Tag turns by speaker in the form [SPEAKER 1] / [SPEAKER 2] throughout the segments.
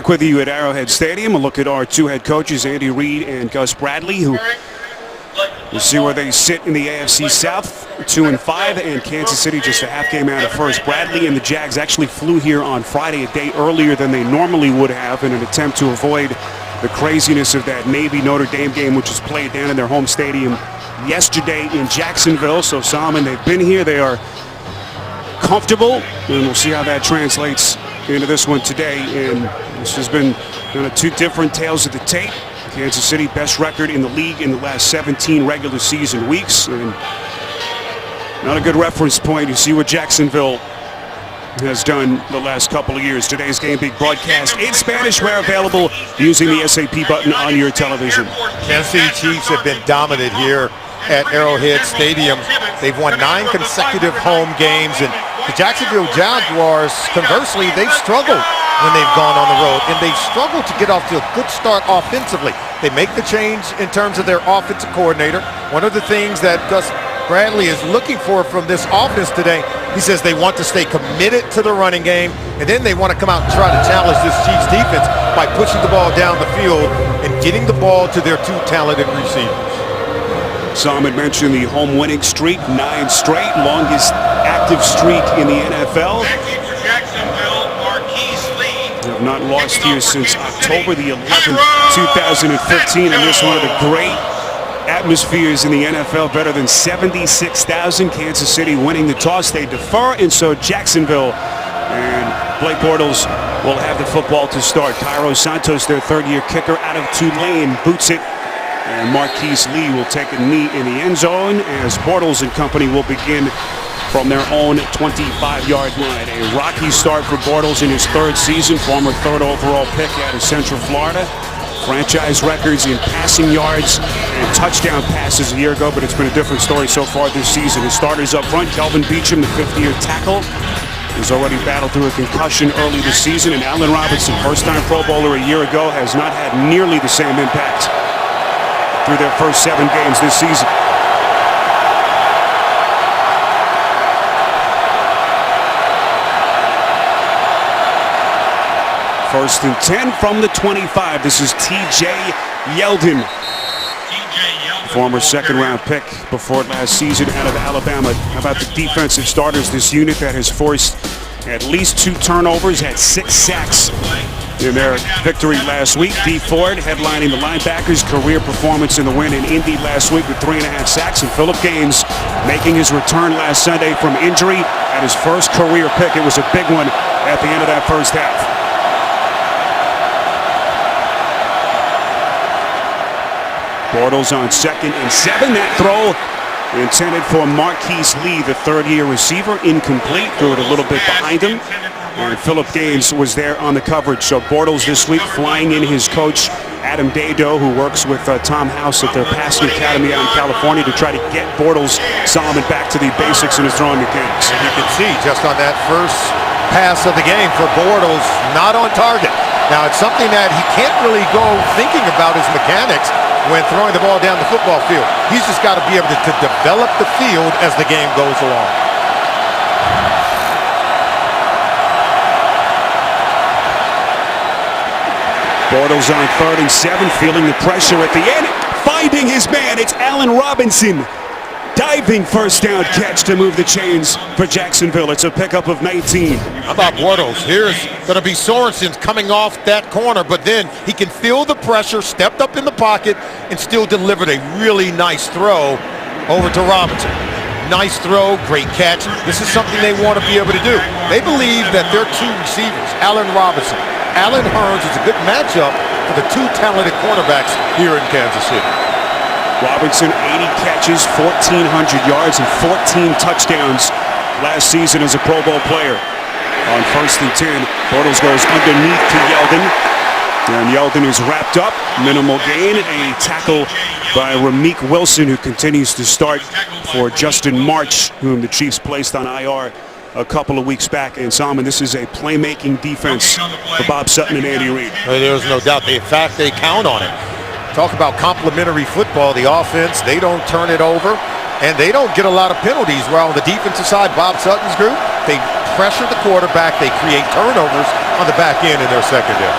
[SPEAKER 1] Back with you at Arrowhead Stadium. A look at our two head coaches, Andy Reid and Gus Bradley, who we'll see where they sit in the AFC South, 2-5, and Kansas City just a half game out of first. Bradley and the Jags actually flew here on Friday, a day earlier than they normally would have, in an attempt to avoid the craziness of that Navy-Notre Dame game, which was played down in their home stadium yesterday in Jacksonville. So, Salmon, they've been here. They are comfortable, and we'll see how that translates into this one today. And this has been kind of two different tales of the tape. Kansas City, best record in the league in the last 17 regular season weeks, and not a good reference point. You see what Jacksonville has done the last couple of years. Today's game being broadcast in Spanish, where available using the SAP button on your television.
[SPEAKER 2] Kansas City Chiefs have been dominant here at Arrowhead Stadium. They've won 9 consecutive home games, and the Jacksonville Jaguars, conversely, they've struggled when they've gone on the road, and they've struggled to get off to a good start offensively. They make the change in terms of their offensive coordinator. One of the things that Gus Bradley is looking for from this offense today, he says they want to stay committed to the running game, and then they want to come out and try to challenge this Chiefs defense by pushing the ball down the field and getting the ball to their two talented receivers.
[SPEAKER 1] Sam had mentioned the home winning streak, 9 straight, longest active streak in the NFL. Have not lost here since October the 11th, 2015, and this one of the great atmospheres in the NFL, better than 76,000. Kansas City winning the toss. They defer, and so Jacksonville and Blake Bortles will have the football to start. Cairo Santos, their third-year kicker out of Tulane, boots it, and Marquise Lee will take a knee in the end zone as Bortles and company will begin from their own 25-yard line. A rocky start for Bortles in his third season, former third overall pick out of Central Florida. Franchise records in passing yards and touchdown passes a year ago, but it's been a different story so far this season. His starters up front, Kelvin Beachum, the 5th-year tackle, has already battled through a concussion early this season, and Allen Robinson, first-time Pro Bowler a year ago, has not had nearly the same impact through their first 7 games this season. First and 10 from the 25. This is T.J. Yeldon, former second-round pick before last season out of Alabama. How about the defensive starters? This unit that has forced at least 2 turnovers, had 6 sacks in their victory last week. Dee Ford headlining the linebackers, career performance in the win in Indy last week with 3.5 sacks. And Phillip Gaines making his return last Sunday from injury at his first career pick. It was a big one at the end of that first half. Bortles on 2nd and 7. That throw intended for Marquise Lee, the third-year receiver, incomplete. Threw it a little bit behind him. And Phillip Gaines was there on the coverage. So Bortles this week flying in his coach, Adam Dado, who works with Tom House at their passing academy out in California, to try to get Bortles, Solomon, back to the basics in his throwing mechanics.
[SPEAKER 2] And you can see just on that first pass of the game for Bortles, not on target. Now, it's something that he can't really go thinking about his mechanics when throwing the ball down the football field. He's just got to be able to develop the field as the game goes along.
[SPEAKER 1] Bortles on 3rd and 7, feeling the pressure at the end, finding his man. It's Allen Robinson. Diving first down catch to move the chains for Jacksonville. It's a pickup of 19.
[SPEAKER 2] How about Bortles? Here's going to be Sorensen coming off that corner, but then he can feel the pressure, stepped up in the pocket, and still delivered a really nice throw over to Robinson. Nice throw, great catch. This is something they want to be able to do. They believe that their 2 receivers, Allen Robinson, Allen Hurns, is a good matchup for the 2 talented cornerbacks here in Kansas City.
[SPEAKER 1] Robinson, 80 catches, 1,400 yards, and 14 touchdowns last season as a Pro Bowl player. On 1st and 10, Bortles goes underneath to Yeldon, and Yeldon is wrapped up. Minimal gain, a tackle by Ramik Wilson, who continues to start for Justin March, whom the Chiefs placed on IR a couple of weeks back. And Salmon, this is a playmaking defense for Bob Sutton and Andy Reid.
[SPEAKER 2] There's no doubt. In fact, they count on it. Talk about complementary football. The offense, they don't turn it over, and they don't get a lot of penalties. While on the defensive side, Bob Sutton's group, they pressure the quarterback. They create turnovers on the back end in their secondary.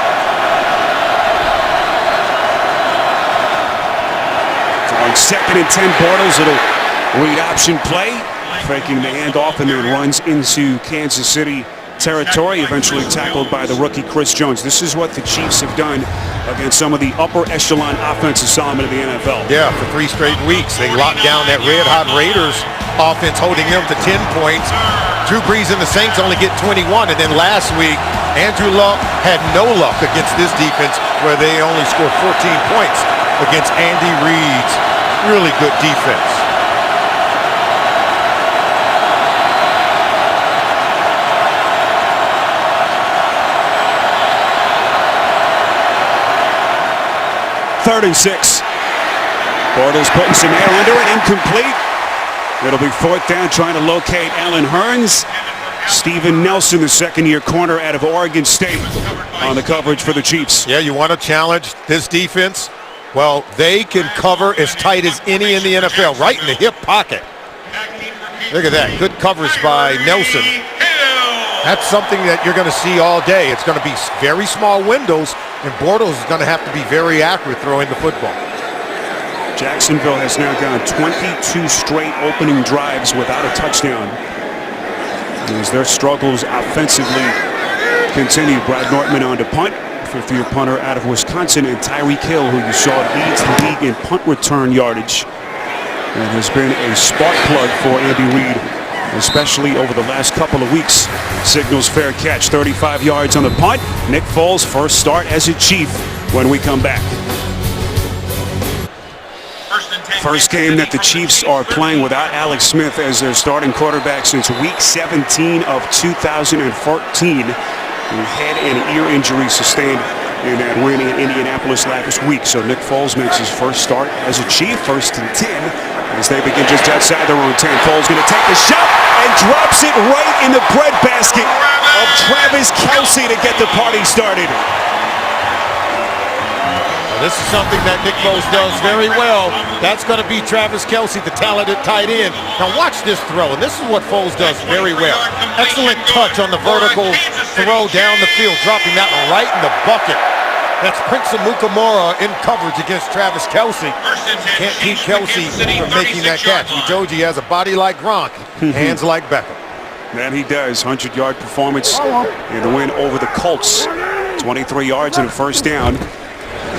[SPEAKER 1] On 2nd and 10, Bortles, little read option play, faking the handoff and then runs into Kansas City territory, eventually tackled by the rookie Chris Jones. This is what the Chiefs have done against some of the upper echelon offensive assignment of the NFL.
[SPEAKER 2] Yeah, for 3 straight weeks. They locked down that red-hot Raiders offense, holding them to 10 points. Drew Brees and the Saints only get 21. And then last week, Andrew Luck had no luck against this defense, where they only scored 14 points against Andy Reid's really good defense.
[SPEAKER 1] Third and 6. Bortles putting some air under it, incomplete. It'll be 4th down, trying to locate Allen Hurns. Steven Nelson, the second-year corner out of Oregon State, on the coverage for the Chiefs.
[SPEAKER 2] Yeah, you want to challenge this defense? Well, they can cover as tight as any in the NFL, right in the hip pocket. Look at that, good coverage by Nelson. That's something that you're going to see all day. It's going to be very small windows, and Bortles is going to have to be very accurate throwing the football.
[SPEAKER 1] Jacksonville has now gone 22 straight opening drives without a touchdown, as their struggles offensively continue. Brad Nortman on to punt, 50-year punter out of Wisconsin, and Tyreek Hill, who you saw leads the league in punt return yardage, and has been a spark plug for Andy Reid, especially over the last couple of weeks. Signals fair catch, 35 yards on the punt. Nick Foles' first start as a Chief when we come back. First game that the Chiefs are playing without Alex Smith as their starting quarterback since week 17 of 2014. Head and ear injury sustained in that win in Indianapolis last week. So Nick Foles makes his first start as a Chief, 1st and 10. As they begin just outside their own 10. Foles going to take the shot and drops it right in the breadbasket of Travis Kelce to get the party started.
[SPEAKER 2] This is something that Nick Foles does very well. That's going to be Travis Kelce, the talented tight end. Now watch this throw, and this is what Foles does very well. Excellent touch on the vertical throw down the field, dropping that one right in the bucket. That's Prince Amukamara in coverage against Travis Kelce. Can't keep Kelce from making that catch. We told you he has a body like Gronk, hands like Beckham.
[SPEAKER 1] And he does. 100-yard performance in the win over the Colts. 23 yards and a first down.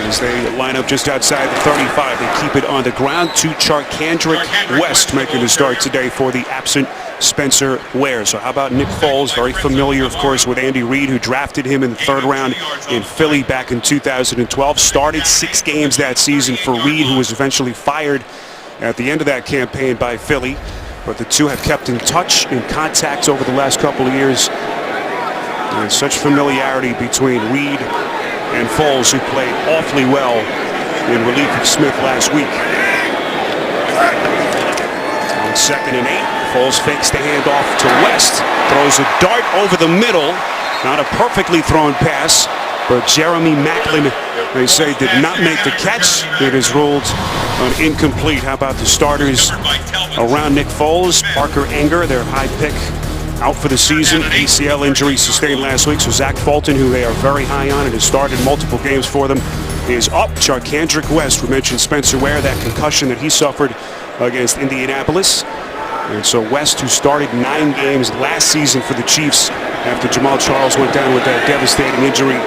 [SPEAKER 1] As they line up just outside the 35, they keep it on the ground to Charkandrick West, making the start today for the absent Spencer Ware. So how about Nick Foles, very familiar, of course, with Andy Reid, who drafted him in the 3rd round in Philly back in 2012. Started 6 games that season for Reid, who was eventually fired at the end of that campaign by Philly. But the two have kept in touch, in contact over the last couple of years. And such familiarity between Reid and Foles, who played awfully well in relief of Smith last week. On 2nd and 8, Foles fakes the handoff to West, throws a dart over the middle. Not a perfectly thrown pass, but Jeremy Maclin, they say, did not make the catch. It is ruled an incomplete. How about the starters around Nick Foles? Parker Enger, their high pick, out for the season. ACL injury sustained last week. So Zach Fulton, who they are very high on and has started multiple games for them, is up. Charkandrick West, we mentioned Spencer Ware, that concussion that he suffered against Indianapolis. And so West, who started 9 games last season for the Chiefs after Jamal Charles went down with that devastating injury,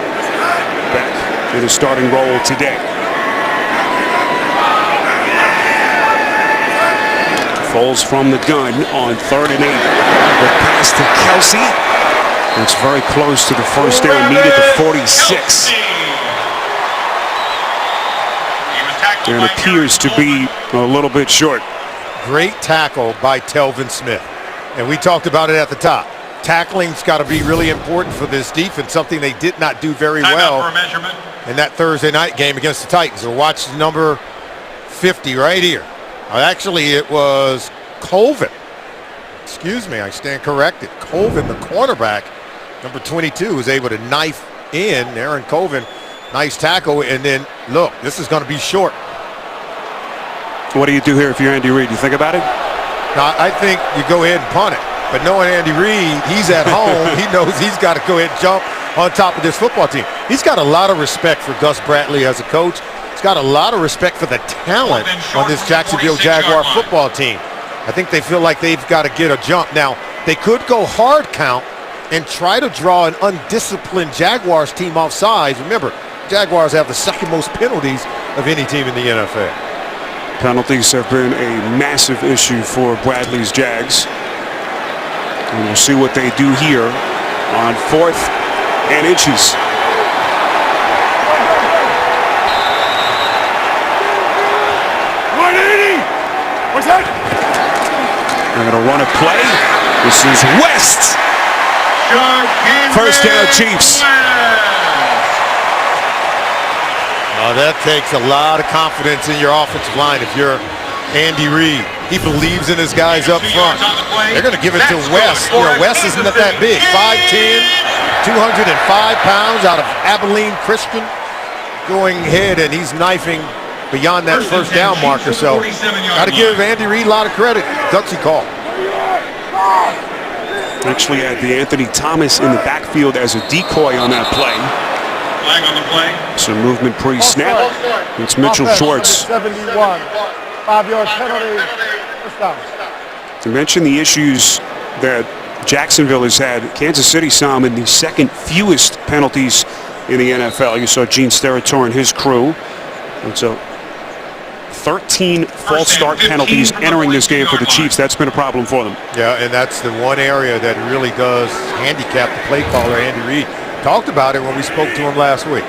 [SPEAKER 1] back in his starting role today. Foles from the gun on 3rd and 8. The pass to Kelce. It's very close to the first down needed, the 46. And appears to be a little bit short.
[SPEAKER 2] Great tackle by Telvin Smith. And we talked about it at the top. Tackling's got to be really important for this defense, something they did not do very well in that Thursday night game against the Titans. So watch number 50 right here. Actually, it was Colvin. Excuse me, I stand corrected. Colvin, the cornerback, number 22, was able to knife in. Aaron Colvin, nice tackle. And then, look, this is going to be short.
[SPEAKER 1] What do you do here if you're Andy Reid? You think about it?
[SPEAKER 2] Now, I think you go ahead and punt it. But knowing Andy Reid, he's at home. He knows he's got to go ahead and jump on top of this football team. He's got a lot of respect for Gus Bradley as a coach. He's got a lot of respect for the talent on this Jacksonville Jaguar football team. I think they feel like they've got to get a jump. Now, they could go hard count and try to draw an undisciplined Jaguars team off sides. Remember, Jaguars have the second most penalties of any team in the NFL.
[SPEAKER 1] Penalties have been a massive issue for Bradley's Jags. And we'll see what they do here on 4th and inches. They're going to run a play. This is West. First down, Chiefs.
[SPEAKER 2] That takes a lot of confidence in your offensive line if you're Andy Reid. He believes in his guys up front. They're going to give it to West. You know, West isn't that big. 5'10", 205 pounds out of Abilene Christian. Going ahead, and he's knifing beyond that first down marker. So got to give Andy Reid a lot of credit. Gutsy call.
[SPEAKER 1] Actually had the Anthony Thomas in the backfield as a decoy on that play.
[SPEAKER 3] Flag on the play.
[SPEAKER 1] Some movement pre-snap. It's Mitchell Schwartz.
[SPEAKER 4] 71, 5-yard penalty, first down.
[SPEAKER 1] To mention the issues that Jacksonville has had, Kansas City saw him in the second fewest penalties in the NFL. You saw Gene Steratore and his crew. And so 13 false start penalties entering this game for the Chiefs. That's been a problem for them.
[SPEAKER 2] Yeah, and that's the one area that really does handicap the play caller, Andy Reid. Talked about it when we spoke to him last week.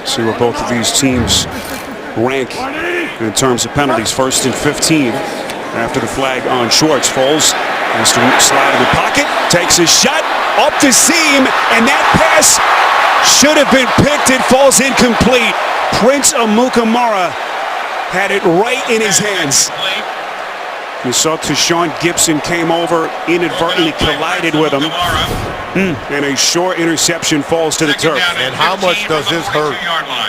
[SPEAKER 1] See where both of these teams rank in terms of penalties. 1st and 15 after the flag on Schwartz. Foles has to slide in the pocket, takes his shot up the seam, and that pass should have been picked. It falls incomplete. Prince Amukamara had it right in his hands. You saw Tashawn Gibson came over, inadvertently collided with him, and a short interception falls to the turf.
[SPEAKER 2] And how much does this hurt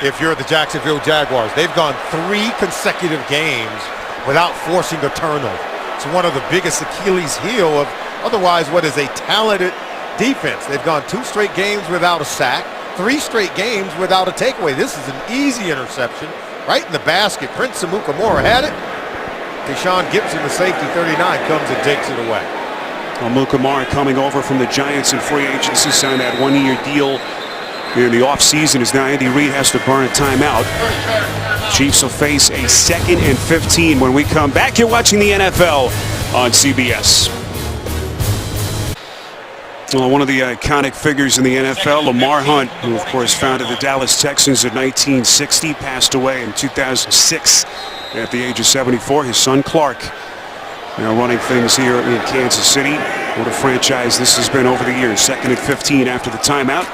[SPEAKER 2] if you're the Jacksonville Jaguars? They've gone 3 consecutive games without forcing a turnover. It's one of the biggest Achilles heel of otherwise what is a talented defense. They've gone 2 straight games without a sack, 3 straight games without a takeaway. This is an easy interception right in the basket. Prince Amukamara had it. Deshaun Gibson, the safety, 39, comes and takes it away.
[SPEAKER 1] Amukamara coming over from the Giants in free agency, signed that 1-year deal in the offseason, as now Andy Reid has to burn a timeout. Chiefs will face a 2nd and 15 when we come back. You're watching the NFL on CBS. Well, one of the iconic figures in the NFL, Lamar Hunt, who of course founded the Dallas Texans in 1960, passed away in 2006 at the age of 74. His son Clark now running things here in Kansas City. What a franchise this has been over the years. 2nd and 15 after the timeout.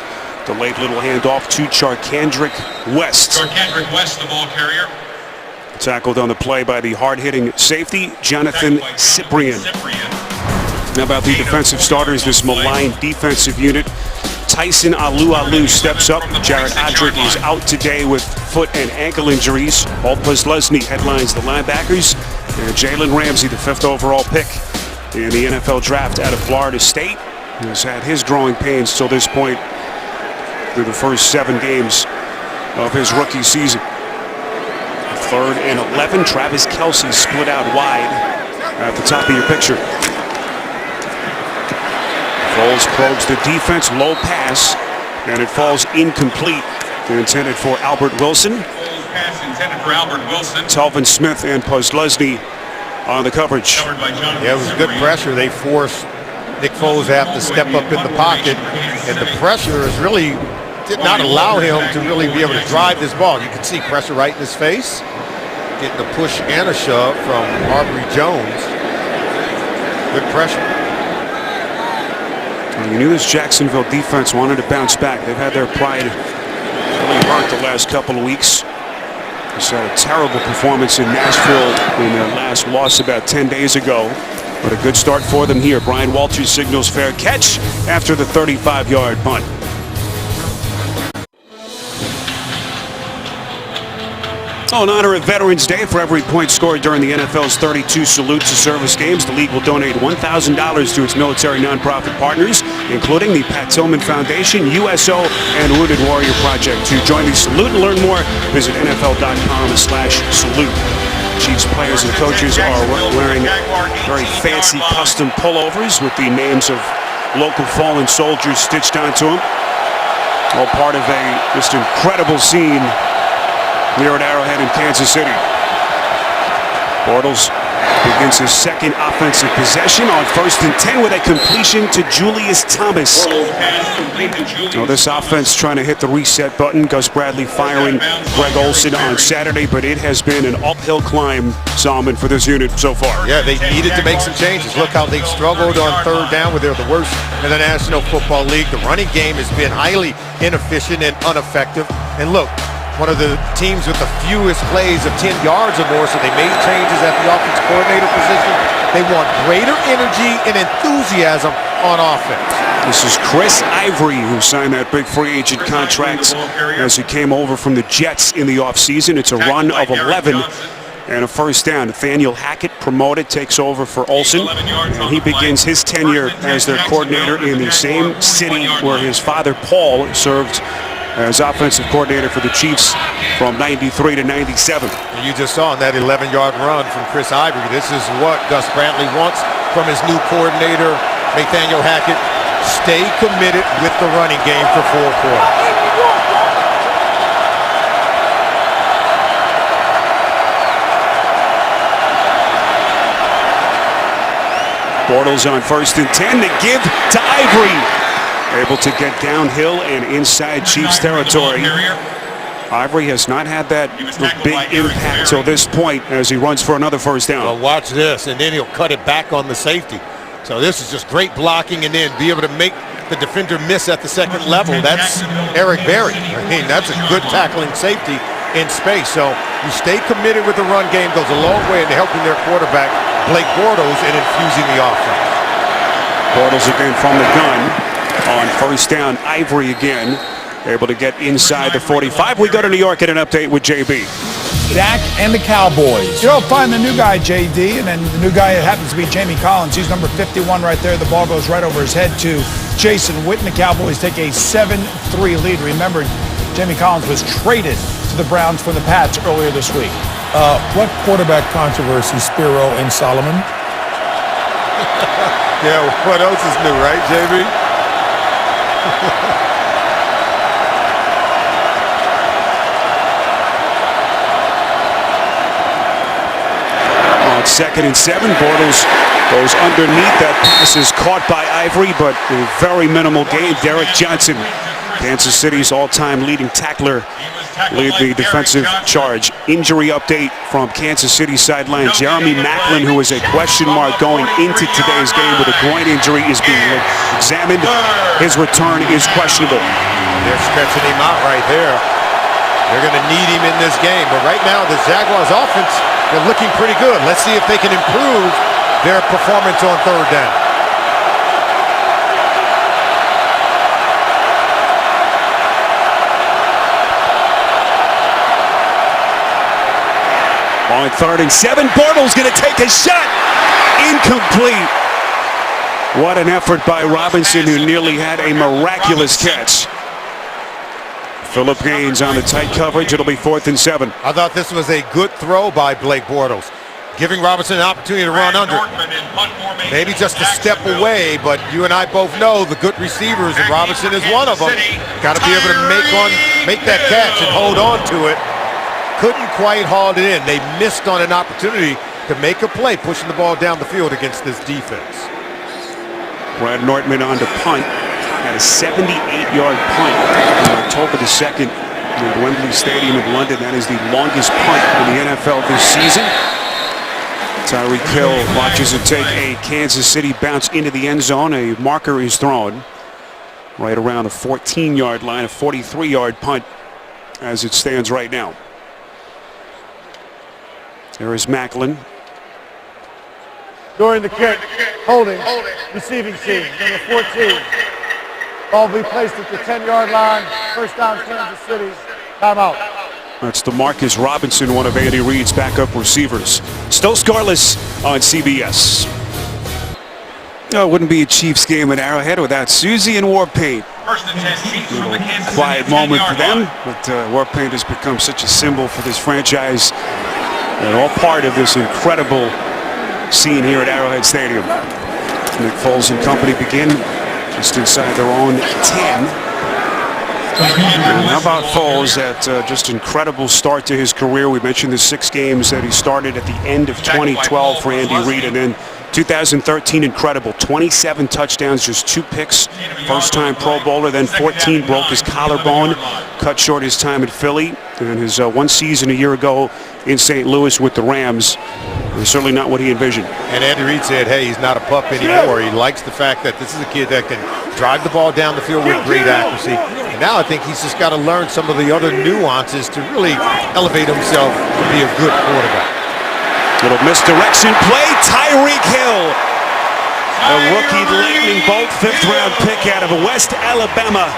[SPEAKER 1] Delayed little handoff to Charcandrick West.
[SPEAKER 3] Charcandrick West, the ball carrier.
[SPEAKER 1] Tackled on the play by the hard-hitting safety, Jonathan Cyprien. How about the defensive starters, this maligned defensive unit? Tyson Alu steps up. Jared Odrick is out today with foot and ankle injuries. Paul Posluszny headlines the linebackers. And Jalen Ramsey, the 5th overall pick in the NFL draft out of Florida State, has had his growing pains till this point through the first 7 games of his rookie season. 3rd and 11. Travis Kelce split out wide at the top of your picture. Foles probes the defense, low pass, and it falls incomplete. They're intended for Albert Wilson.
[SPEAKER 3] Pass intended for Albert Wilson.
[SPEAKER 1] Telvin Smith and Posluszny on the coverage.
[SPEAKER 2] Yeah, it was good pressure. They forced Nick Foles to have to step up in the pocket, and the pressure is really did not allow him to really be able to drive this ball. You can see pressure right in his face, getting a push and a shove from Aubrey Jones. Good pressure.
[SPEAKER 1] You knew this Jacksonville defense wanted to bounce back. They've had their pride really hurt the last couple of weeks. It's a terrible performance in Nashville in their last loss about 10 days ago. But a good start for them here. Brian Walters signals fair catch after the 35-yard punt. Oh, in honor of Veterans Day, for every point scored during the NFL's 32 salute to service games, the league will donate $1,000 to its military nonprofit partners, including the Pat Tillman Foundation, USO, and Wounded Warrior Project. To join the salute and learn more, visit NFL.com/salute. Chiefs players and coaches are wearing very fancy custom pullovers with the names of local fallen soldiers stitched onto them. All part of a just incredible scene here at Arrowhead in Kansas City. Bortles begins his second offensive possession on 1st and 10 with a completion to Julius Thomas. Now this offense trying to hit the reset button. Gus Bradley firing Greg Olsen on Saturday, but it has been an uphill climb, Solomon, for this unit so far.
[SPEAKER 2] Yeah, they needed to make some changes. Look how they struggled on 3rd down, where they're the worst in the National Football League. The running game has been highly inefficient and ineffective. And look, one of the teams with the fewest plays of 10 yards or more, so they made changes at the offensive coordinator position. They want greater energy and enthusiasm on offense.
[SPEAKER 1] This is Chris Ivory, who signed that big free agent contract as he came over from the Jets in the offseason. It's a run of 11 and a 1st down. Nathaniel Hackett, promoted, takes over for Olsen, and he begins his tenure as their coordinator in the same city where his father, Paul, served as offensive coordinator for the Chiefs from 93 to 97.
[SPEAKER 2] You just saw in that 11-yard run from Chris Ivory. This is what Gus Bradley wants from his new coordinator, Nathaniel Hackett. Stay committed with the running game for 4 quarters.
[SPEAKER 1] Bortles on 1st and 10 to give to Ivory. Able to get downhill and inside Chiefs territory. Ivory has not had that big impact till this point as he runs for another 1st down.
[SPEAKER 2] Well, watch this, and then he'll cut it back on the safety. So this is just great blocking, and then be able to make the defender miss at the 2nd level. That's Eric Berry. I mean, that's a good tackling safety in space. So you stay committed with the run game, goes a long way into helping their quarterback, Blake Bortles, and infusing the offense.
[SPEAKER 1] Bortles again from the gun. On 1st down, Ivory again, able to get inside the 45. We go to New York at an update with JB.
[SPEAKER 5] Dak and the Cowboys.
[SPEAKER 4] You'll find the new guy, JD, and then the new guy, it happens to be Jamie Collins. He's number 51 right there. The ball goes right over his head to Jason Witten. The Cowboys take a 7-3 lead. Remember, Jamie Collins was traded to the Browns from the Pats earlier this week.
[SPEAKER 5] What quarterback controversy, Spiro and Solomon?
[SPEAKER 2] Yeah, what else is new, right, JB?
[SPEAKER 1] On 2nd and 7, Bortles goes underneath. That pass is caught by Ivory, but a very minimal gain. Derek Johnson, Kansas City's all-time leading tackler, lead the defensive charge. Injury update from Kansas City sideline. Jeremy Maclin, who is a question mark going into today's game with a groin injury, is being examined. His return is questionable.
[SPEAKER 2] They're stretching him out right there. They're going to need him in this game. But right now, the Jaguars' offense, they're looking pretty good. Let's see if they can improve their performance on 3rd down.
[SPEAKER 1] On 3rd and 7, Bortles going to take a shot. Incomplete. What an effort by Robinson, who nearly had a miraculous catch. Phillip Gaines on the tight coverage. It'll be 4th and 7.
[SPEAKER 2] I thought this was a good throw by Blake Bortles, giving Robinson an opportunity to run under. Maybe just a step away, but you and I both know the good receivers, and Robinson is one of them. Got to be able to make that catch and hold on to it. Couldn't quite haul it in. They missed on an opportunity to make a play, pushing the ball down the field against this defense.
[SPEAKER 1] Brad Nortman on to punt. Had a 78-yard punt on October the 2nd at Wembley Stadium in London. That is the longest punt in the NFL this season. Tyreek Hill watches it take a Kansas City bounce into the end zone. A marker is thrown right around the 14-yard line, a 43-yard punt as it stands right now. There is Maclin.
[SPEAKER 4] During the kick, holding, receiving team, number 14. Ball will be placed at the 10-yard line. 1st down, Kansas City. Timeout.
[SPEAKER 1] That's DeMarcus Robinson, one of Andy Reid's backup receivers. Still scoreless on CBS. No, it wouldn't be a Chiefs game at Arrowhead without Susie and Warpaint.
[SPEAKER 3] First and 10 Chiefs from the Kansas City
[SPEAKER 1] Quiet moment for
[SPEAKER 3] 10-yard
[SPEAKER 1] them,
[SPEAKER 3] line.
[SPEAKER 1] but Warpaint has become such a symbol for this franchise. And all part of this incredible scene here at Arrowhead Stadium. Nick Foles and company begin just inside their own 10. And how about Foles, that just incredible start to his career. We mentioned the 6 games that he started at the end of 2012 for Andy Reid, and then 2013, incredible. 27 touchdowns, just 2 picks. First-time Pro Bowler, then 14, broke his collarbone, cut short his time at Philly, and his one season a year ago in St. Louis with the Rams was certainly not what he envisioned.
[SPEAKER 2] And Andy Reid said, hey, he's not a pup anymore. He likes the fact that this is a kid that can drive the ball down the field with great accuracy. And now I think he's just got to learn some of the other nuances to really elevate himself to be a good quarterback.
[SPEAKER 1] Little misdirection play, Tyreek Hill. A rookie lightning bolt, 5th-round pick out of West Alabama.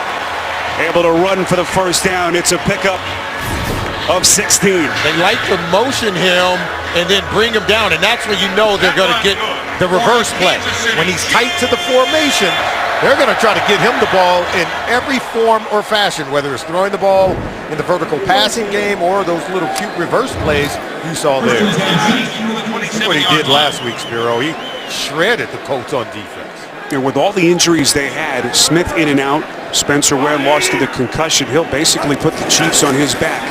[SPEAKER 1] Able to run for the first down. It's a pickup of 16.
[SPEAKER 2] They like to motion him and then bring him down, and that's when you know they're going to get the reverse play. When he's tight to the formation, they're going to try to get him the ball in every form or fashion, whether it's throwing the ball in the vertical passing game or those little cute reverse plays you saw there. That's what he did last week, Spiro. He shredded the Colts on defense.
[SPEAKER 1] And with all the injuries they had, Smith in and out, Spencer Ware lost to the concussion. Hill basically put the Chiefs on his back.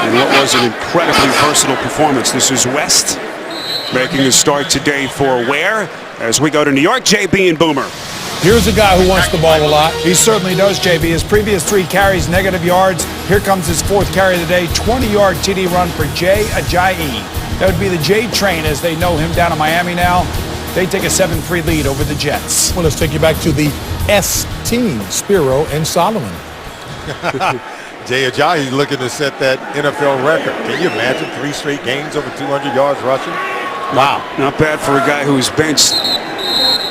[SPEAKER 1] And what was an incredibly versatile performance. This is West making a start today for Ware as we go to New York. JB and Boomer.
[SPEAKER 5] Here's a guy who wants the ball a lot.
[SPEAKER 4] He certainly does, JB. His previous 3 carries, negative yards. Here comes his 4th carry of the day, 20-yard TD run for Jay Ajayi. That would be the J train as they know him down in Miami now. They take a 7-3 lead over the Jets.
[SPEAKER 5] Well, let's take you back to the S team, Spiro and Solomon.
[SPEAKER 2] Jay Ajayi looking to set that NFL record. Can you imagine 3 straight games over 200 yards rushing? Wow.
[SPEAKER 1] Not bad for a guy who was benched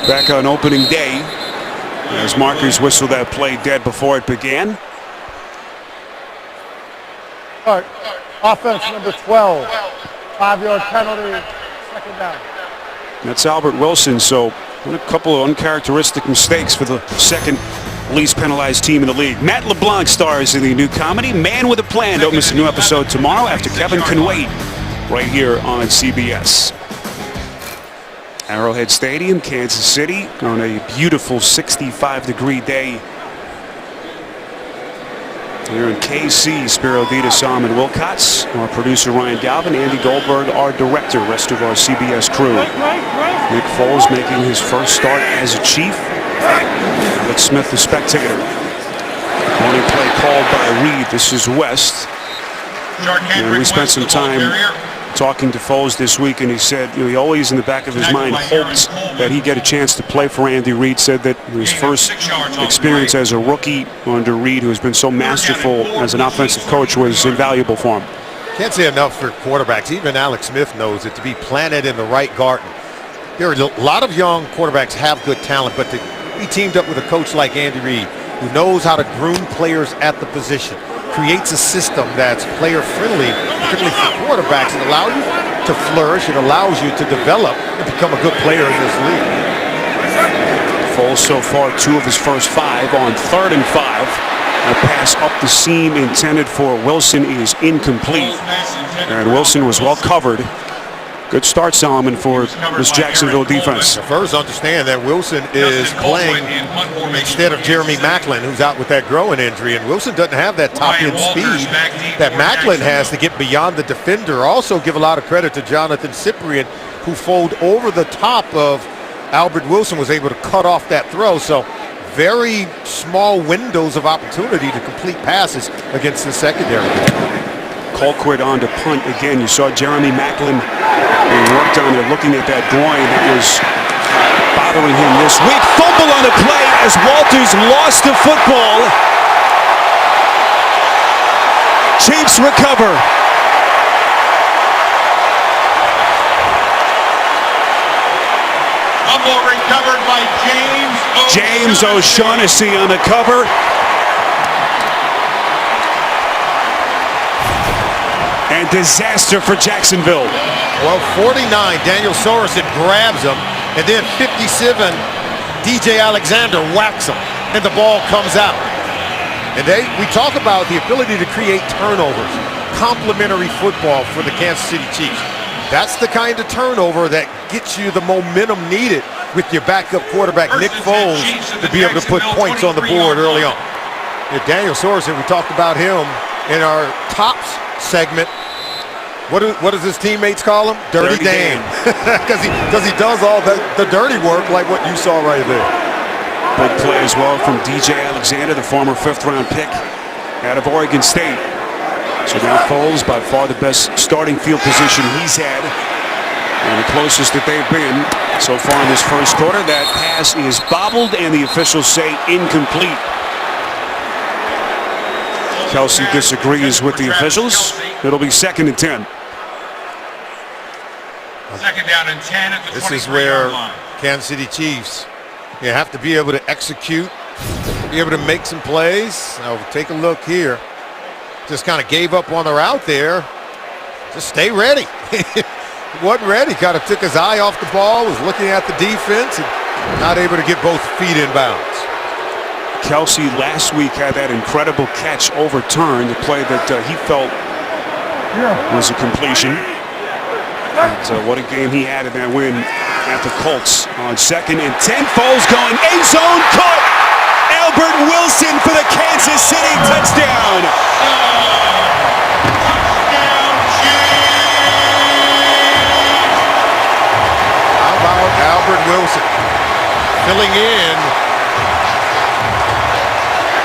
[SPEAKER 1] back on opening day. As markers whistle that play dead before it began.
[SPEAKER 6] All right. Offense number 12. 5-yard penalty. 2nd down.
[SPEAKER 1] That's Albert Wilson. So a couple of uncharacteristic mistakes for the 2nd least penalized team in the league. Matt LeBlanc stars in the new comedy Man with a Plan. Don't miss a new episode tomorrow after Kevin Can Wait right here on CBS. Arrowhead Stadium, Kansas City, on a beautiful 65-degree day. Here in KC, Spiro Dita, Solomon Wilcots, our producer Ryan Galvin, Andy Goldberg, our director, rest of our CBS crew. Nick Foles making his first start as a Chief. Alex Smith, the spectator. Morning play called by Reid. This is West. And we spent some time talking to Foles this week, and he said, he always in the back of his mind hoped that he'd get a chance to play for Andy Reid. Said that his first experience as a rookie under Reid, who has been so masterful as an offensive coach, was invaluable for him.
[SPEAKER 2] Can't say enough for quarterbacks. Even Alex Smith knows it, to be planted in the right garden. There are a lot of young quarterbacks have good talent, but to be teamed up with a coach like Andy Reid, who knows how to groom players at the position, creates a system that's player-friendly, particularly for quarterbacks. It allows you to flourish. It allows you to develop and become a good player in this league.
[SPEAKER 1] Foles so far 2 of his first 5 on 3rd and 5. A pass up the seam intended for Wilson is incomplete. And Wilson was well covered. Good start, Solomon, for this Jacksonville defense.
[SPEAKER 2] First, understand that Wilson is playing instead of Jeremy Maclin, who's out with that growing injury. And Wilson doesn't have that top-end speed that Maclin has to get beyond the defender. Also give a lot of credit to Jonathan Cyprien, who folded over the top of Albert Wilson, was able to cut off that throw. So very small windows of opportunity to complete passes against the secondary.
[SPEAKER 1] Colquitt on to punt again. You saw Jeremy Maclin being worked on there, looking at that groin that was bothering him this week. Fumble on the play as Walters lost the football. Chiefs recover.
[SPEAKER 3] Fumble recovered by
[SPEAKER 1] James O'Shaughnessy on the cover. and disaster for Jacksonville.
[SPEAKER 2] Well, 49, Daniel Sorensen grabs him, and then 57, DJ Alexander whacks him, and the ball comes out. And we talk about the ability to create turnovers, complementary football for the Kansas City Chiefs. That's the kind of turnover that gets you the momentum needed with your backup quarterback, Nick Foles, to be able to put points on the board early on. Yeah, Daniel Sorensen, we talked about him in our tops segment. What does his teammates call him? Dirty Dan. Because he does all the dirty work like what you saw right there.
[SPEAKER 1] Big play as well from DJ Alexander, the former 5th-round pick out of Oregon State. So now Foles, by far the best starting field position he's had, and the closest that they've been so far in this first quarter. That pass is bobbled, and the officials say incomplete. Kelsey disagrees with the officials. It'll be 2nd and 10.
[SPEAKER 3] 2nd down and 10 at the 23-yard line.
[SPEAKER 2] This is where Kansas City Chiefs, you have to be able to execute, be able to make some plays. Now take a look here. Just kind of gave up on the route there. Just stay ready. Wasn't ready. Kind of took his eye off the ball, was looking at the defense, and not able to get both feet in bounds.
[SPEAKER 1] Kelsey last week had that incredible catch overturned, the play that he felt was a completion. And, what a game he had in that win at the Colts. On 2nd and 10, Foles going end zone, caught. Albert Wilson for the Kansas City touchdown.
[SPEAKER 2] How about Albert Wilson filling in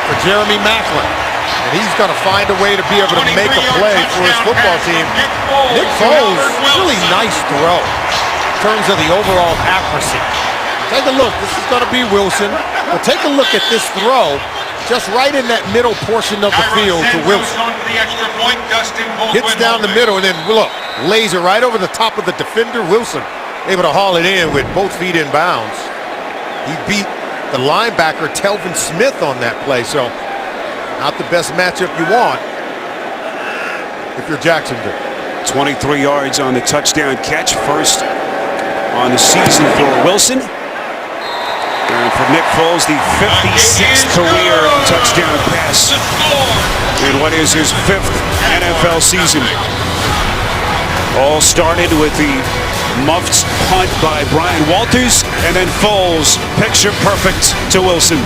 [SPEAKER 2] for Jeremy Maclin? And he's going to find a way to be able to make a play for his football team. Nick Foles, really nice throw in terms of the overall accuracy. Take a look. This is going to be Wilson. But take a look at this throw just right in that middle portion of the field to Wilson. Hits down the middle and then look, lays it right over the top of the defender. Wilson able to haul it in with both feet in bounds. He beat the linebacker Telvin Smith on that play. So not the best matchup you want if you're Jacksonville.
[SPEAKER 1] 23 yards on the touchdown catch. First on the season for Wilson. And for Nick Foles, the 56th career touchdown pass in what is his 5th NFL season. All started with the muffed punt by Brian Walters, and then Foles, picture perfect to Wilson.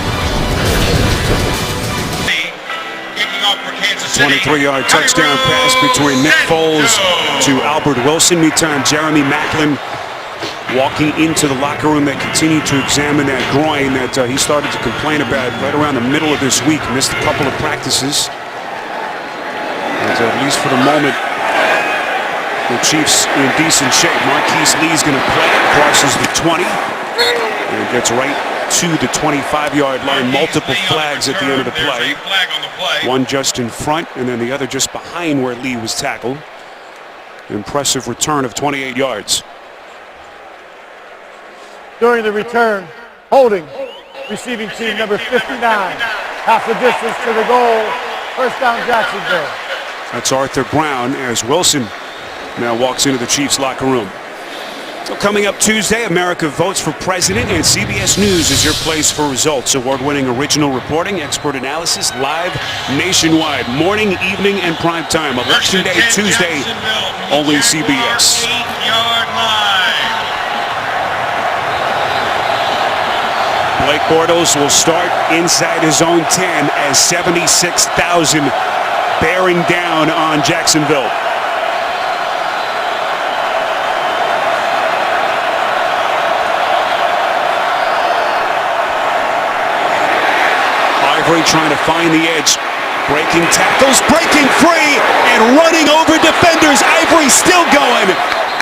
[SPEAKER 1] 23-yard touchdown pass between Nick Foles to Albert Wilson. Meantime, Jeremy Maclin walking into the locker room. They continue to examine that groin that he started to complain about right around the middle of this week. Missed a couple of practices. And at least for the moment, the Chiefs in decent shape. Marquise Lee's going to play. Crosses the 20 and gets right to the 25-yard line. Multiple flags at the end of the play. One just in front and then the other just behind where Lee was tackled. Impressive return of 28 yards.
[SPEAKER 6] During the return, holding, receiving team number 59. Half the distance to the goal. First down, Jacksonville.
[SPEAKER 1] That's Arthur Brown as Wilson now walks into the Chiefs locker room. So coming up Tuesday, America votes for president, and CBS News is your place for results. Award-winning original reporting, expert analysis, live nationwide, morning, evening, and prime time. Election Day, Tuesday, only CBS.
[SPEAKER 3] 8-yard line.
[SPEAKER 1] Blake Bortles will start inside his own 10 as 76,000 bearing down on Jacksonville. Ivory trying to find the edge, breaking tackles, breaking free, and running over defenders. Ivory still going,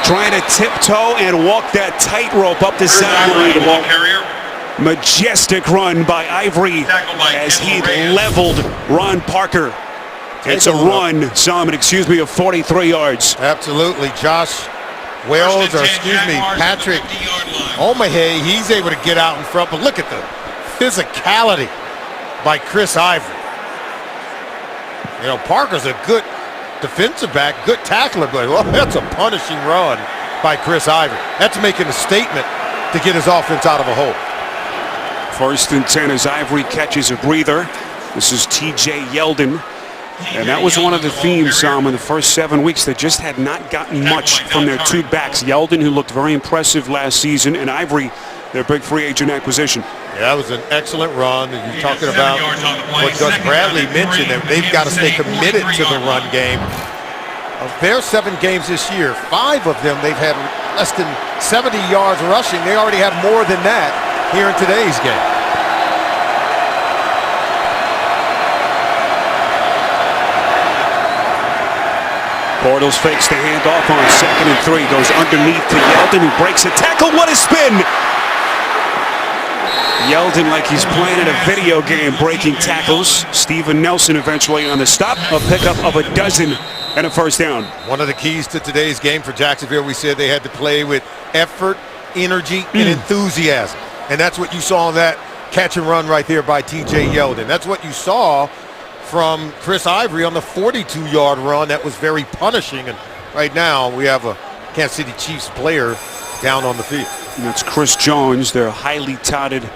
[SPEAKER 1] trying to tiptoe and walk that tightrope up the sideline. Majestic run by Ivory as he leveled Ron Parker. It's a run, of 43 yards.
[SPEAKER 2] Absolutely. Josh Wells, or Patrick Omahe, he's able to get out in front, but look at the physicality by Chris Ivory. You know, Parker's a good defensive back, good tackler, but well, that's a punishing run by Chris Ivory. That's making a statement to get his offense out of a hole.
[SPEAKER 1] 1st and 10 as Ivory catches a breather. This is T.J. Yeldon. And that was one of the themes, Sam, in the first 7 weeks. They just had not gotten much from their two backs. Yeldon, who looked very impressive last season, and Ivory, their big free agent acquisition.
[SPEAKER 2] Yeah, that was an excellent run. And you're talking about what Gus Bradley mentioned, that they've got to stay committed to the run game. Of their 7 games this year, 5 of them they've had less than 70 yards rushing. They already have more than that here in today's game.
[SPEAKER 1] Bortles fakes the handoff on 2nd and 3. Goes underneath to Yeldon, who breaks a tackle. What a spin! Yeldon like he's playing in a video game, breaking tackles. Steven Nelson eventually on the stop. A pickup of a dozen and a first down.
[SPEAKER 2] One of the keys to today's game for Jacksonville, we said they had to play with effort, energy, and enthusiasm. And that's what you saw on that catch and run right there by T.J. Yeldon. That's what you saw from Chris Ivory on the 42-yard run. That was very punishing. And right now we have a Kansas City Chiefs player down on the field.
[SPEAKER 1] And that's Chris Jones, their highly touted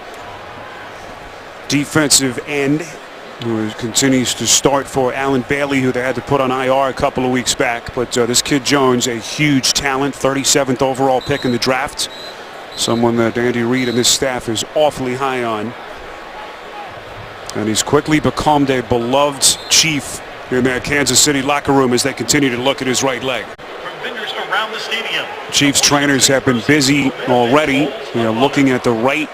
[SPEAKER 1] defensive end, who continues to start for Allen Bailey, who they had to put on IR a couple of weeks back. But this kid Jones, a huge talent, 37th overall pick in the draft. Someone that Andy Reid and his staff is awfully high on. And he's quickly become a beloved Chief in that Kansas City locker room as they continue to look at his right leg.
[SPEAKER 7] Around the stadium.
[SPEAKER 1] Chiefs trainers have been busy already, looking at the right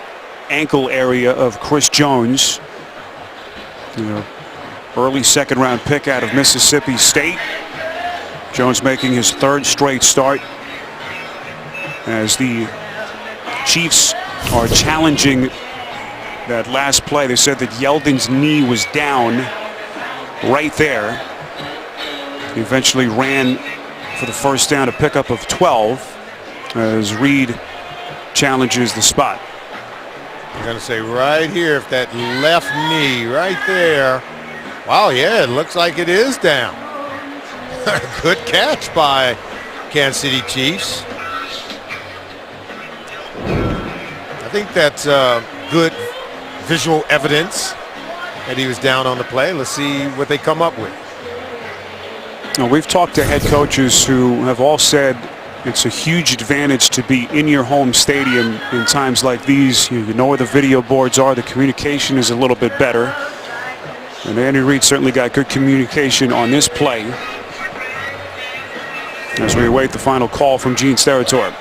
[SPEAKER 1] ankle area of Chris Jones. Early 2nd round pick out of Mississippi State. Jones making his 3rd straight start as the Chiefs are challenging that last play. They said that Yeldon's knee was down right there. He eventually ran for the first down, a pickup of 12 as Reid challenges the spot.
[SPEAKER 2] You're going to say right here, if that left knee right there. Wow, yeah, it looks like it is down. Good catch by Kansas City Chiefs. I think that's good visual evidence that he was down on the play. Let's see what they come up with.
[SPEAKER 1] Now, we've talked to head coaches who have all said it's a huge advantage to be in your home stadium in times like these. You know where the video boards are. The communication is a little bit better. And Andy Reid certainly got good communication on this play as we await the final call from Gene Steratore.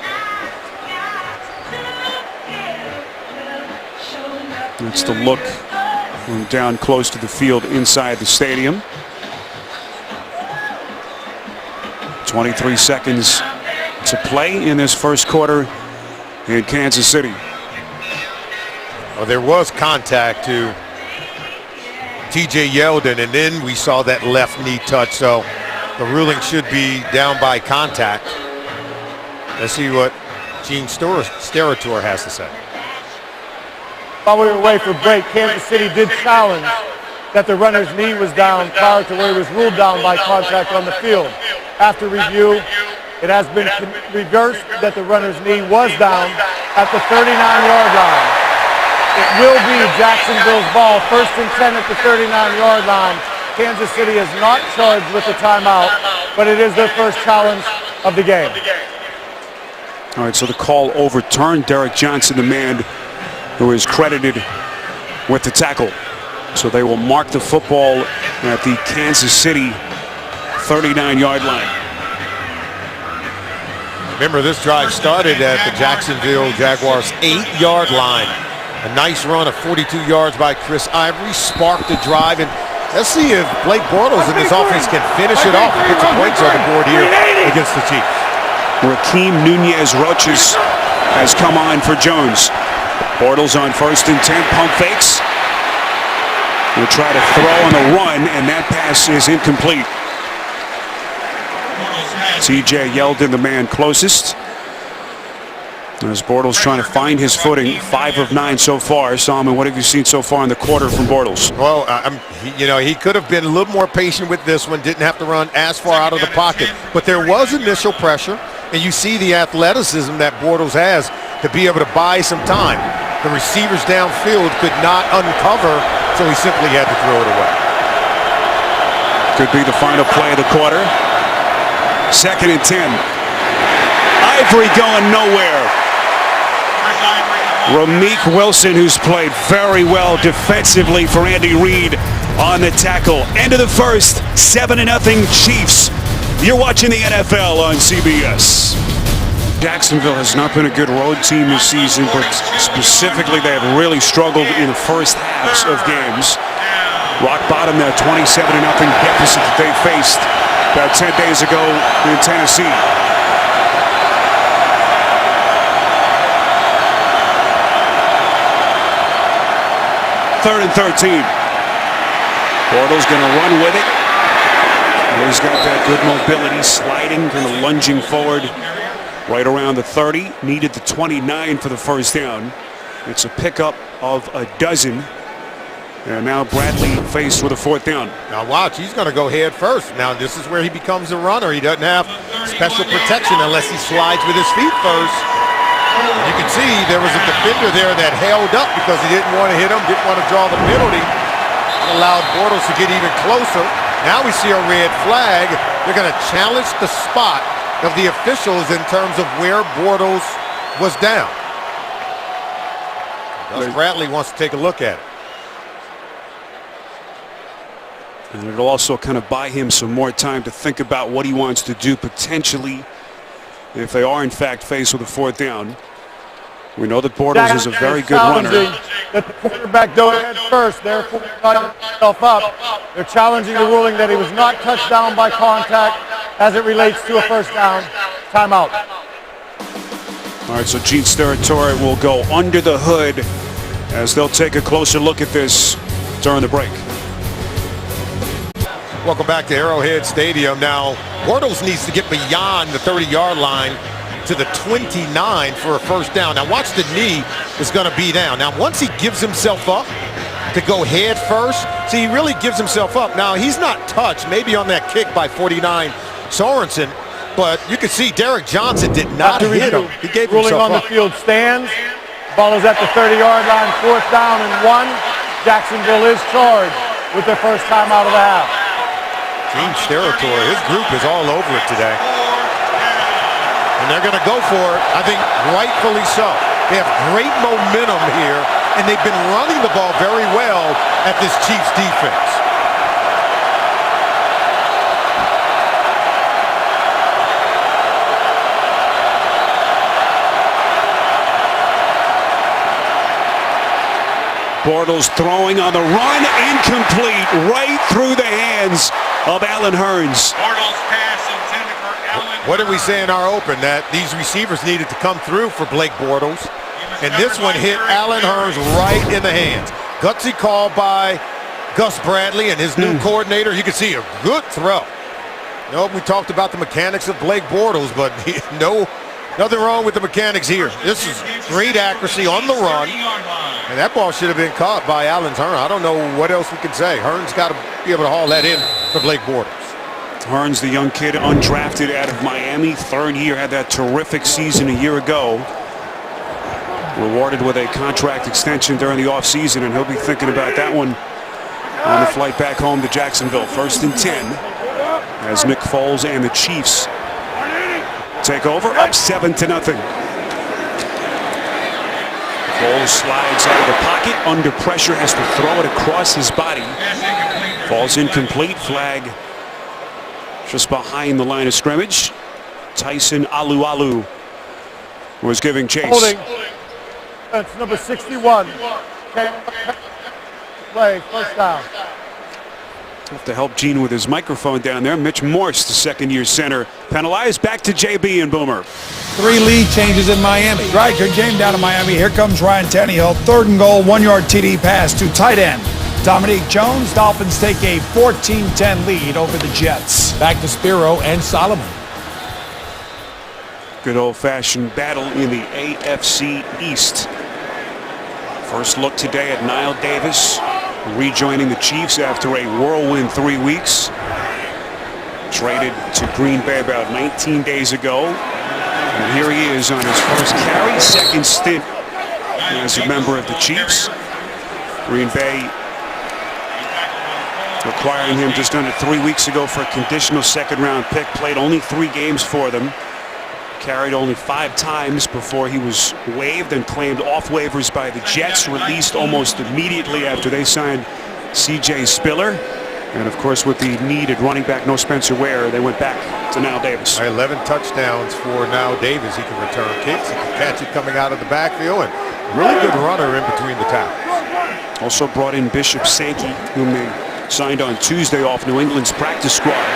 [SPEAKER 1] That's the look from down close to the field inside the stadium. 23 seconds to play in this first quarter in Kansas City.
[SPEAKER 2] Well, there was contact to T.J. Yeldon, and then we saw that left knee touch, so the ruling should be down by contact. Let's see what Gene Steratore has to say.
[SPEAKER 6] While we were away for break, Kansas City did challenge that the runner's knee was down prior to where he was ruled down by contact on the field. After review, it has been reversed that the runner's knee was down at the 39-yard line. It will be Jacksonville's ball, 1st and 10 at the 39-yard line. Kansas City is not charged with the timeout, but it is their first challenge of the game.
[SPEAKER 1] All right, so the call overturned. Derek Johnson, the man who is credited with the tackle. So they will mark the football at the Kansas City 39-yard line.
[SPEAKER 2] Remember, this drive started at the Jacksonville Jaguars 8-yard line. A nice run of 42 yards by Chris Ivory sparked the drive, and let's see if Blake Bortles and his offense can finish it off and put some points on the board here against the Chiefs.
[SPEAKER 1] Raheem Nunez-Roches has come on for Jones. Bortles on 1st and 10, pump fakes. Will try to throw on the run, and that pass is incomplete. T.J. Yeldon, the man closest. As Bortles trying to find his footing, 5 of 9 so far. Solomon, what have you seen so far in the quarter from Bortles?
[SPEAKER 2] Well, he could have been a little more patient with this one, didn't have to run as far out of the pocket. But there was initial pressure, and you see the athleticism that Bortles has to be able to buy some time. The receivers downfield could not uncover, so he simply had to throw it away.
[SPEAKER 1] Could be the final play of the quarter. 2nd and 10. Ivory going nowhere. Ramik Wilson, who's played very well defensively for Andy Reid on the tackle. End of the first, 7-0 Chiefs. You're watching the NFL on CBS. Jacksonville has not been a good road team this season, but specifically they have really struggled in the first halves of games. Rock bottom, that 27-0 deficit that they faced about 10 days ago in Tennessee. Third and 13. Bortles going to run with it. He's got that good mobility, sliding, kind of lunging forward right around the 30. Needed the 29 for the first down. It's a pickup of a dozen. And now Bradley faced with a 4th down.
[SPEAKER 2] Now watch, he's going to go head first. Now this is where he becomes a runner. He doesn't have special protection unless he slides with his feet first. You can see there was a defender there that held up because he didn't want to hit him, didn't want to draw the penalty. It allowed Bortles to get even closer. Now we see a red flag. They're going to challenge the spot of the officials in terms of where Bortles was down. Gus Bradley wants to take a look at it.
[SPEAKER 1] And it'll also kind of buy him some more time to think about what he wants to do potentially if they are in fact faced with a 4th down. We know that Bortles is a very good runner.
[SPEAKER 6] That the quarterback go ahead first, therefore got himself up. They're challenging the ruling that he was not touched down by contact as it relates to a first down. Timeout.
[SPEAKER 1] All right, so Gene Steratore will go under the hood as they'll take a closer look at this during the break.
[SPEAKER 2] Welcome back to Arrowhead Stadium. Now, Bortles needs to get beyond the 30-yard line to the 29 for a first down. Now, watch the knee is going to be down. Now, once he gives himself up to go head first, see, he really gives himself up. Now, he's not touched, maybe on that kick by 49 Sorensen, but you can see Derek Johnson did not hit him. He gave
[SPEAKER 6] ruling
[SPEAKER 2] himself
[SPEAKER 6] on
[SPEAKER 2] up.
[SPEAKER 6] the field stands. Ball is at the 30-yard line, 4th down and 1. Jacksonville is charged with their first time out of the half.
[SPEAKER 2] Gene Steratore, his group is all over it today. And they're going to go for it, I think rightfully so. They have great momentum here, and they've been running the ball very well at this Chiefs defense.
[SPEAKER 1] Bortles throwing on the run, incomplete, right through the hands of Allen Hurns.
[SPEAKER 3] Bortles pass intended for Allen.
[SPEAKER 2] What did we say in our open? That these receivers needed to come through for Blake Bortles. And this one hit Allen Hurns right in the hands. Gutsy call by Gus Bradley and his new coordinator. You can see a good throw. Nope, we talked about the mechanics of Blake Bortles, but nothing wrong with the mechanics here. This is great accuracy on the run. And that ball should have been caught by Allen Hurns. I don't know what else we can say. Hurns got to be able to haul that in for Blake Bortles.
[SPEAKER 1] Hurns, the young kid, undrafted out of Miami. 3rd year, had that terrific season a year ago. Rewarded with a contract extension during the offseason, and he'll be thinking about that one on the flight back home to Jacksonville. 1st and 10 as Nick Foles and the Chiefs take over, up 7-0. Foles slides out of the pocket, under pressure, has to throw it across his body. Falls incomplete, flag just behind the line of scrimmage. Tyson Alualu was giving chase.
[SPEAKER 6] Holding. That's number 61. Play, first down.
[SPEAKER 1] Have to help Gene with his microphone down there. Mitch Morse, the 2nd-year center, penalized. Back to JB and Boomer.
[SPEAKER 5] 3 lead changes in Miami.
[SPEAKER 4] Right, good game down in Miami. Here comes Ryan Tannehill. 3rd and goal, 1-yard TD pass to tight end Dominique Jones. Dolphins take a 14-10 lead over the Jets.
[SPEAKER 5] Back to Spiro and Solomon.
[SPEAKER 1] Good old-fashioned battle in the AFC East. First look today at Niall Davis rejoining the Chiefs after a whirlwind 3 weeks. Traded to Green Bay about 19 days ago. And here he is on his first carry, second stint as a member of the Chiefs. Green Bay acquiring him just under 3 weeks ago for a conditional second-round pick. Played only 3 games for them. Carried only 5 times before he was waived and claimed off waivers by the Jets. Released almost immediately after they signed C.J. Spiller. And of course, with the need at running back, no Spencer Ware, they went back to Niall Davis.
[SPEAKER 2] 11 touchdowns for Niall Davis. He can return kicks. He can catch it coming out of the backfield. And really good runner in between the tackles.
[SPEAKER 1] Also brought in Bishop Sankey, whom they signed on Tuesday off New England's practice squad.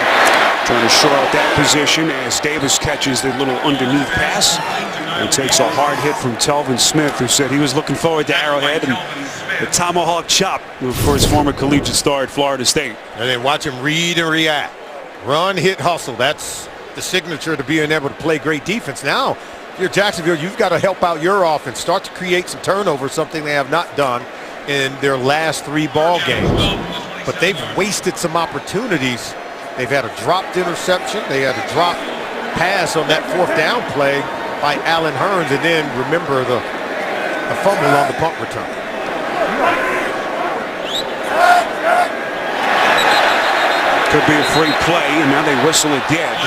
[SPEAKER 1] Trying to shore out that position as Davis catches the little underneath pass and takes a hard hit from Telvin Smith, who said he was looking forward to Arrowhead and the tomahawk chop for his former collegiate star at Florida State.
[SPEAKER 2] And then watch him read and react. Run, hit, hustle. That's the signature to being able to play great defense. Now, if you're Jacksonville, you've got to help out your offense. Start to create some turnovers, something they have not done in their last 3 ball games. But they've wasted some opportunities. They've had a dropped interception. They had a drop pass on that 4th down play by Allen Hurns. And then remember the fumble on the punt return.
[SPEAKER 1] Could be a free play, and now they whistle it dead.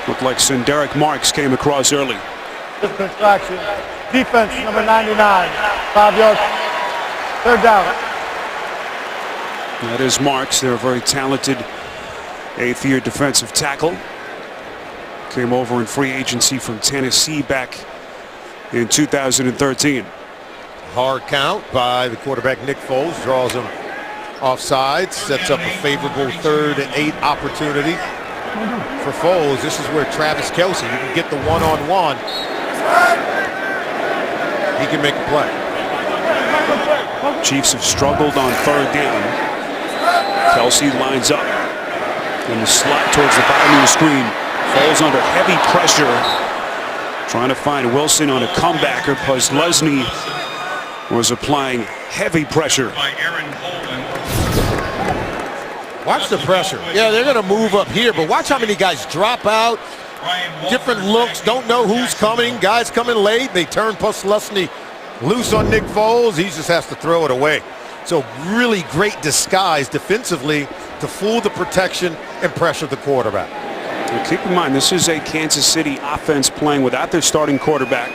[SPEAKER 1] Looked like Sinderic Marks came across early.
[SPEAKER 6] Distraction. Defense, number 99. 5 yards. 3rd down.
[SPEAKER 1] That is Marks. They're a very talented 8th-year defensive tackle. Came over in free agency from Tennessee back in 2013.
[SPEAKER 2] Hard count by the quarterback Nick Foles. Draws him offside. Sets up a favorable 3rd and 8 opportunity for Foles. This is where Travis Kelce, you can get the one-on-one. He can make a play.
[SPEAKER 1] Chiefs have struggled on 3rd down. Kelce lines up in the slot towards the bottom of the screen. Falls under heavy pressure. Trying to find Wilson on a comebacker. Plus Lesney was applying heavy pressure.
[SPEAKER 2] Watch the pressure. Yeah, they're going to move up here, but watch how many guys drop out. Different looks. Don't know who's coming. Guys coming late. They turn plus Lesney loose on Nick Foles. He just has to throw it away. So really great disguise defensively to fool the protection and pressure the quarterback.
[SPEAKER 1] Now keep in mind, this is a Kansas City offense playing without their starting quarterback.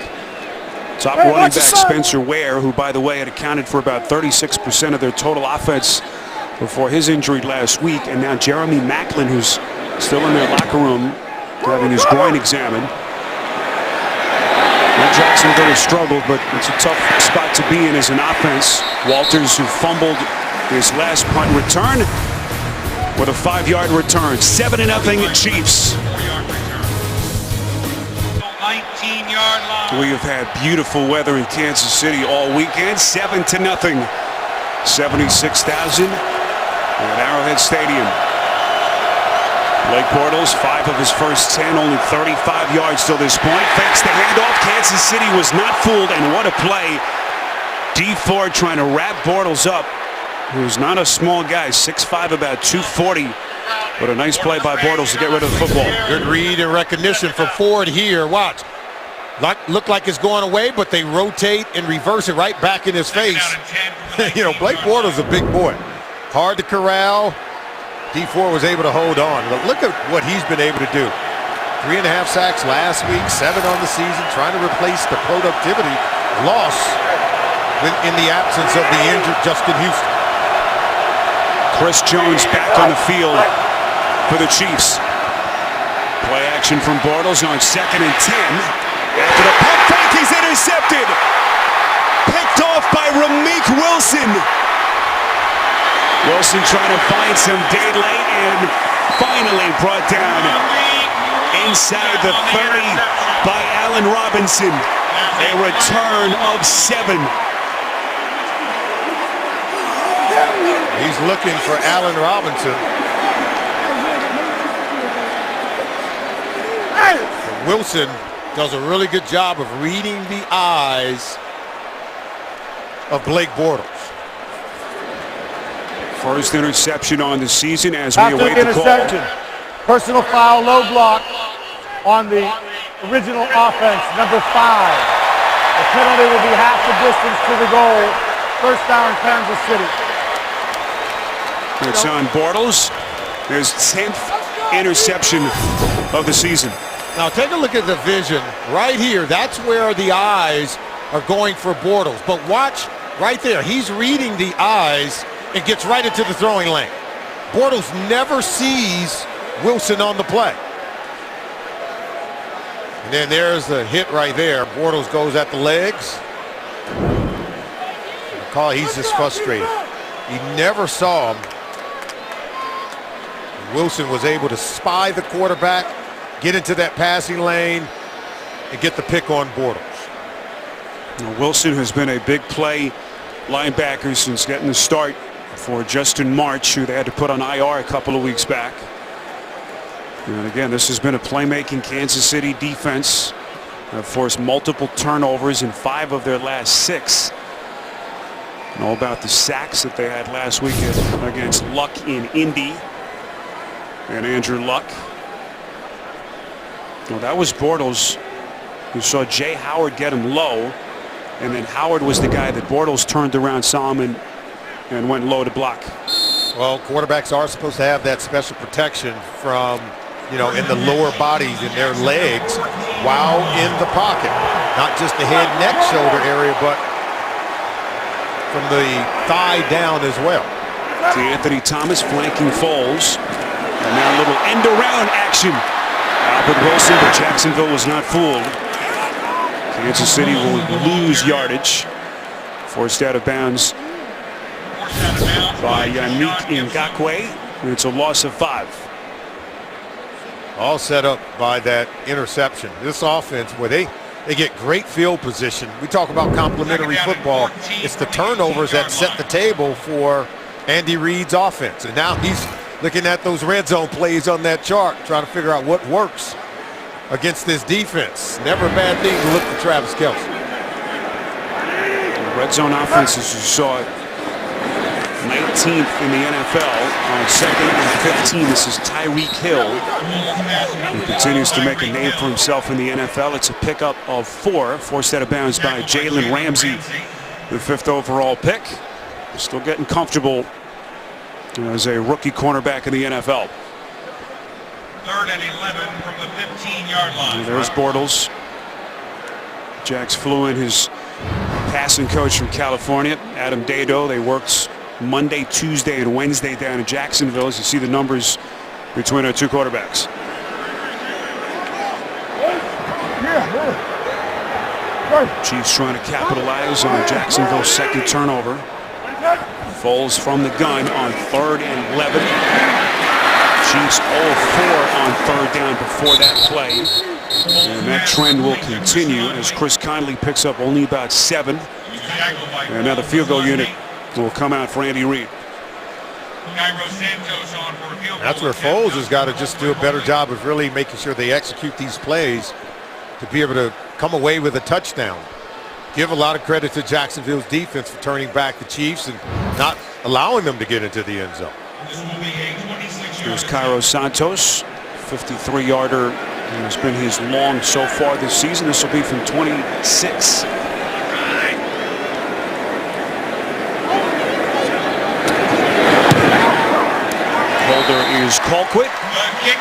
[SPEAKER 1] Top running back Spencer Ware, who, by the way, had accounted for about 36% of their total offense before his injury last week. And now Jeremy Maclin, who's still in their locker room having his groin examined. Well, Jacksonville has struggled, but it's a tough spot to be in as an offense. Walters, who fumbled his last punt return, with a 5-yard return. 7-0 Chiefs.
[SPEAKER 3] 19-yard line.
[SPEAKER 1] We have had beautiful weather in Kansas City all weekend. 7-0. 76,000 at Arrowhead Stadium. Blake Bortles, 5 of his first 10, only 35 yards till this point. Fakes the handoff. Kansas City was not fooled, and what a play. D Ford trying to wrap Bortles up, who's not a small guy, 6'5", about 240. But a nice play by Bortles to get rid of the football.
[SPEAKER 2] Good read and recognition from Ford here. Watch. Look like it's going away, but they rotate and reverse it right back in his face. You know, Blake Bortles is a big boy. Hard to corral. D4 was able to hold on. But look at what he's been able to do. 3.5 sacks last week, 7 on the season, trying to replace the productivity loss in the absence of the injured Justin Houston.
[SPEAKER 1] Chris Jones back on the field for the Chiefs. Play action from Bortles on 2nd and 10. After the pump fake, he's intercepted. Picked off by Rameek Wilson. Wilson trying to find some daylight and finally brought down inside the 30 by Allen Robinson. A return of 7.
[SPEAKER 2] He's looking for Allen Robinson. Wilson does a really good job of reading the eyes of Blake Bortles.
[SPEAKER 1] First interception on the season as we
[SPEAKER 6] After
[SPEAKER 1] await
[SPEAKER 6] the
[SPEAKER 1] the call.
[SPEAKER 6] interception, personal foul, low block on the original offense, number 5. The penalty will be half the distance to the goal. First down, Kansas City.
[SPEAKER 1] It's on Bortles. His 10th interception of the season.
[SPEAKER 2] Now take a look at the vision right here. That's where the eyes are going for Bortles. But watch right there. He's reading the eyes and gets right into the throwing lane. Bortles never sees Wilson on the play. And then there's the hit right there. Bortles goes at the legs. He's just frustrated. He never saw him. Wilson was able to spy the quarterback, get into that passing lane, and get the pick on Bortles.
[SPEAKER 1] Now, Wilson has been a big play linebacker since getting the start for Justin March, who they had to put on IR a couple of weeks back. And again, this has been a playmaking Kansas City defense. They've forced multiple turnovers in 5 of their last 6. Know about the sacks that they had last week against Luck in Indy and Andrew Luck. Well, that was Bortles who saw Jay Howard get him low, and then Howard was the guy that Bortles turned around, saw him, and went low to block.
[SPEAKER 2] Well, quarterbacks are supposed to have that special protection from, in the lower bodies, in their legs, while in the pocket. Not just the head, neck, shoulder area, but from the thigh down as well.
[SPEAKER 1] To Anthony Thomas flanking Foles. And now a little end around action. Albert Wilson, but Jacksonville was not fooled. Kansas City will lose yardage. Forced out of bounds by Yannick Ngakoue. And it's a loss of 5.
[SPEAKER 2] All set up by that interception. This offense, where they get great field position. We talk about complementary football. It's the turnovers that set the table for Andy Reid's offense. And now he's looking at those red zone plays on that chart, trying to figure out what works against this defense. Never a bad thing to look for Travis Kelce.
[SPEAKER 1] The red zone offense, as you saw, 19th in the NFL on 2nd and 15. This is Tyreek Hill, who continues to make a name for himself in the NFL. It's a pickup of 4, forced out of bounds by Jalen Ramsey, the 5th overall pick. Still getting comfortable as a rookie cornerback in the NFL.
[SPEAKER 3] 3rd and 11 from the 15-yard line.
[SPEAKER 1] And there's Bortles. Jags flew in his passing coach from California, Adam Dado. They worked Monday, Tuesday, and Wednesday down in Jacksonville. As you see the numbers between our 2 quarterbacks. Chiefs trying to capitalize on Jacksonville's 2nd turnover. Foles from the gun on 3rd and 11. Chiefs 0-4 on 3rd down before that play. And that trend will continue as Chris Conley picks up only about 7. And now the field goal unit will come out for Andy Reid.
[SPEAKER 2] That's where Foles has got to just do a better job of really making sure they execute these plays to be able to come away with a touchdown. Give a lot of credit to Jacksonville's defense for turning back the Chiefs and not allowing them to get into the end zone.
[SPEAKER 1] Here's Cairo Santos, 53-yarder. Has been his long so far this season. This will be from 26. Holder is Colquitt.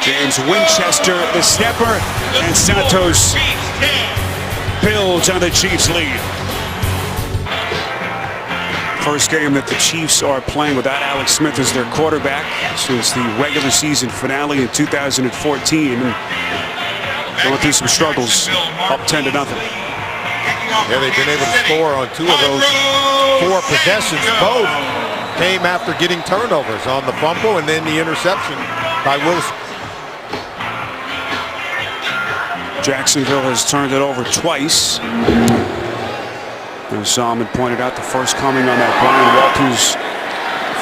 [SPEAKER 1] James Winchester, the snapper, and Santos builds on the Chiefs' lead. First game that the Chiefs are playing without Alex Smith as their quarterback since the regular season finale in 2014. Going through some struggles, up 10-0.
[SPEAKER 2] Yeah, they've been able to score on 2 of those 4 possessions. Both came after getting turnovers on the fumble and then the interception by Wilson.
[SPEAKER 1] Jacksonville has turned it over twice. As Salmon pointed out, the first coming on that Brian Walters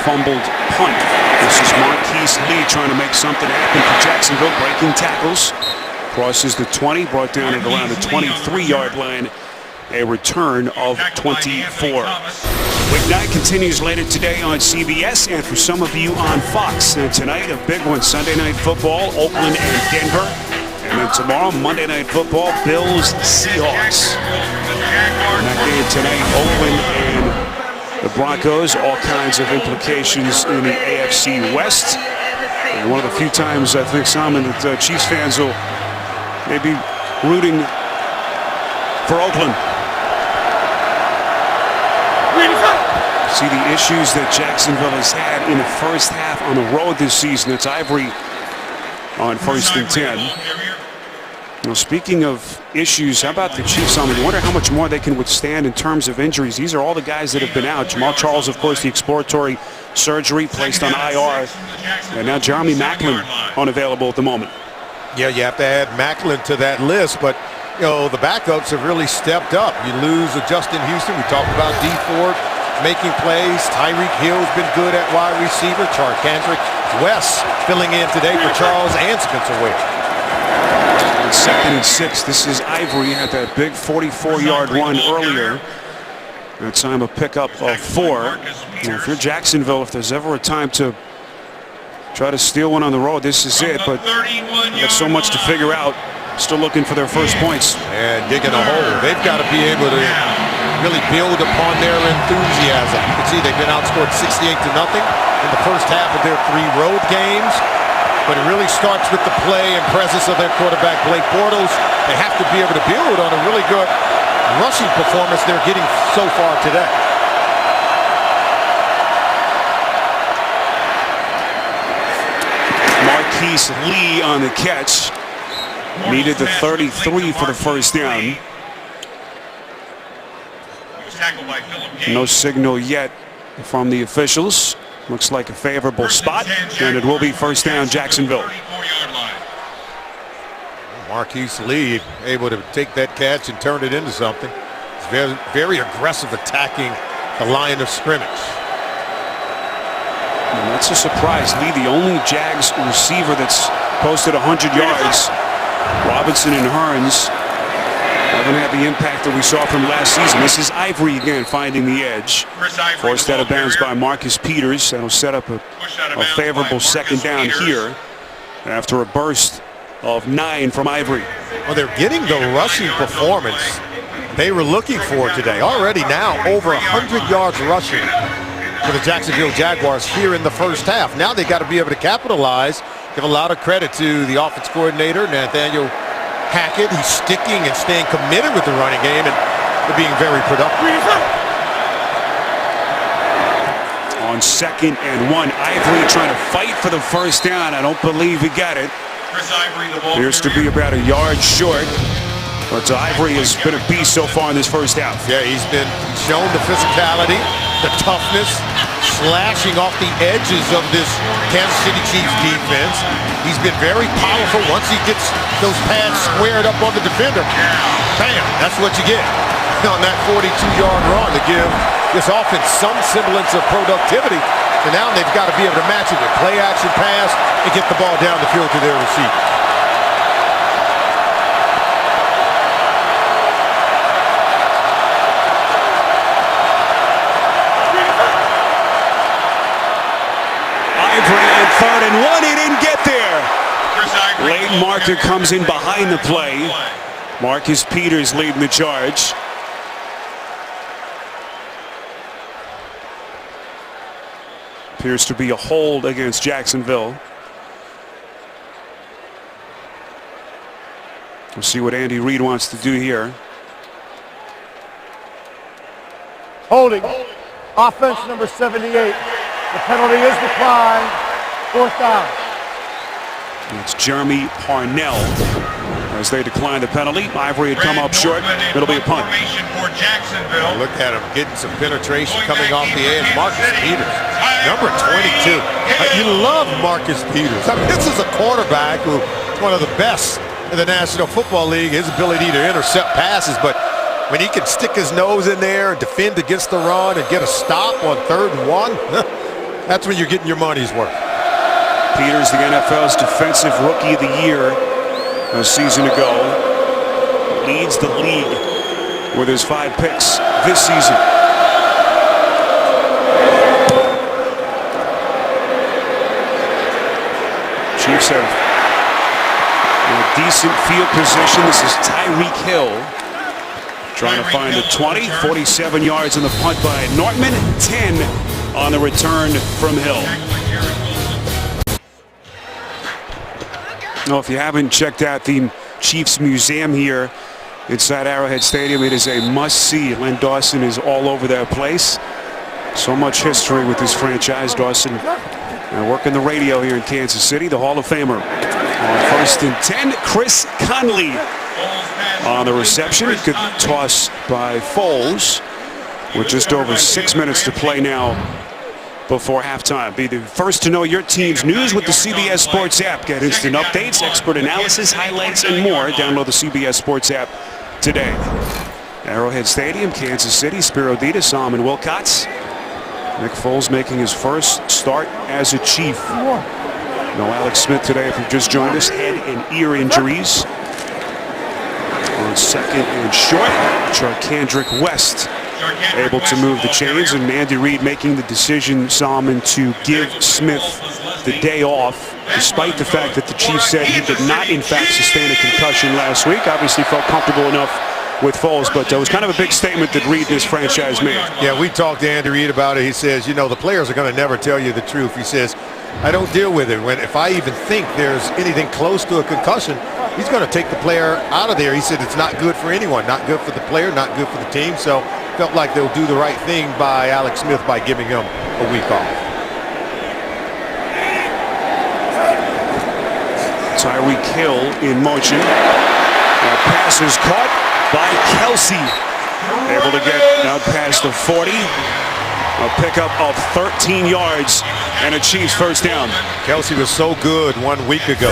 [SPEAKER 1] fumbled punt. This is Marquise Lee trying to make something happen for Jacksonville, breaking tackles. Crosses the 20, brought down at around the 23-yard line. A return of 24. Week 9 continues later today on CBS and for some of you on Fox. And tonight, a big one, Sunday Night Football, Oakland and Denver. And then tomorrow, Monday Night Football, Bills, Seahawks. And that game tonight, Oakland and the Broncos, all kinds of implications in the AFC West. And one of the few times I think, Simon, that Chiefs fans will maybe rooting for Oakland. See the issues that Jacksonville has had in the first half on the road this season. It's Ivory on 1st and 10. Now, speaking of issues, how about the Chiefs? I wonder how much more they can withstand in terms of injuries. These are all the guys that have been out. Jamal Charles, of course, the exploratory surgery placed on IR. And now Jeremy Maclin unavailable at the moment.
[SPEAKER 2] Yeah, you have to add Maclin to that list, but you know, the backups have really stepped up. You lose a Justin Houston. We talked about D Ford making plays. Tyreek Hill's been good at wide receiver. Charkandrick West filling in today for Charles and Spencer Ware.
[SPEAKER 1] On 2nd and 6, this is Ivory. Had that big 44-yard run earlier. That time a pickup of 4. And if you're Jacksonville, if there's ever a time to try to steal one on the road, this is it. But got so much to figure out. Still looking for their first points.
[SPEAKER 2] And digging a hole. They've got to be able to really build upon their enthusiasm. You can see they've been outscored 68-0 in the first half of their 3 road games. But it really starts with the play and presence of their quarterback, Blake Bortles. They have to be able to build on a really good rushing performance they're getting so far today.
[SPEAKER 1] Marquise Lee on the catch. Needed the 33 for the first down. No signal yet from the officials. Looks like a favorable spot, and it will be first down Jacksonville.
[SPEAKER 2] Marquise Lee able to take that catch and turn it into something. It's very, very aggressive attacking the line of scrimmage.
[SPEAKER 1] And that's a surprise. Lee, the only Jags receiver that's posted 100 yards. Robinson and Hearns haven't had the impact that we saw from last season. This is Ivory again finding the edge. Forced out of bounds by Marcus Peters. That'll set up a favorable second down here after a burst of 9 from Ivory.
[SPEAKER 2] Well, they're getting the rushing performance they were looking for today. Already now over 100 yards rushing for the Jacksonville Jaguars here in the first half. Now they got to be able to capitalize. Give a lot of credit to the offense coordinator, Nathaniel Hackett. He's sticking and staying committed with the running game and being very productive.
[SPEAKER 1] On 2nd and 1, Ivory trying to fight for the first down. I don't believe he got it. Appears to be about a yard short. But Ivory has been a beast so far in this first half.
[SPEAKER 2] Yeah, he's been shown the physicality, the toughness, slashing off the edges of this Kansas City Chiefs defense. He's been very powerful once he gets those pads squared up on the defender. Bam, that's what you get on that 42-yard run to give this offense some semblance of productivity. And now they've got to be able to match it with play action pass and get the ball down the field to their receiver.
[SPEAKER 1] Third and 1, he didn't get there. Late marker comes in behind the play. Marcus Peters leading the charge. Appears to be a hold against Jacksonville. We'll see what Andy Reid wants to do here.
[SPEAKER 6] Holding. Offense number 78. The penalty is declined. 4th down.
[SPEAKER 1] It's Jeremy Parnell as they decline the penalty. Ivory had come up short. It'll be a punt.
[SPEAKER 2] Look at him getting some penetration coming off the edge. Marcus Peters, number 22. You love Marcus Peters. I mean, this is a quarterback who is one of the best in the National Football League. His ability to intercept passes, but when he can stick his nose in there and defend against the run and get a stop on 3rd and 1, that's when you're getting your money's worth.
[SPEAKER 1] Peters, the NFL's Defensive Rookie of the Year a season ago. Leads the league with his 5 picks this season. Chiefs have a decent field position. This is Tyreek Hill trying to find the 20. 47 yards on the punt by Nortman. 10 on the return from Hill. Now, if you haven't checked out the Chiefs Museum here inside Arrowhead Stadium, it is a must-see. Len Dawson is all over that place. So much history with this franchise. Dawson working the radio here in Kansas City, the Hall of Famer. On 1st and 10, Chris Conley on the reception. Good toss by Foles with just over 6 minutes to play now before halftime. Be the first to know your team's news with the CBS Sports app. Get instant updates, expert analysis, highlights, and more. Download the CBS Sports app today. Arrowhead Stadium, Kansas City, Spiro Dita, Solomon Wilcots. Nick Foles making his first start as a Chief. No Alex Smith today, if you just joined us. Head and ear injuries. On 2nd and short, Charkandrick West able to move the chains, and Andy Reid making the decision, Solomon, to give Smith the day off, despite the fact that the Chiefs said he did not, in fact, sustain a concussion last week. Obviously felt comfortable enough with Foles, but it was kind of a big statement that Reid and his franchise made. Yeah, we talked to Andy Reid about it. He says, you know, the players are going to never tell you the truth. He says, I don't deal with it. If I even think there's anything close to a concussion, he's going to take the player out of there. He said it's not good for anyone, not good for the player, not good for the team. So felt like they'll do the right thing by Alex Smith by giving him a week off. Tyreek Hill in motion. That pass is caught by Kelsey. Able to get out past the 40. A pickup of 13 yards and a Chiefs first down. Kelsey was so good 1 week ago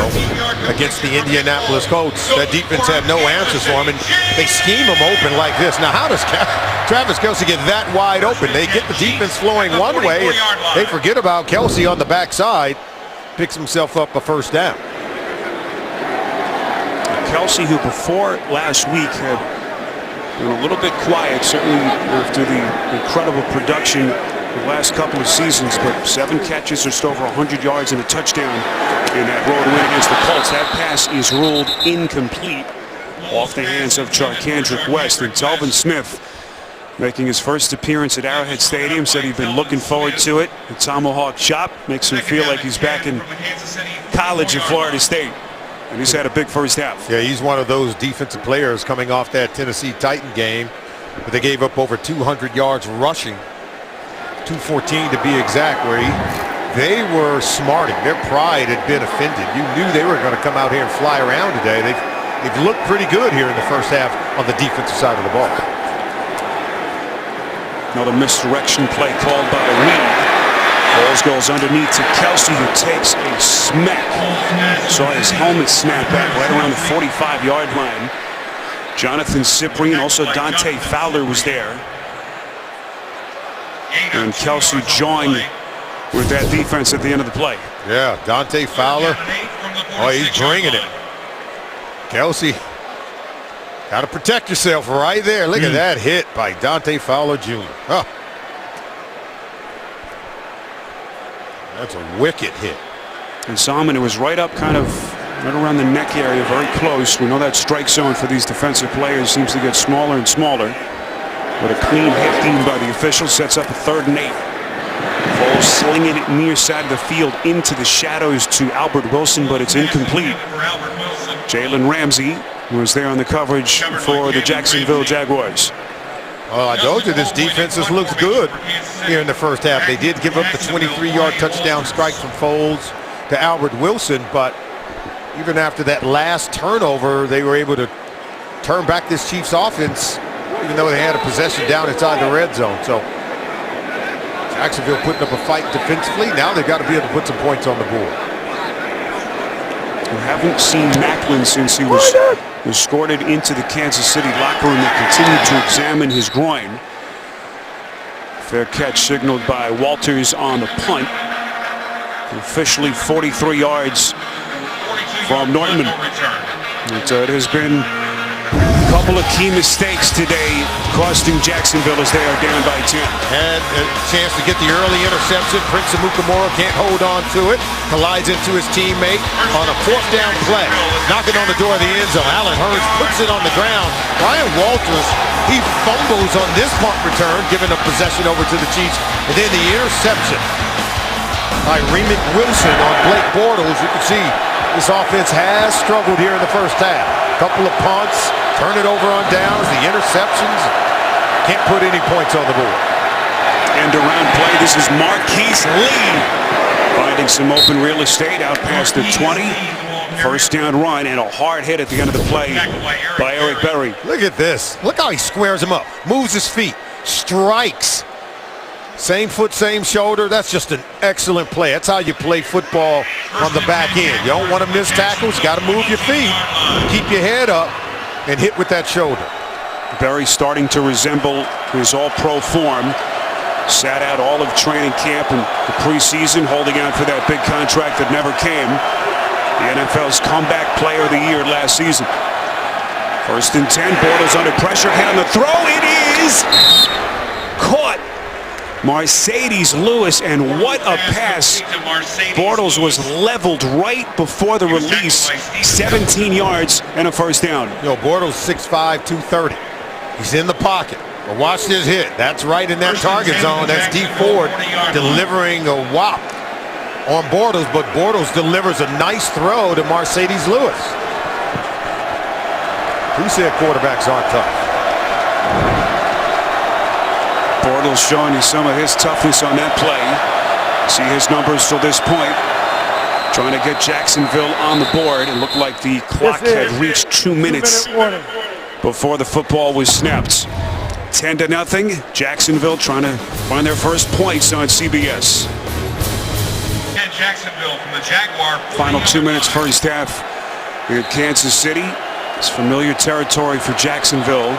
[SPEAKER 1] against the Indianapolis Colts. That defense had no answers for him, and they scheme him open like this. Now, how does Travis Kelsey get that wide open? They get the defense flowing one way, and they forget about Kelsey on the backside. Picks himself up a first down. Kelsey, who before last week had been a little bit quiet, certainly after the incredible production the last couple of seasons, but 7 catches, just over 100 yards and a touchdown in that road win against the Colts. That pass is ruled incomplete off the hands of Charkandrick West. And Telvin Smith, making his first appearance at Arrowhead Stadium, said he'd been looking forward to it. The Tomahawk chop makes him feel like he's back in college at Florida State. And he's had a big first half. Yeah, he's one of those defensive players coming off that Tennessee Titan game. But they gave up over 200 yards rushing. 214 to be exact, where they were smarting. Their pride had been offended. You knew they were going to come out here and fly around today. They've looked pretty good here in the first half on the defensive side of the ball. Another misdirection play called by Reid. Foles goes underneath to Kelsey, who takes a smack. Saw his helmet snap back right around the 45-yard line. Jonathan Cyprien, also Dante Fowler was there. And Kelsey joined with that defense at the end of the play. Yeah, Dante Fowler. Oh, he's bringing it. Kelsey, got to protect yourself right there. Look at that hit by Dante Fowler Jr. Huh. That's a wicked hit. And Solomon, it was right up kind of right around the neck area, very close. We know that strike zone for these defensive players seems to get smaller and smaller. But a clean hit deemed by the official sets up a 3rd and 8. Foles slinging it near side of the field into the shadows to Albert Wilson, but it's incomplete. Jalen Ramsey was there on the coverage for the Jacksonville Jaguars. Well, I told you this defense has looked good here in the first half. They did give up the 23-yard touchdown strike from Foles to Albert Wilson, but even after that last turnover, they were able to turn back this Chiefs offense, even though they had a possession down inside the red zone. So Jacksonville putting up a fight defensively. Now they've got to be able to put some points on the board. We haven't seen Macklin since he was escorted into the Kansas City locker room. They continue to examine his groin. Fair catch signaled by Walters on the punt. Officially 43 yards from Nortman. It has been a couple of key mistakes today, costing Jacksonville as they are down by 10.
[SPEAKER 2] And a chance to get the early interception. Prince Amukamara can't hold on to it. Collides into his teammate on a 4th down play. Knocking on the door of the end zone. Allen Hurns puts it on the ground. Ryan Walters, he fumbles on this punt return, giving a possession over to the Chiefs. And then the interception by Remick Wilson on Blake Bortles. You can see this offense has struggled here in the first half. Couple of punts, turn it over on downs, the interceptions. Can't put any points on the board.
[SPEAKER 1] End around play. This is Marquise Lee finding some open real estate out past the 20. First down run and a hard hit at the end of the play by Eric Berry.
[SPEAKER 2] Look at this. Look how he squares him up. Moves his feet. Strikes. Same foot, same shoulder. That's just an excellent play. That's how you play football on the back end. You don't want to miss tackles. Got to move your feet. Keep your head up and hit with that shoulder.
[SPEAKER 1] Berry starting to resemble his all-pro form. Sat out all of training camp and the preseason, holding out for that big contract that never came. The NFL's comeback player of the year last season. 1st and 10, Bortles under pressure, hit on the throw. It is caught. Mercedes Lewis, and what a pass. Bortles was leveled right before the release. 17 yards and a first down.
[SPEAKER 2] Bortles 6'5", 230. He's in the pocket. But watch this hit. That's right in that target zone. That's D Ford delivering a whop on Bortles, but Bortles delivers a nice throw to Mercedes Lewis. Who said quarterbacks aren't tough?
[SPEAKER 1] Bortles showing you some of his toughness on that play. See his numbers till this point. Trying to get Jacksonville on the board. It looked like the clock had reached 2 minutes before the football was snapped. 10-0. Jacksonville trying to find their first points on CBS.
[SPEAKER 3] And Jacksonville from the Jaguar.
[SPEAKER 1] Final 2 minutes first half here at Kansas City. It's familiar territory for Jacksonville,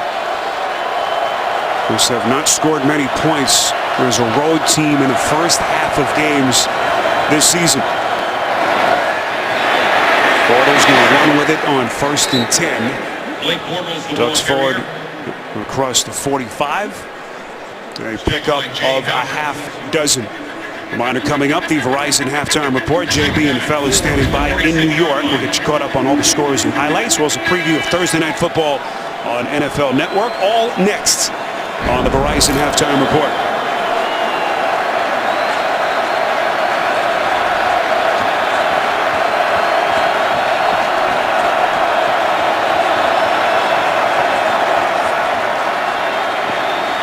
[SPEAKER 1] who have not scored many points. There's a road team in the first half of games this season. Bortles going to run with it on 1st and 10. Ducks forward across the 45. A pickup of a half dozen. Reminder coming up, the Verizon halftime report. JB and fellas standing by in New York. We'll get you caught up on all the scores and highlights, as well as a preview of Thursday Night Football on NFL Network. All next on the Verizon halftime report.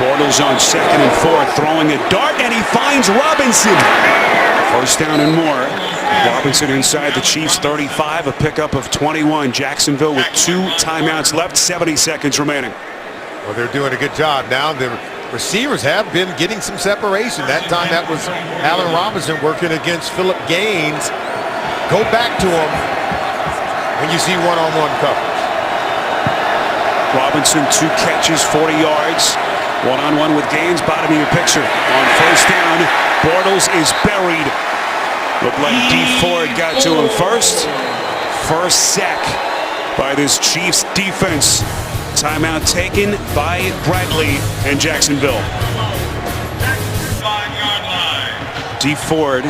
[SPEAKER 1] Bortles on 2nd and 4, throwing a dart, and he finds Robinson. First down and more. Robinson inside the Chiefs' 35, a pickup of 21. Jacksonville with 2 timeouts left, 70 seconds remaining.
[SPEAKER 2] Well, they're doing a good job now. The receivers have been getting some separation. That time that was Allen Robinson working against Phillip Gaines. Go back to him when you see one-on-one coverage.
[SPEAKER 1] Robinson, 2 catches, 40 yards. One-on-one with Gaines, bottom of your picture. On first down, Bortles is buried. Looked like D Ford got to him first. First sack by this Chiefs defense. Timeout taken by Bradley and Jacksonville. D Ford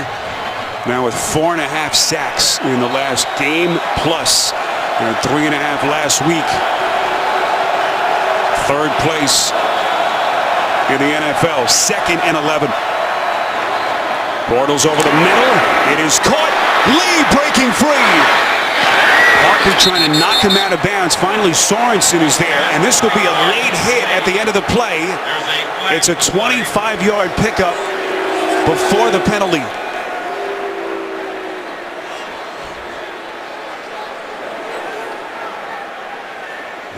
[SPEAKER 1] now with 4.5 sacks in the last game, plus 3.5 last week. 3rd place in the NFL, 2nd and 11. Bortles over the middle. It is caught. Lee breaking free. Parker trying to knock him out of bounds. Finally, Sorensen is there, and this will be a late hit at the end of the play. It's a 25-yard pickup before the penalty.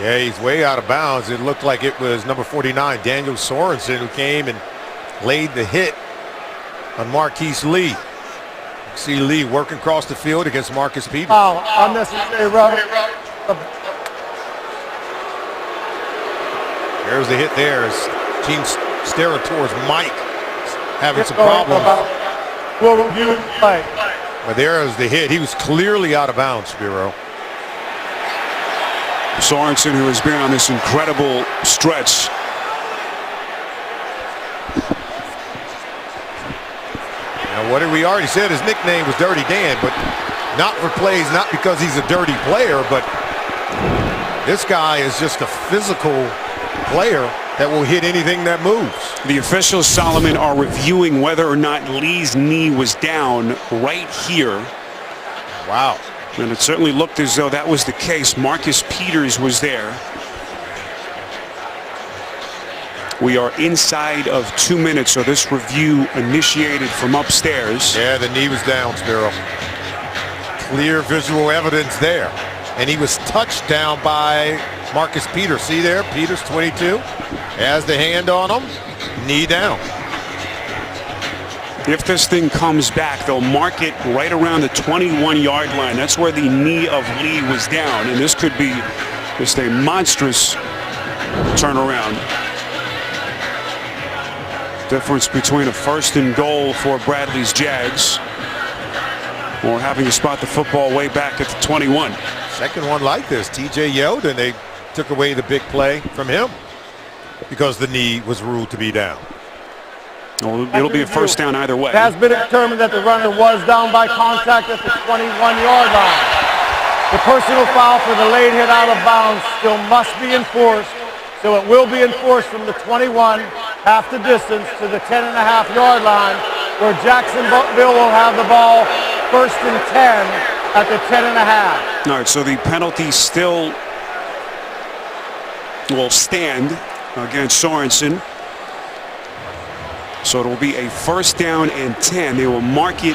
[SPEAKER 2] Yeah, he's way out of bounds. It looked like it was number 49, Daniel Sorensen, who came and laid the hit on Marquise Lee. See Lee working across the field against Marcus Peters.
[SPEAKER 6] Oh, unnecessary rough.
[SPEAKER 2] There's the hit there as team staring towards Mike, having some problems.
[SPEAKER 6] We'll review play.
[SPEAKER 2] But there is the hit. He was clearly out of bounds, Spiro.
[SPEAKER 1] Sorensen, who has been on this incredible stretch.
[SPEAKER 2] Now, what we already said, his nickname was Dirty Dan, but not for plays, not because he's a dirty player, but this guy is just a physical player that will hit anything that moves.
[SPEAKER 1] The officials, Solomon, are reviewing whether or not Lee's knee was down right here.
[SPEAKER 2] Wow.
[SPEAKER 1] And it certainly looked as though that was the case. Marcus Peters was there. We are inside of 2 minutes, so this review initiated from upstairs.
[SPEAKER 2] Yeah, the knee was down, Spiro. Clear visual evidence there. And he was touched down by Marcus Peters. See there, Peters 22 has the hand on him, knee down.
[SPEAKER 1] If this thing comes back, they'll mark it right around the 21-yard line. That's where the knee of Lee was down, and this could be just a monstrous turnaround. Difference between a 1st and goal for Bradley's Jags or having to spot the football way back at the 21.
[SPEAKER 2] Second one like this, TJ yelled, and they took away the big play from him because the knee was ruled to be down.
[SPEAKER 1] Well, it'll be a first down either way.
[SPEAKER 6] It has been determined that the runner was down by contact at the 21-yard line. The personal foul for the late hit out of bounds still must be enforced, so it will be enforced from the 21, half the distance, to the 10.5-yard line, where Jacksonville will have the ball 1st and 10 at the 10.5.
[SPEAKER 1] All right, so the penalty still will stand against Sorensen. So it will be a 1st down and 10. They will mark it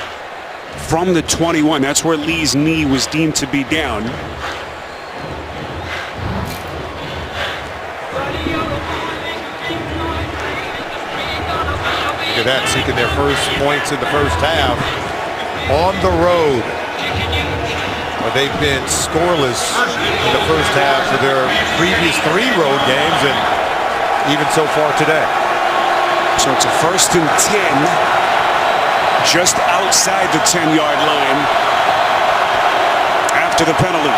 [SPEAKER 1] from the 21. That's where Lee's knee was deemed to be down.
[SPEAKER 2] Look at that, seeking their first points in the first half on the road. Well, they've been scoreless in the first half of their previous 3 road games, and even so far today.
[SPEAKER 1] So it's a 1st and 10 just outside the 10-yard line after the penalty.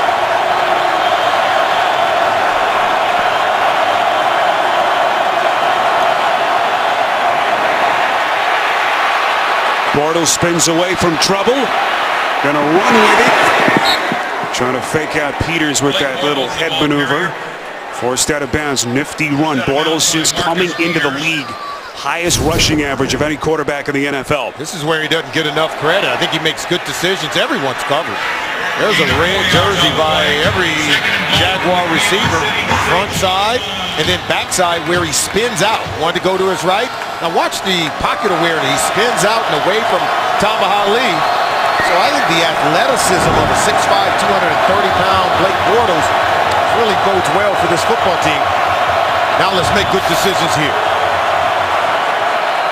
[SPEAKER 1] Bortles spins away from trouble. Gonna run with it. Trying to fake out Peters with that little head maneuver. Forced out of bounds. Nifty run. Bortles, since coming into the league, highest rushing average of any quarterback in the NFL.
[SPEAKER 2] This is where he doesn't get enough credit. I think he makes good decisions. Everyone's covered. There's a red jersey by every Jaguar receiver. Front side and then backside where he spins out. Wanted to go to his right. Now watch the pocket awareness. He spins out and away from Tamba Lee. So I think the athleticism of a 6'5", 230-pound Blake Bortles really bodes well for this football team. Now let's make good decisions here.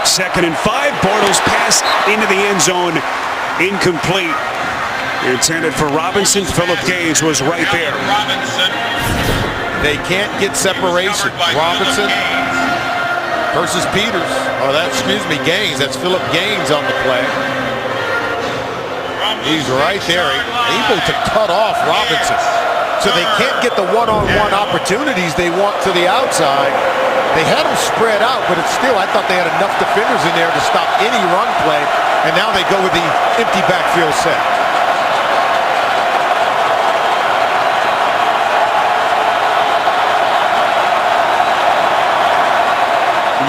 [SPEAKER 1] 2nd and 5. Bortles pass into the end zone. Incomplete. Intended for Robinson. Philip Gaines was right there.
[SPEAKER 2] They can't get separation. Robinson versus Peters. Oh, Gaines. That's Philip Gaines on the play. He's right there, able to cut off Robinson. So they can't get the one-on-one opportunities they want to the outside. They had them spread out, but it's still, I thought they had enough defenders in there to stop any run play, and now they go with the empty backfield set.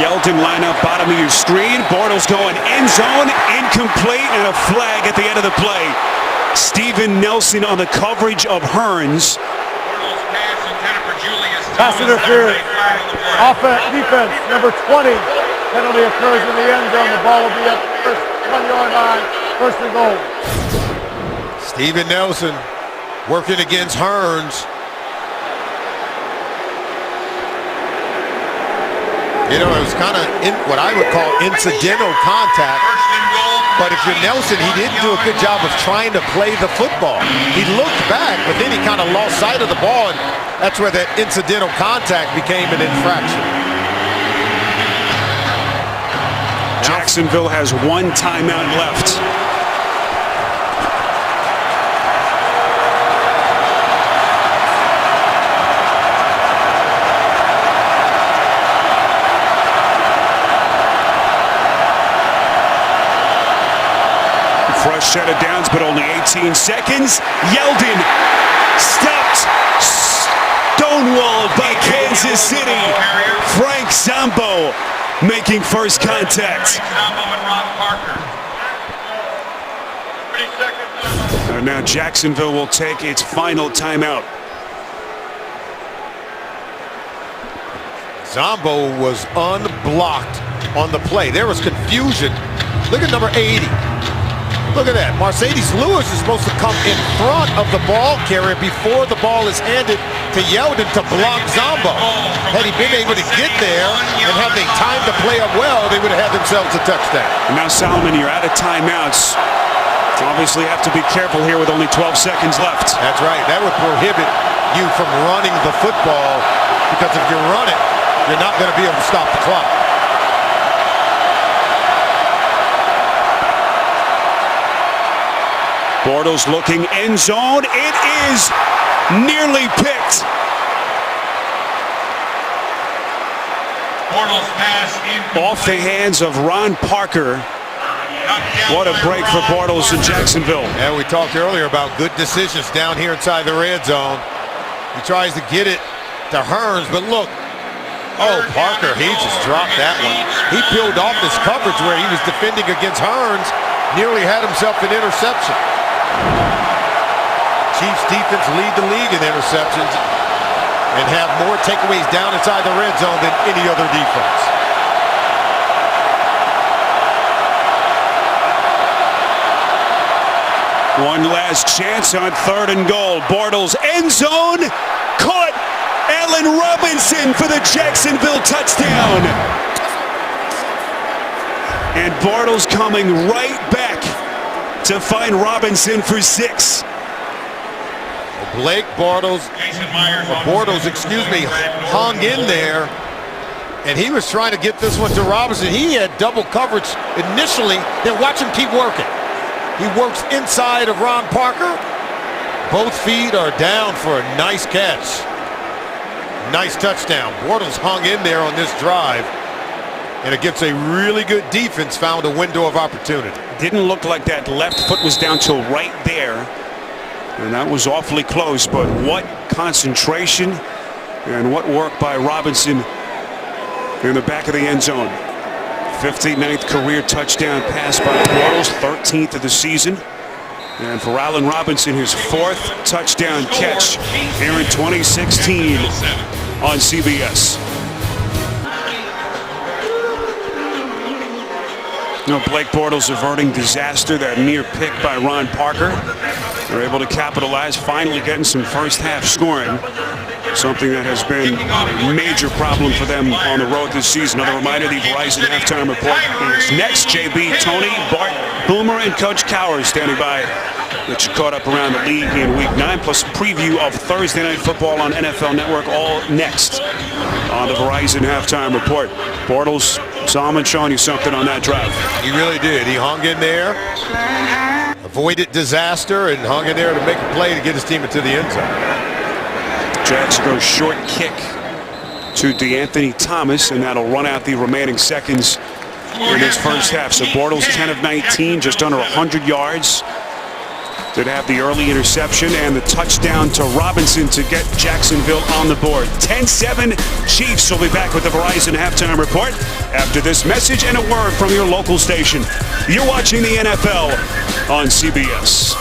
[SPEAKER 1] Yeldon line up bottom of your screen. Bortles going end zone, incomplete, and a flag at the end of the play. Steven Nelson on the coverage of Hearns.
[SPEAKER 6] Pass interference. Offense, defense, number 20. Penalty occurs in the end zone. The ball will be at the first 1-yard line. 1st and goal.
[SPEAKER 2] Steven Nelson working against Hearns. You know, it was kind of what I would call incidental contact. But if you're Nelson, he didn't do a good job of trying to play the football. He looked back, but then he kind of lost sight of the ball, and that's where that incidental contact became an infraction.
[SPEAKER 1] Jacksonville has 1 timeout left. set of downs, but only 18 seconds. Yeldon stopped, stonewalled by Kansas City. Frank Zombo making first contact. And now Jacksonville will take its final timeout.
[SPEAKER 2] Zombo was unblocked on the play. There was confusion. Look at number 80. Look at that. Mercedes Lewis is supposed to come in front of the ball carrier before the ball is handed to Yeldon to block Zombo. Had he been able to get there and have they timed the play up well, they would have had themselves a touchdown.
[SPEAKER 1] And now, Solomon, you're out of timeouts. Obviously have to be careful here with only 12 seconds left.
[SPEAKER 2] That's right. That would prohibit you from running the football, because if you run it, you're not going to be able to stop the clock.
[SPEAKER 1] Bortles looking end zone. It is nearly picked.
[SPEAKER 3] Bortles pass incomplete.
[SPEAKER 1] Off the hands of Ron Parker. What a break for Bortles in Jacksonville.
[SPEAKER 2] And we talked earlier about good decisions down here inside the red zone. He tries to get it to Hearns, but look. Oh, Parker, he just dropped that one. He peeled off this coverage where he was defending against Hearns, nearly had himself an interception. Chiefs defense lead the league in interceptions and have more takeaways down inside the red zone than any other defense.
[SPEAKER 1] One last chance on 3rd and goal. Bortles end zone. Caught. Allen Robinson for the Jacksonville touchdown. And Bortles coming right back to find Robinson for 6.
[SPEAKER 2] Blake Bortles, hung in there, and he was trying to get this one to Robinson. He had double coverage initially, then watch him keep working. He works inside of Ron Parker. Both feet are down for a nice catch. Nice touchdown. Bortles hung in there on this drive, and against a really good defense found a window of opportunity.
[SPEAKER 1] Didn't look like that left foot was down till right there, and that was awfully close, but what concentration and what work by Robinson in the back of the end zone. 59th career touchdown pass by Bortles, 13th of the season. And for Allen Robinson, his 4th touchdown catch here in 2016 on CBS. Blake Bortles averting disaster, that near pick by Ron Parker. They're able to capitalize, finally getting some first half scoring. Something that has been a major problem for them on the road this season. Another reminder, the Verizon halftime report is next. JB, Tony, Bart, Boomer, and Coach Cowers standing by. That you caught up around the league in Week 9, plus a preview of Thursday Night Football on NFL Network, all next on the Verizon halftime report. Bortles, Solomon showing you something on that drive.
[SPEAKER 2] He really did. He hung in there, avoided disaster, and hung in there to make a play to get his team into the end zone.
[SPEAKER 1] Jags go short kick to DeAnthony Thomas, and that'll run out the remaining seconds in this first half. So Bortles 10 of 19, just under 100 yards. Did have the early interception and the touchdown to Robinson to get Jacksonville on the board. 10-7 Chiefs. Will be back with the Verizon halftime report after this message and a word from your local station. You're watching the NFL on CBS.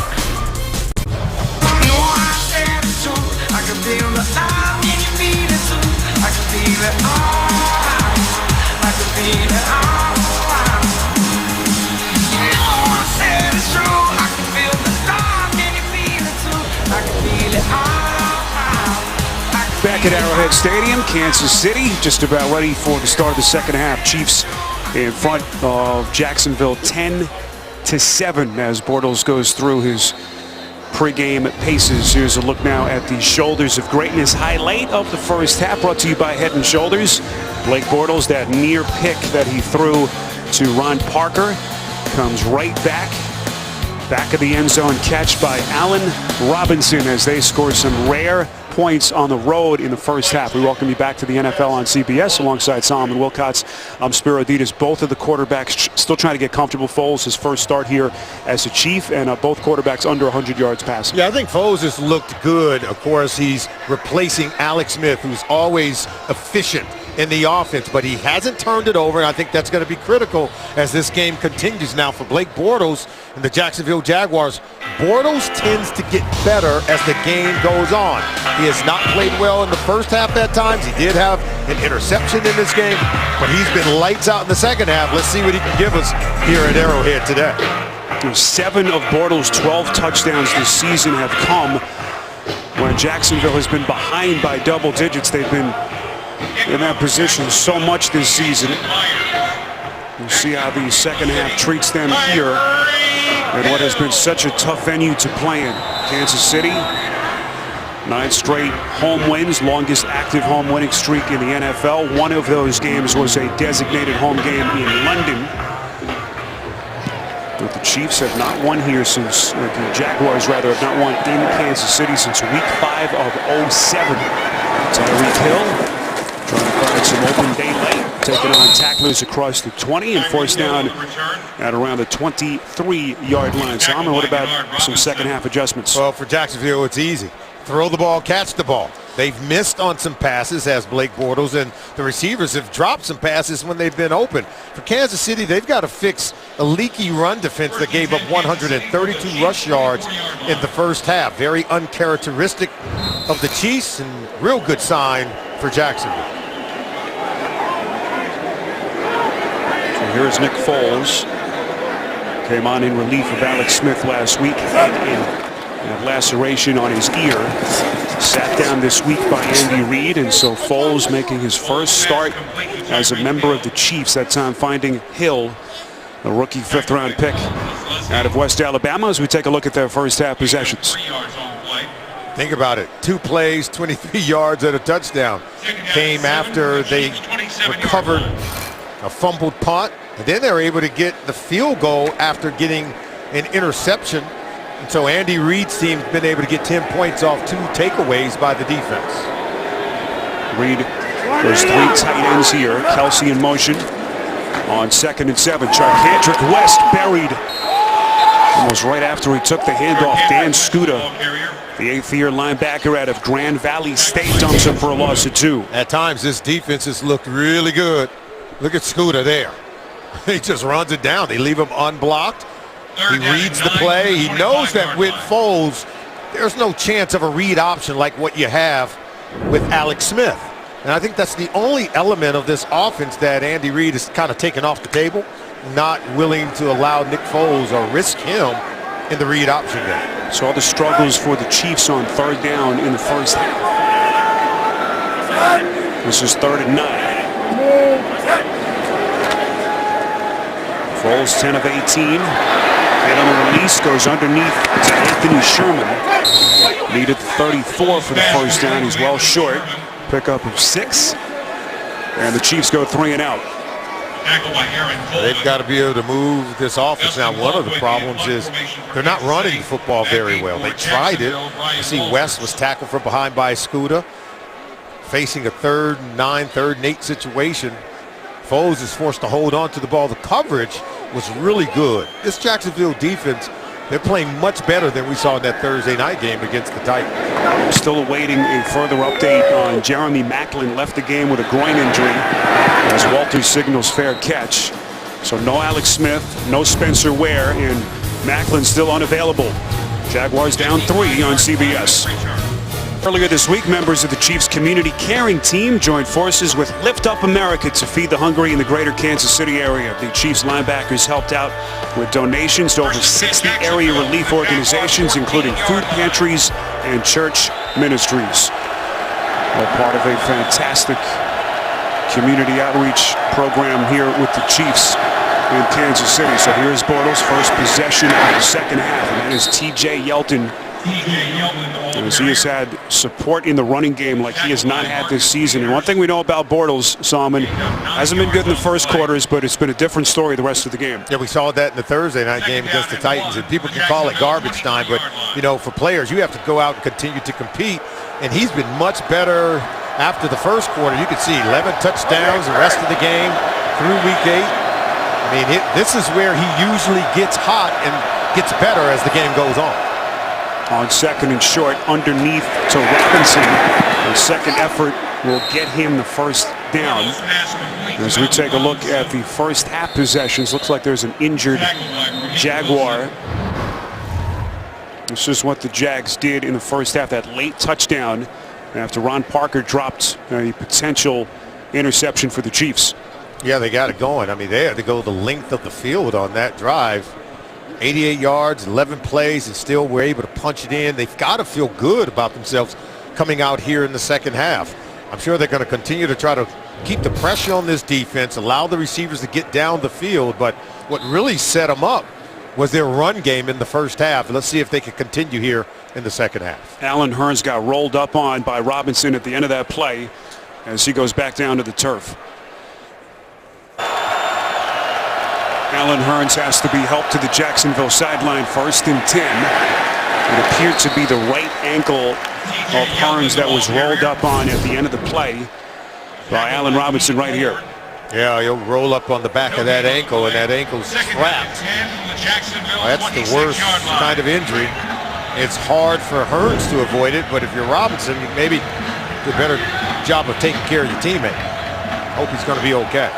[SPEAKER 1] Back at Arrowhead Stadium, Kansas City, just about ready for the start of the second half. Chiefs in front of Jacksonville 10-7 as Bortles goes through his pregame paces. Here's a look now at the Shoulders of Greatness highlight of the first half, brought to you by Head & Shoulders. Blake Bortles, that near pick that he threw to Ron Parker, comes right back Back of the end zone catch by Allen Robinson as they score some rare points on the road in the first half. We welcome you back to the NFL on CBS alongside Solomon Wilcots. I'm Spiro Adidas. Both of the quarterbacks still trying to get comfortable. Foles, his first start here as a Chief, and both quarterbacks under 100 yards passing.
[SPEAKER 2] Yeah, I think Foles has looked good. Of course, he's replacing Alex Smith, who's always efficient in the offense, but he hasn't turned it over, and I think that's going to be critical as this game continues now for Blake Bortles and the Jacksonville Jaguars. Bortles tends to get better as the game goes on. He has not played well in the first half at times. He did have an interception in this game, but he's been lights out in the second half. Let's see what he can give us here at Arrowhead today.
[SPEAKER 1] 7 of Bortles' 12 touchdowns this season have come when Jacksonville has been behind by double digits. They've been in that position so much this season. We'll see how the second half treats them here at what has been such a tough venue to play in. Kansas City, 9 straight home wins, longest active home winning streak in the NFL. One of those games was a designated home game in London. But the Chiefs have not won here since, the Jaguars rather, have not won in Kansas City since week 5 of 07. Tyreek Hill trying to find some open daylight, taking on tacklers across the 20 and forced down at around the 23-yard line. Solomon, what about some second half adjustments?
[SPEAKER 2] Well, for Jacksonville, it's easy. Throw the ball, catch the ball. They've missed on some passes as Blake Bortles, and the receivers have dropped some passes when they've been open. For Kansas City, they've got to fix a leaky run defense that gave up 132 rush yards in the first half. Very uncharacteristic of the Chiefs and real good sign for Jacksonville.
[SPEAKER 1] So here's Nick Foles. Came on in relief of Alex Smith last week. Had a laceration on his ear. Sat down this week by Andy Reid, and so Foles making his first start as a member of the Chiefs, that time finding Hill, a rookie 5th-round pick out of West Alabama, as we take a look at their first half possessions.
[SPEAKER 2] Think about it. 2 plays, 23 yards and a touchdown. Came after they recovered a fumbled punt, and then they were able to get the field goal after getting an interception. And so Andy Reid's team's been able to get 10 points off 2 takeaways by the defense.
[SPEAKER 1] Reid goes 3 tight ends here. Kelsey in motion on 2nd and 7. Charcandrick West buried almost right after he took the handoff. Dan Scuda, the 8th-year linebacker out of Grand Valley State, dumps him for a loss of 2.
[SPEAKER 2] At times, this defense has looked really good. Look at Scuda there. He just runs it down. They leave him unblocked. He reads the play. He knows that with Foles, there's no chance of a read option like what you have with Alex Smith. And I think that's the only element of this offense that Andy Reid has kind of taken off the table, not willing to allow Nick Foles or risk him in the read option game.
[SPEAKER 1] So all the struggles for the Chiefs on 3rd down in the first half. This is 3rd and 9. Foles 10 of 18. And on the release goes underneath to Anthony Sherman. Needed 34 for the first down. He's well short. Pickup of 6. And the Chiefs go 3 and out.
[SPEAKER 2] They've got to be able to move this offense. Now, one of the problems is they're not running the football very well. They tried it. You see West was tackled from behind by Scuda. Facing a 3rd and 9, 3rd and 8 situation. Foles is forced to hold on to the ball. The coverage was really good. This Jacksonville defense, they're playing much better than we saw in that Thursday night game against the Titans.
[SPEAKER 1] Still awaiting a further update on Jeremy Maclin. Left the game with a groin injury as Walters signals fair catch. So no Alex Smith, no Spencer Ware, and Maclin still unavailable. Jaguars down 3 on CBS. Earlier this week, members of the Chiefs community caring team joined forces with Lift Up America to feed the hungry in the greater Kansas City area. The Chiefs linebackers helped out with donations to over 60 area relief organizations, including food pantries and church ministries. All part of a fantastic community outreach program here with the Chiefs in Kansas City. So here's Bortles' first possession of the second half, and that is T.J. Yeldon As he has had support in the running game like he has not had this season. And one thing we know about Bortles, Solomon, hasn't been good in the first quarters, but it's been a different story the rest of the game.
[SPEAKER 2] Yeah, we saw that in the Thursday night game against the Titans, and people can call it garbage time, but, you know, for players, you have to go out and continue to compete, and he's been much better after the first quarter. You can see 11 touchdowns the rest of the game through week 8. I mean, this is where he usually gets hot and gets better as the game goes on.
[SPEAKER 1] On second and short, underneath to Robinson. The second effort will get him the first down. As we take a look at the first half possessions, looks like there's an injured Jaguar. This is what the Jags did in the first half, that late touchdown after Ron Parker dropped a potential interception for the Chiefs.
[SPEAKER 2] Yeah, they got it going. I mean, they had to go the length of the field on that drive. 88 yards, 11 plays, and still were able to punch it in. They've got to feel good about themselves coming out here in the second half. I'm sure they're going to continue to try to keep the pressure on this defense, allow the receivers to get down the field, but what really set them up was their run game in the first half. Let's see if they can continue here in the second half.
[SPEAKER 1] Allen Hurns got rolled up on by Robinson at the end of that play as he goes back down to the turf. Allen Hurns has to be helped to the Jacksonville sideline, 1st and 10. It appeared to be the right ankle of Hurns that was rolled up on at the end of the play by Allen Robinson right here.
[SPEAKER 2] Yeah, he'll roll up on the back of that ankle, and that ankle's trapped. That's the worst kind of injury. It's hard for Hurns to avoid it, but if you're Robinson, you maybe do a better job of taking care of your teammate. Hope he's going to be okay.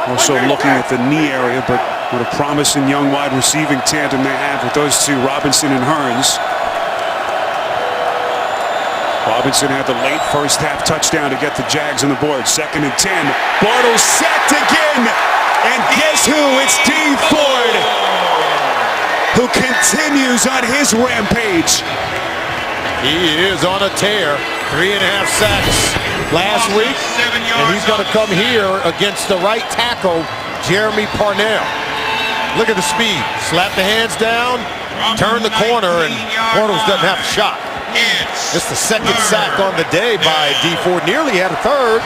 [SPEAKER 1] Also looking at the knee area, but what a promising young wide receiving tandem they have with those two, Robinson and Hurns. Robinson had the late first half touchdown to get the Jags on the board. 2nd and 10. Bortles sacked again. And guess who? It's Dean Ford, who continues on his rampage.
[SPEAKER 2] He is on a tear. 3.5 sacks last week, and he's going to come here against the right tackle, Jeremy Parnell. Look at the speed. Slap the hands down, turn the corner, and Bortles doesn't have a shot. It's the second sack on the day by D. Ford. Nearly had a third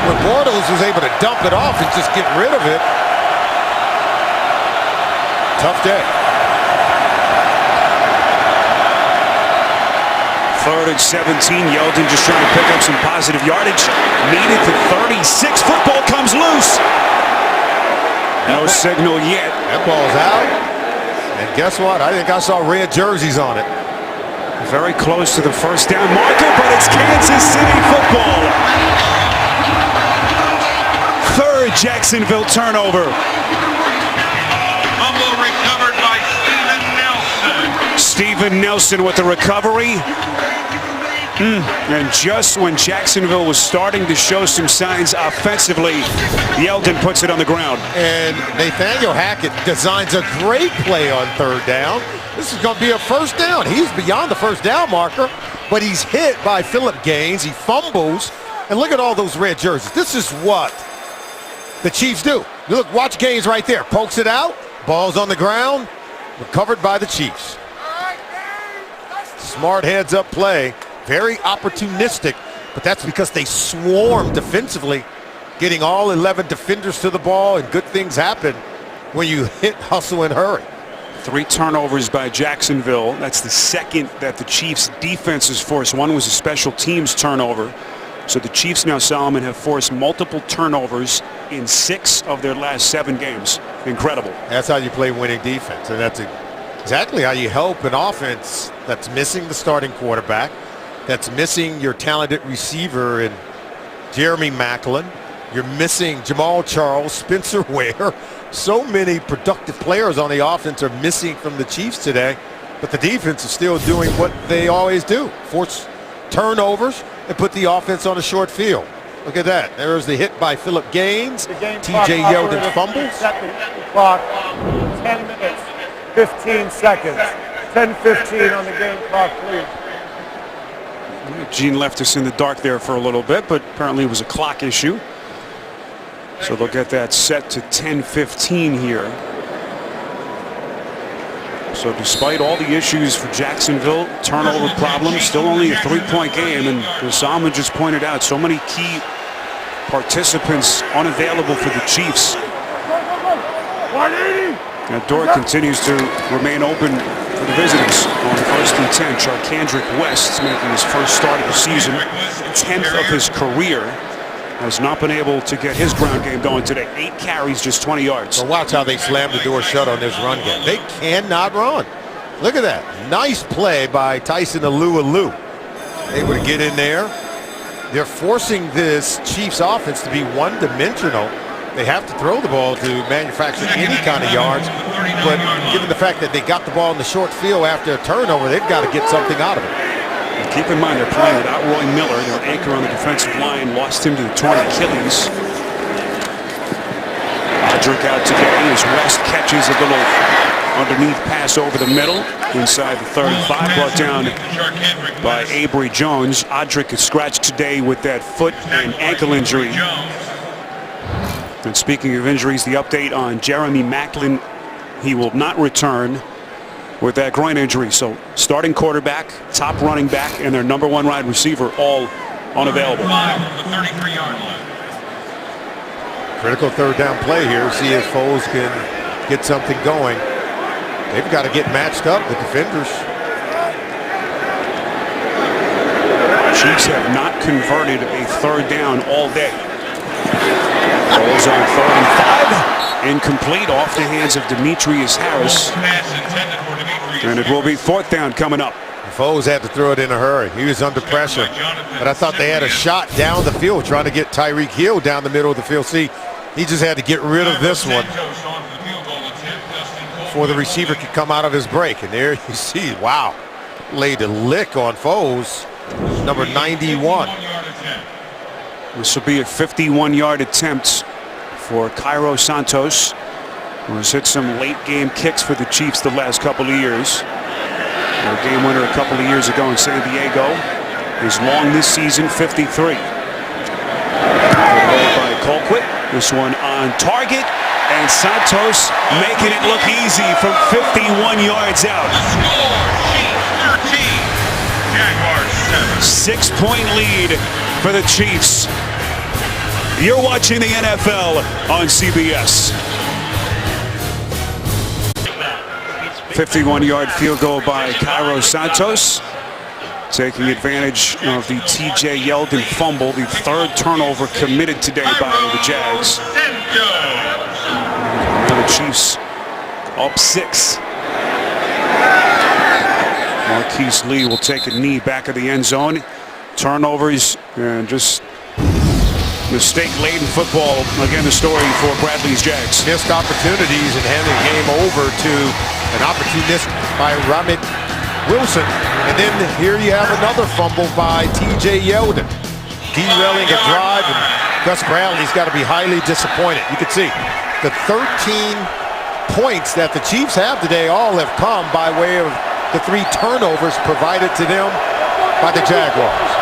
[SPEAKER 2] when Bortles was able to dump it off and just get rid of it. Tough day.
[SPEAKER 1] 3rd and 17. Yeldon just trying to pick up some positive yardage. Needed the 36. Football comes loose. No signal yet.
[SPEAKER 2] That ball's out. And guess what? I think I saw red jerseys on it.
[SPEAKER 1] Very close to the first down marker, but it's Kansas City football. 3rd Jacksonville turnover.
[SPEAKER 3] Fumble recovered by Steven Nelson.
[SPEAKER 1] Steven Nelson with the recovery. And just when Jacksonville was starting to show some signs offensively, Yeldon puts it on the ground.
[SPEAKER 2] And Nathaniel Hackett designs a great play on 3rd down. This is going to be a first down. He's beyond the first down marker, but he's hit by Phillip Gaines. He fumbles. And look at all those red jerseys. This is what the Chiefs do. Look, watch Gaines right there. Pokes it out. Ball's on the ground. Recovered by the Chiefs. Smart heads-up play. Very opportunistic, but that's because they swarm defensively, getting all 11 defenders to the ball, and good things happen when you hit, hustle, and hurry.
[SPEAKER 1] 3 turnovers by Jacksonville. That's the second that the Chiefs defense has forced. One was a special teams turnover. So the Chiefs now, Solomon, have forced multiple turnovers in 6 of their last 7 games. Incredible.
[SPEAKER 2] That's how you play winning defense, and that's exactly how you help an offense that's missing the starting quarterback, that's missing your talented receiver in Jeremy Maclin. You're missing Jamal Charles, Spencer Ware. So many productive players on the offense are missing from the Chiefs today, but the defense is still doing what they always do. Force turnovers and put the offense on a short field. Look at that. There's the hit by Phillip Gaines. TJ Yeldon fumbles.
[SPEAKER 6] Clock, 10 minutes, 15 seconds. 10:15 on the game clock, please.
[SPEAKER 1] Gene left us in the dark there for a little bit, but apparently it was a clock issue. So they'll get that set to 10:15 here. So despite all the issues for Jacksonville, turnover problems, still only a 3-point game. And as Salman just pointed out, so many key participants unavailable for the Chiefs. That door continues to remain open for the visitors on 1st and 10. Charkandrick West making his first start of the season, 10th of his career. Has not been able to get his ground game going today. 8 carries, just 20 yards.
[SPEAKER 2] So watch how they slam the door shut on this run game. They cannot run. Look at that. Nice play by Tyson Alu. Able to get in there. They're forcing this Chiefs offense to be one-dimensional. They have to throw the ball to manufacture any kind of yards. But given the fact that they got the ball in the short field after a turnover, they've got to get something out of it.
[SPEAKER 1] And keep in mind, they're playing without Roy Miller, their anchor on the defensive line. Lost him to the torn Achilles. Odrick out today as West catches a little underneath pass over the middle. Inside the 35, brought down by Avery Jones. Odrick is scratched today with that foot and ankle injury. And speaking of injuries, the update on Jeremy Maclin. He will not return with that groin injury. So starting quarterback, top running back, and their number 1 wide receiver all unavailable.
[SPEAKER 2] Critical third down play here. See if Foles can get something going. They've got to get matched up, the defenders.
[SPEAKER 1] Chiefs have not converted a third down all day. Foles on 3rd and 5. Incomplete, off the hands of Demetrius Harris. And it will be 4th down coming up.
[SPEAKER 2] Foles had to throw it in a hurry. He was under pressure. But I thought they had a shot down the field trying to get Tyreek Hill down the middle of the field. See, he just had to get rid of this one before the receiver could come out of his break. And there you see, wow, laid a lick on Foles, number 91.
[SPEAKER 1] This will be a 51-yard attempt for Cairo Santos, who has hit some late game kicks for the Chiefs the last couple of years. A game winner a couple of years ago in San Diego. His long this season, 53. By Colquitt. This one on target. And Santos making it look easy from 51 yards out.
[SPEAKER 3] Jaguars 7.
[SPEAKER 1] 6-point lead for the Chiefs. You're watching the NFL on CBS. 51-yard field goal by Cairo Santos, taking advantage of the T.J. Yeldon fumble, the 3rd turnover committed today by the Jags. Now the Chiefs up 6. Marquise Lee will take a knee back of the end zone. Turnovers and just mistake-laden football. Again, the story for Bradley's Jags.
[SPEAKER 2] Missed opportunities and handing the game over to an opportunist by Ramit Wilson. And then here you have another fumble by T.J. Yeldon, derailing a drive. And Gus Bradley's got to be highly disappointed. You can see the 13 points that the Chiefs have today all have come by way of the 3 turnovers provided to them by the Jaguars.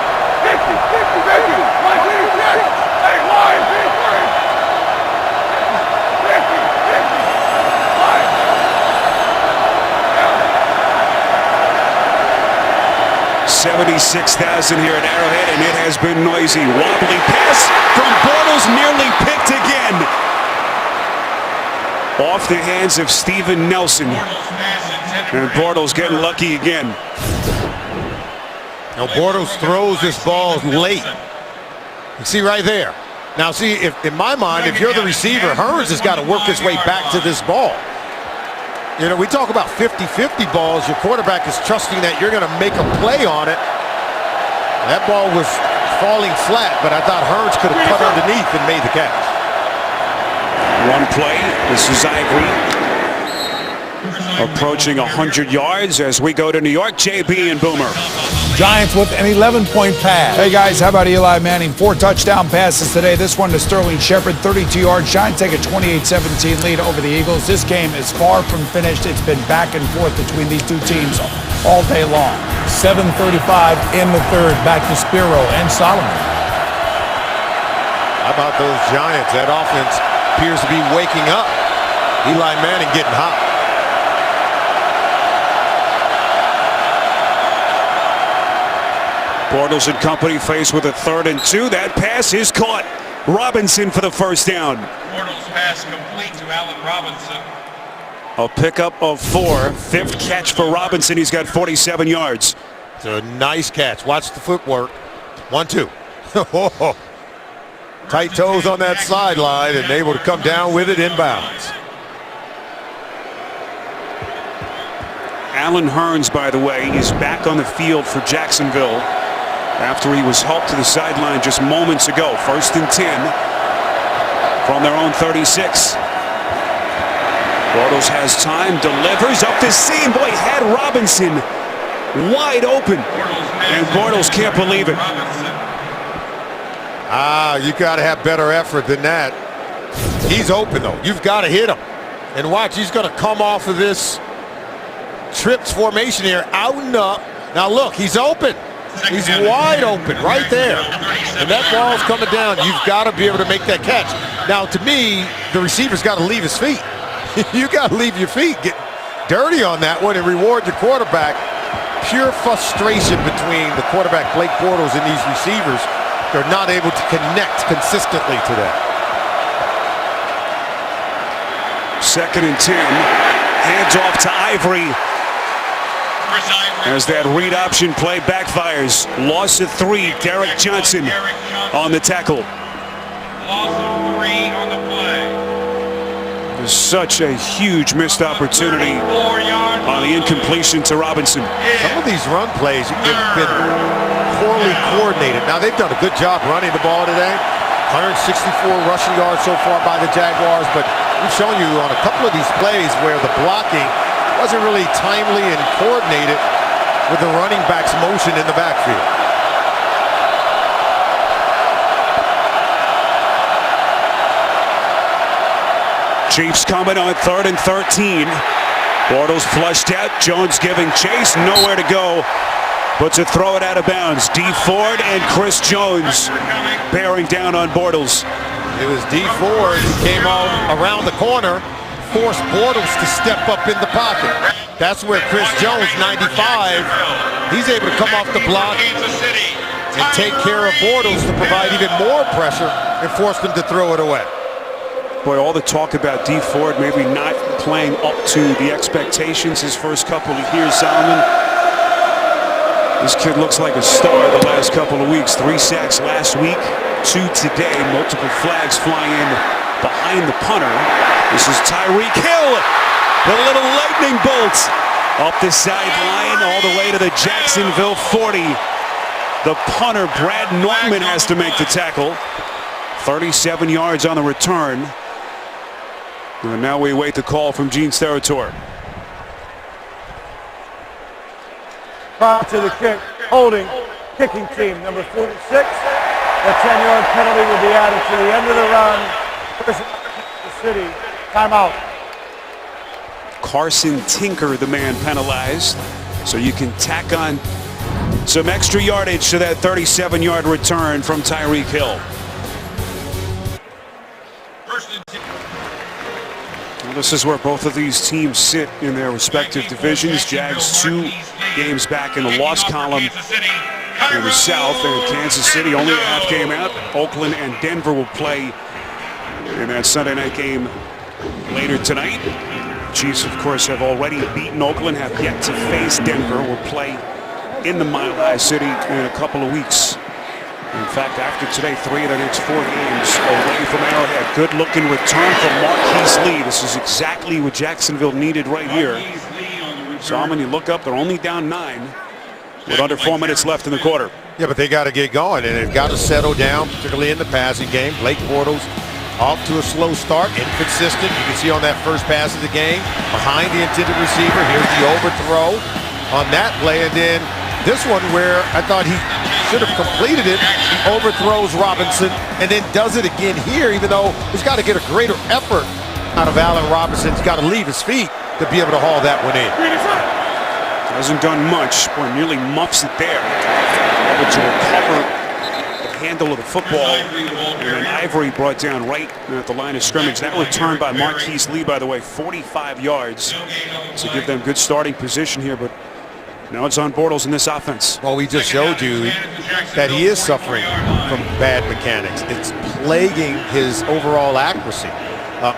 [SPEAKER 1] 76,000 here at Arrowhead, and it has been noisy. Wobbly pass from Bortles, nearly picked again. Off the hands of Steven Nelson. And Bortles getting lucky again.
[SPEAKER 2] Now Bortles throws this ball late. You see right there. Now see, if in my mind, if you're the receiver, Hearns has got to work his way back to this ball. You know, we talk about 50-50 balls. Your quarterback is trusting that you're going to make a play on it. That ball was falling flat, but I thought Hearns could have cut underneath and made the catch.
[SPEAKER 1] One play. This is Ivory. Approaching 100 yards as we go to New York. JB and Boomer.
[SPEAKER 5] Giants with an 11-point pass.
[SPEAKER 4] Hey guys, how about Eli Manning? 4 touchdown passes today. This one to Sterling Shepard, 32 yards. Giants take a 28-17 lead over the Eagles. This game is far from finished. It's been back and forth between these two teams all day long.
[SPEAKER 5] 7:35 in the third. Back to Spiro and Solomon.
[SPEAKER 2] How about those Giants? That offense appears to be waking up. Eli Manning getting hot.
[SPEAKER 1] Bortles and company faced with a 3rd and 2. That pass is caught. Robinson for the first down.
[SPEAKER 3] Bortles pass complete to Allen Robinson.
[SPEAKER 1] A pickup of 4. 5th catch for Robinson. He's got 47 yards.
[SPEAKER 2] It's a nice catch. Watch the footwork. 1-2. Tight toes on that sideline and able to come down with it inbounds.
[SPEAKER 1] Alan Hearns, by the way, is back on the field for Jacksonville after he was helped to the sideline just moments ago. 1st and 10 from their own 36. Bortles has time, delivers up the seam. Boy, had Robinson wide open, and Bortles can't believe it.
[SPEAKER 2] You got to have better effort than that. He's open, though. You've got to hit him. And watch, he's going to come off of this trips formation here, out and up. Now look, he's open. He's wide open right there. And that ball's coming down. You've got to be able to make that catch. Now, to me, the receiver's got to leave his feet. You got to leave your feet. Get dirty on that one and reward your quarterback. Pure frustration between the quarterback, Blake Bortles, and these receivers. They're not able to connect consistently to that.
[SPEAKER 1] 2nd and 10. Hands off to Ivory. As that read option play backfires. Loss of 3. Derek Johnson on the tackle.
[SPEAKER 3] Loss of 3 on the play.
[SPEAKER 1] There's such a huge missed opportunity on the incompletion to Robinson.
[SPEAKER 2] Some of these run plays have been poorly coordinated. Now, they've done a good job running the ball today. 164 rushing yards so far by the Jaguars, but we've shown you on a couple of these plays where the blocking wasn't really timely and coordinated with the running back's motion in the backfield.
[SPEAKER 1] Chiefs coming on 3rd and 13. Bortles flushed out. Jones giving chase. Nowhere to go but to throw it out of bounds. D. Ford and Chris Jones bearing down on Bortles.
[SPEAKER 2] It was D. Ford who came out around the corner, forced Bortles to step up in the pocket. That's where Chris Jones, 95, he's able to come off the block and take care of Bortles to provide even more pressure and force them to throw it away.
[SPEAKER 1] Boy, all the talk about D. Ford maybe not playing up to the expectations his first couple of years, Solomon. This kid looks like a star the last couple of weeks. 3 sacks last week, 2 today. Multiple flags flying behind the punter. This is Tyreek Hill. The little lightning bolt up the sideline all the way to the Jacksonville 40. The punter, Brad Norman, has to make the tackle. 37 yards on the return. And now we await the call from Gene Steratore.
[SPEAKER 6] Prior to the kick, holding, kicking team, number 46. A 10-yard penalty will be added to the end of the run. The city, timeout.
[SPEAKER 1] Carson Tinker, the man penalized. So you can tack on some extra yardage to that 37-yard return from Tyreek Hill. Well, this is where both of these teams sit in their respective divisions. Jags 2 games back in the loss column in the South, and Kansas City only a half game out. Oakland and Denver will play in that Sunday night game later tonight. Chiefs, of course, have already beaten Oakland, have yet to face Denver. Will play in the Mile High City in a couple of weeks. In fact, after today, 3 of their next 4 games away from Arrowhead. Good-looking return from Marquise Lee. This is exactly what Jacksonville needed right here. So when you look up, they're only down 9 with under 4 minutes left in the quarter.
[SPEAKER 2] Yeah, but they got to get going, and they've got to settle down, particularly in the passing game. Blake Bortles off to a slow start, inconsistent. You can see on that first pass of the game, behind the intended receiver. Here's the overthrow on that play, and then this one where I thought he should have completed it. He overthrows Robinson and then does it again here, even though he's got to get a greater effort out of Allen Robinson. He's got to leave his feet to be able to haul that one in.
[SPEAKER 1] Hasn't done much. Boy, nearly muffs it there. Able to recover the handle of the football. And then Ivory brought down right at the line of scrimmage. That return by Marquise Lee, by the way, 45 yards to give them good starting position here. But Now it's on Bortles in this offense.
[SPEAKER 2] Well, we just showed you that he is suffering from bad mechanics. It's plaguing his overall accuracy.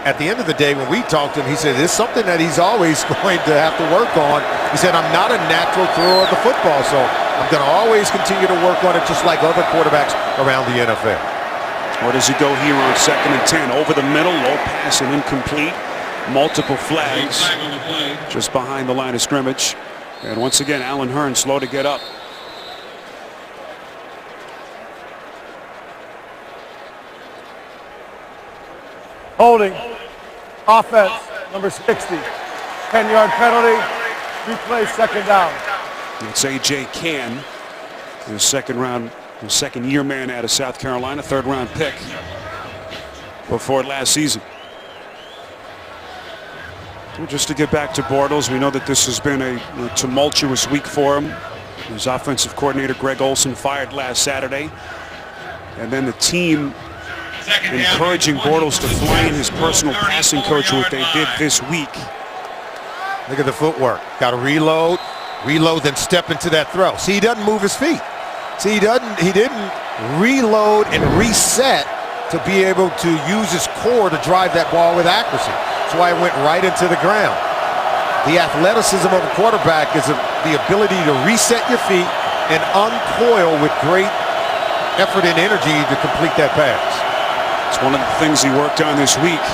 [SPEAKER 2] At the end of the day, when we talked to him, he said it's something that he's always going to have to work on. He said, I'm not a natural thrower of the football, so I'm going to always continue to work on it just like other quarterbacks around the NFL.
[SPEAKER 1] Where does he go here on 2nd and 10? Over the middle, low pass and incomplete. Multiple flags just behind the line of scrimmage. And once again, Allen Hurns slow to get up.
[SPEAKER 6] Holding. Offense, number 60. 10-yard penalty. Replay, 2nd down.
[SPEAKER 1] It's A.J. Cann, the second-year man out of South Carolina, 3rd-round pick before last season. Just to get back to Bortles, we know that this has been a tumultuous week for him. His offensive coordinator, Greg Olson, fired last Saturday. And then the team encouraging Bortles to fly in his personal passing coach, what they did this week.
[SPEAKER 2] Look at the footwork. Got to reload, then step into that throw. See, he doesn't move his feet. See, he didn't reload and reset to be able to use his core to drive that ball with accuracy. That's why it went right into the ground. The athleticism of a quarterback is the ability to reset your feet and uncoil with great effort and energy to complete that pass.
[SPEAKER 1] It's one of the things he worked on this week.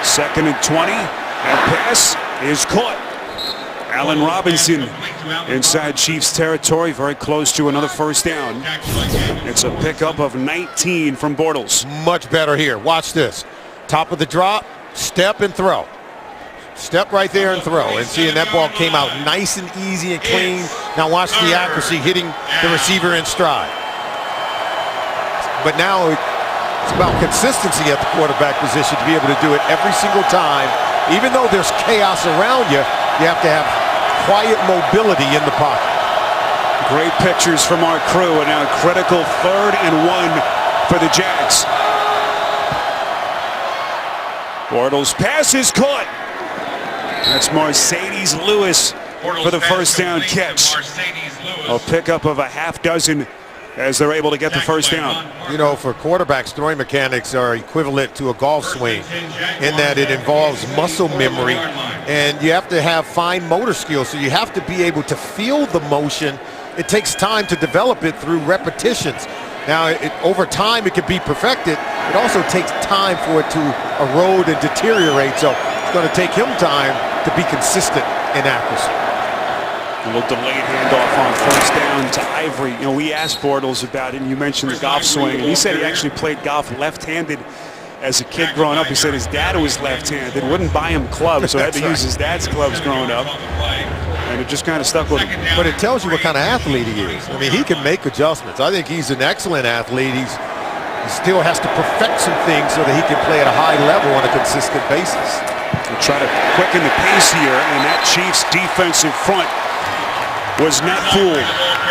[SPEAKER 1] 2nd and 20. That pass is caught. Allen Robinson inside Chiefs territory, very close to another 1st down. It's a pickup of 19 from Bortles.
[SPEAKER 2] Much better here. Watch this. Top of the drop, step and throw. Step right there and throw. And seeing that ball came out nice and easy and clean. Now watch the accuracy hitting the receiver in stride. But now it's about consistency at the quarterback position to be able to do it every single time. Even though there's chaos around you, you have to have quiet mobility in the pocket.
[SPEAKER 1] Great pictures from our crew, and now a critical 3rd and 1 for the Jags. Bortles pass is caught. That's Mercedes Lewis for the 1st down catch. A pickup of a half dozen as they're able to get the 1st down.
[SPEAKER 2] You know, for quarterbacks, throwing mechanics are equivalent to a golf swing in that it involves muscle memory and you have to have fine motor skills. So you have to be able to feel the motion. It takes time to develop it through repetitions. Now, over time, it can be perfected. It also takes time for it to erode and deteriorate. So it's going to take him time to be consistent in accuracy.
[SPEAKER 1] A little delayed handoff on 1st down to Ivory. You know, we asked Bortles about it, and you mentioned the golf swing, and he said he actually played golf left-handed as a kid growing up. He said his dad was left-handed, wouldn't buy him clubs, so had to use his dad's clubs growing up, and it just kind of stuck with him.
[SPEAKER 2] But it tells you what kind of athlete he is. I mean, he can make adjustments. I think he's an excellent athlete. He still has to perfect some things so that he can play at a high level on a consistent basis.
[SPEAKER 1] We'll try to quicken the pace here, and that Chiefs defensive front was not fooled.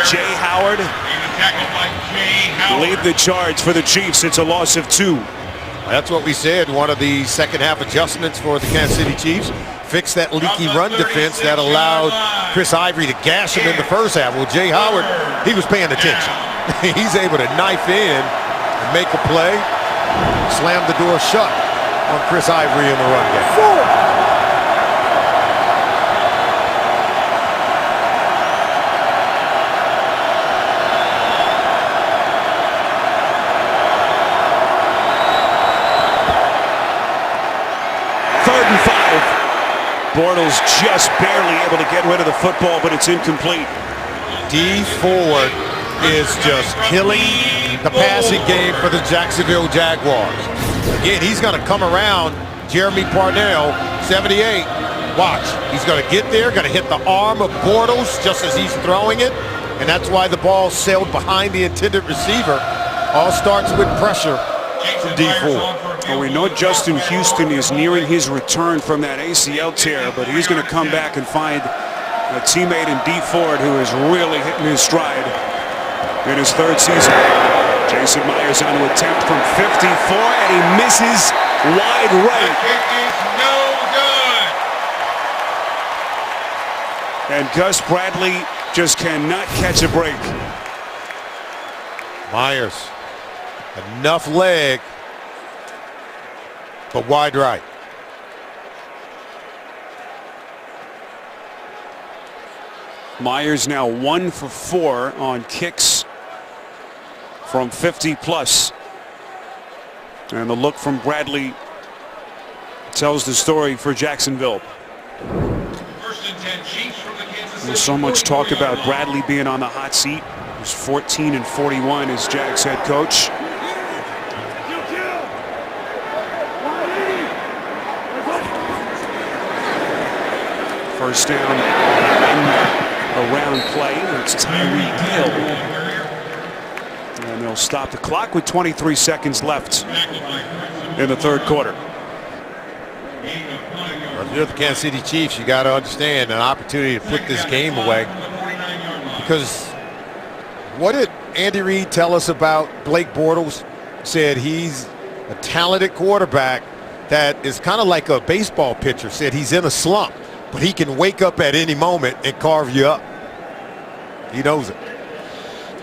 [SPEAKER 1] Jay Howard lead the charge for the Chiefs. It's a loss of 2.
[SPEAKER 2] That's what we said. One of the second half adjustments for the Kansas City Chiefs. Fix that leaky run defense that allowed Chris Ivory to gash him in the first half. Well, Jay Howard, he was paying attention. He's able to knife in and make a play, slam the door shut on Chris Ivory in the run game.
[SPEAKER 1] 3rd and 5. Bortles just barely able to get rid of the football, but it's incomplete.
[SPEAKER 2] D Ford is just killing the passing game for the Jacksonville Jaguars. Again, he's going to come around Jeremy Parnell, 78. Watch, he's going to get there, going to hit the arm of Bortles just as he's throwing it, and that's why the ball sailed behind the intended receiver. All starts with pressure from D Ford.
[SPEAKER 1] Well, we know Justin Houston is nearing his return from that ACL tear, but he's going to come back and find a teammate in D Ford who is really hitting his stride in his 3rd season. Jason Myers on to attempt from 54, and he misses wide right.
[SPEAKER 3] Kick is no good.
[SPEAKER 1] And Gus Bradley just cannot catch a break.
[SPEAKER 2] Myers, enough leg, but wide right.
[SPEAKER 1] Myers now 1 for 4 on kicks from 50 plus. And the look from Bradley tells the story for Jacksonville.
[SPEAKER 3] First and 10 Chiefs from the Kansas City.
[SPEAKER 1] There's so much talk about Bradley being on the hot seat. He's 14 and 41 as Jags head coach. First down, around play. It's Tyreek Hill. And they'll stop the clock with 23 seconds left in the third quarter.
[SPEAKER 2] If you're the Kansas City Chiefs, you got to understand an opportunity to put this game away. Because what did Andy Reid tell us about Blake Bortles? Said he's a talented quarterback that is kind of like a baseball pitcher. Said he's in a slump, but he can wake up at any moment and carve you up. He knows it.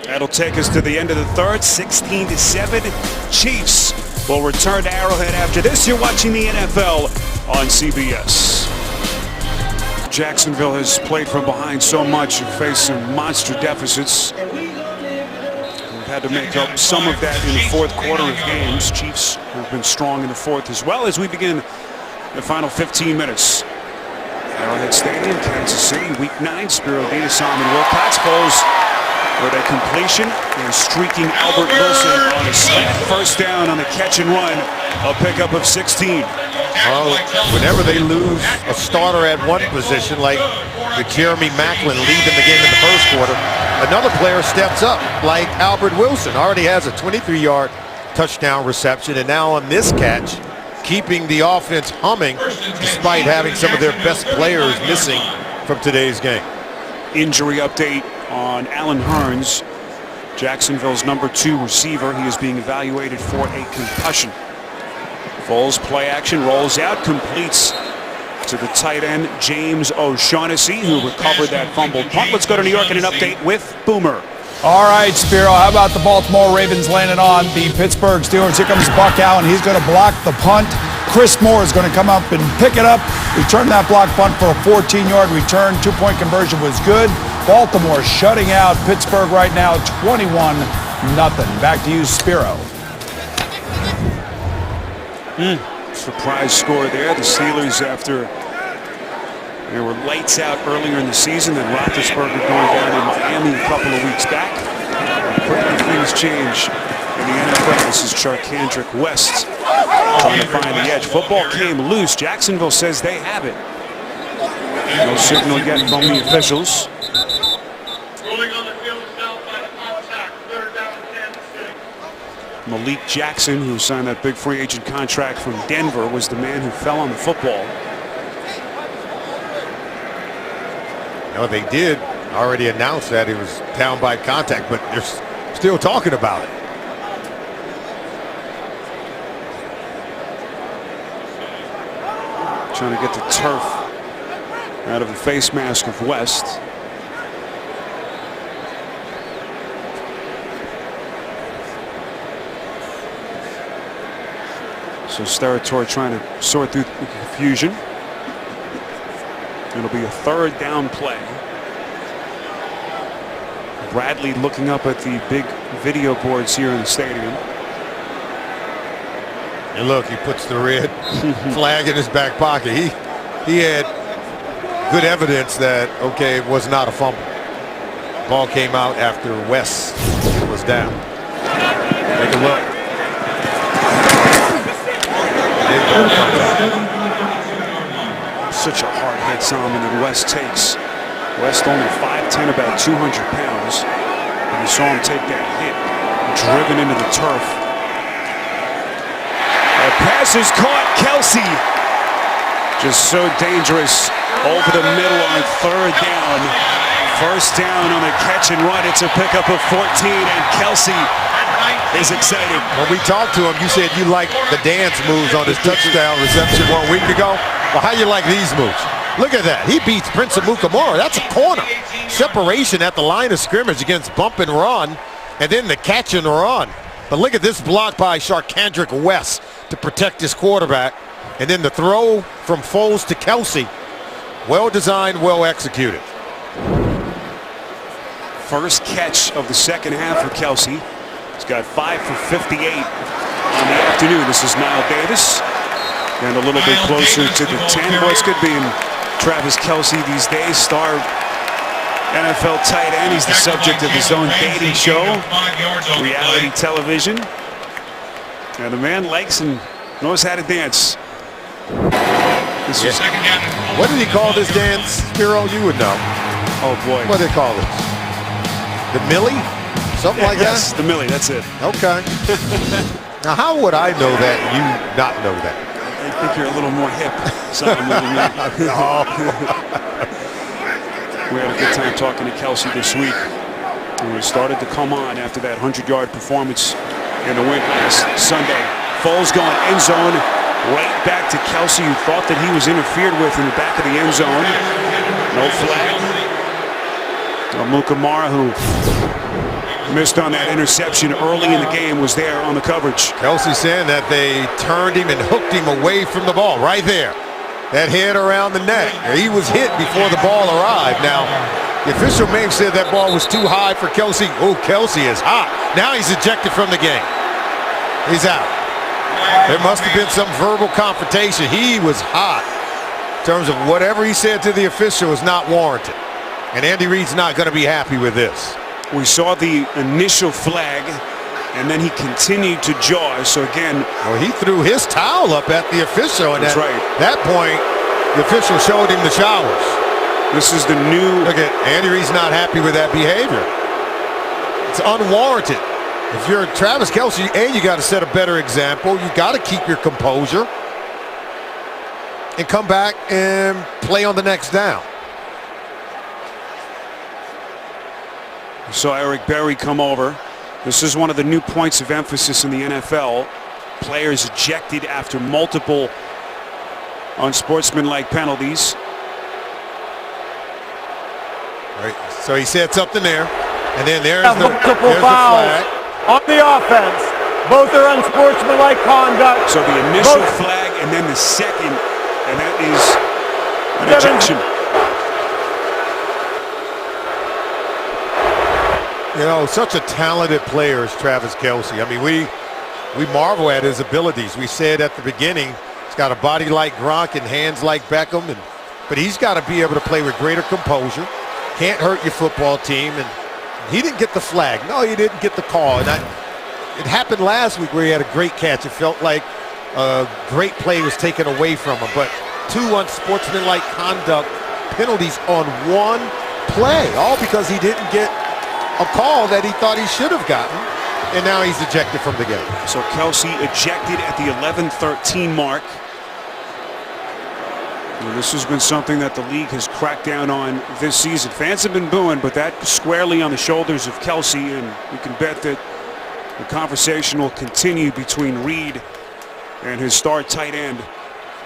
[SPEAKER 1] That'll take us to the end of the third, 16-7. Chiefs will return to Arrowhead after this. You're watching the NFL on CBS. Jacksonville has played from behind so much and faced some monster deficits. We've had to make up some of that in the fourth quarter of games. Chiefs have been strong in the fourth as well as we begin the final 15 minutes. Arrowhead Stadium, Kansas City, Week 9. Spiro Dinasom and Wilcox Foles with a completion and streaking Albert Wilson on a slant. First down on the catch and run, a pickup of 16.
[SPEAKER 2] Whenever they lose a starter at one position, like the Jeremy Maclin leaving the game in the first quarter, another player steps up, like Albert Wilson. Already has a 23-yard touchdown reception, and now on this catch, keeping the offense humming despite having some of their best players missing from today's game.
[SPEAKER 1] Injury update on Allen Hurns, Jacksonville's number 2 receiver. He is being evaluated for a concussion. Foles play action, rolls out, completes to the tight end James O'Shaughnessy, who recovered that fumbled punt. Let's go to New York and an update with Boomer.
[SPEAKER 4] All right, Spiro, how about the Baltimore Ravens landing on the Pittsburgh Steelers? Here comes Buck Allen. He's going to block the punt. Chris Moore is going to come up and pick it up. Return that block punt for a 14-yard return. 2-point conversion was good. Baltimore shutting out Pittsburgh right now, 21-0. Back to you, Spiro.
[SPEAKER 1] Surprise score there. The Steelers, after they were lights out earlier in the season, then Roethlisberger going down in Miami a couple of weeks back. Quickly things change in the NFL. This is Charkandrick West trying to find the edge. Football came loose. Jacksonville says they have it. No signal yet from the officials.
[SPEAKER 3] Rolling on the field now by contact. Third down, Kansas City.
[SPEAKER 1] Malik Jackson, who signed that big free agent contract from Denver, was the man who fell on the football.
[SPEAKER 2] No, they did already announce that he was down by contact, but they're still talking about it.
[SPEAKER 1] Trying to get the turf out of the face mask of West. So Steratore trying to sort through the confusion. It'll be a third down play. Bradley looking up at the big video boards here in the stadium.
[SPEAKER 2] And look, he puts the red flag in his back pocket. He had good evidence that, okay, it was not a fumble. Ball came out after West was down. Take a look.
[SPEAKER 1] Such a hard hit, Solomon, that West takes. West only 5'10", about 200 pounds. And you saw him take that hit, driven into the turf. The pass is caught. Kelsey, just so dangerous over the middle on third down. First down on the catch and run. It's a pickup of 14, and Kelsey is excited.
[SPEAKER 2] When we talked to him, you said you liked the dance moves on his touchdown reception 1 week ago. Well, how you like these moves? Look at that. He beats Prince Amukamara. That's a corner. Separation at the line of scrimmage against bump and run, and then the catch and run. But look at this block by Sharkandrick West to protect his quarterback. And then the throw from Foles to Kelsey. Well designed, well executed.
[SPEAKER 1] First catch of the second half for Kelsey. He's got 5 for 58 on the afternoon. This is Nile Davis. And a little bit closer to the 10. Boy, it's good being Travis Kelsey these days. Star NFL tight end. He's the subject of his own dating show, reality television. And the man likes and knows how to dance. This is
[SPEAKER 2] What did he call this dance, Spiro? You would know.
[SPEAKER 1] oh boy.
[SPEAKER 2] What do they call this? The Millie? Something like
[SPEAKER 1] Yes,
[SPEAKER 2] that?
[SPEAKER 1] the Millie, that's it.
[SPEAKER 2] Okay. Now, how would I know that and you not know that?
[SPEAKER 1] I think you're a little more hip. Something than me. We had a good time talking to Kelsey this week. And we started to come on after that 100-yard performance in the win last Sunday. Foles going end zone, right back to Kelsey, who thought that he was interfered with in the back of the end zone. No flag. Amukamara, who missed on that interception early in the game, was there on the coverage.
[SPEAKER 2] Kelsey saying that they turned him and hooked him away from the ball right there. That head around the neck. He was hit before the ball arrived. Now, the official may have said that ball was too high for Kelsey. Oh, Kelsey is hot. Now he's ejected from the game. He's out. There must have been some verbal confrontation. He was hot. In terms of whatever he said to the official is not warranted. And Andy Reid's not going to be happy with this.
[SPEAKER 1] We saw the initial flag, and then he continued to jaw. So again,
[SPEAKER 2] well, he threw his towel up at the official, and
[SPEAKER 1] that's
[SPEAKER 2] at
[SPEAKER 1] right.
[SPEAKER 2] that point, the official showed him the showers.
[SPEAKER 1] This is the new.
[SPEAKER 2] Look at Andy Reid's not happy with that behavior. It's unwarranted. If you're Travis Kelsey, and you got to set a better example, you got to keep your composure and come back and play on the next down.
[SPEAKER 1] We saw Eric Berry come over. This is one of the new points of emphasis in the NFL. Players ejected after multiple unsportsmanlike penalties.
[SPEAKER 2] Right. So he said something there, and then there's
[SPEAKER 6] Multiple
[SPEAKER 2] the
[SPEAKER 6] fouls
[SPEAKER 2] flag.
[SPEAKER 6] on the offense. Both are unsportsmanlike conduct.
[SPEAKER 1] So the initial flag and then the second, and that is an ejection.
[SPEAKER 2] You know, such a talented player is Travis Kelsey. I mean, we marvel at his abilities. We said at the beginning, he's got a body like Gronk and hands like Beckham, but he's got to be able to play with greater composure. Can't hurt your football team, and he didn't get the flag. No, he didn't get the call. And it happened last week where he had a great catch. It felt like a great play was taken away from him, but 2 unsportsmanlike conduct penalties on one play, all because he didn't get a call that he thought he should have gotten, and now he's ejected from the game.
[SPEAKER 1] So Kelsey ejected at the 11-13 mark. And this has been something that the league has cracked down on this season. Fans have been booing, but that squarely on the shoulders of Kelsey, and we can bet that the conversation will continue between Reid and his star tight end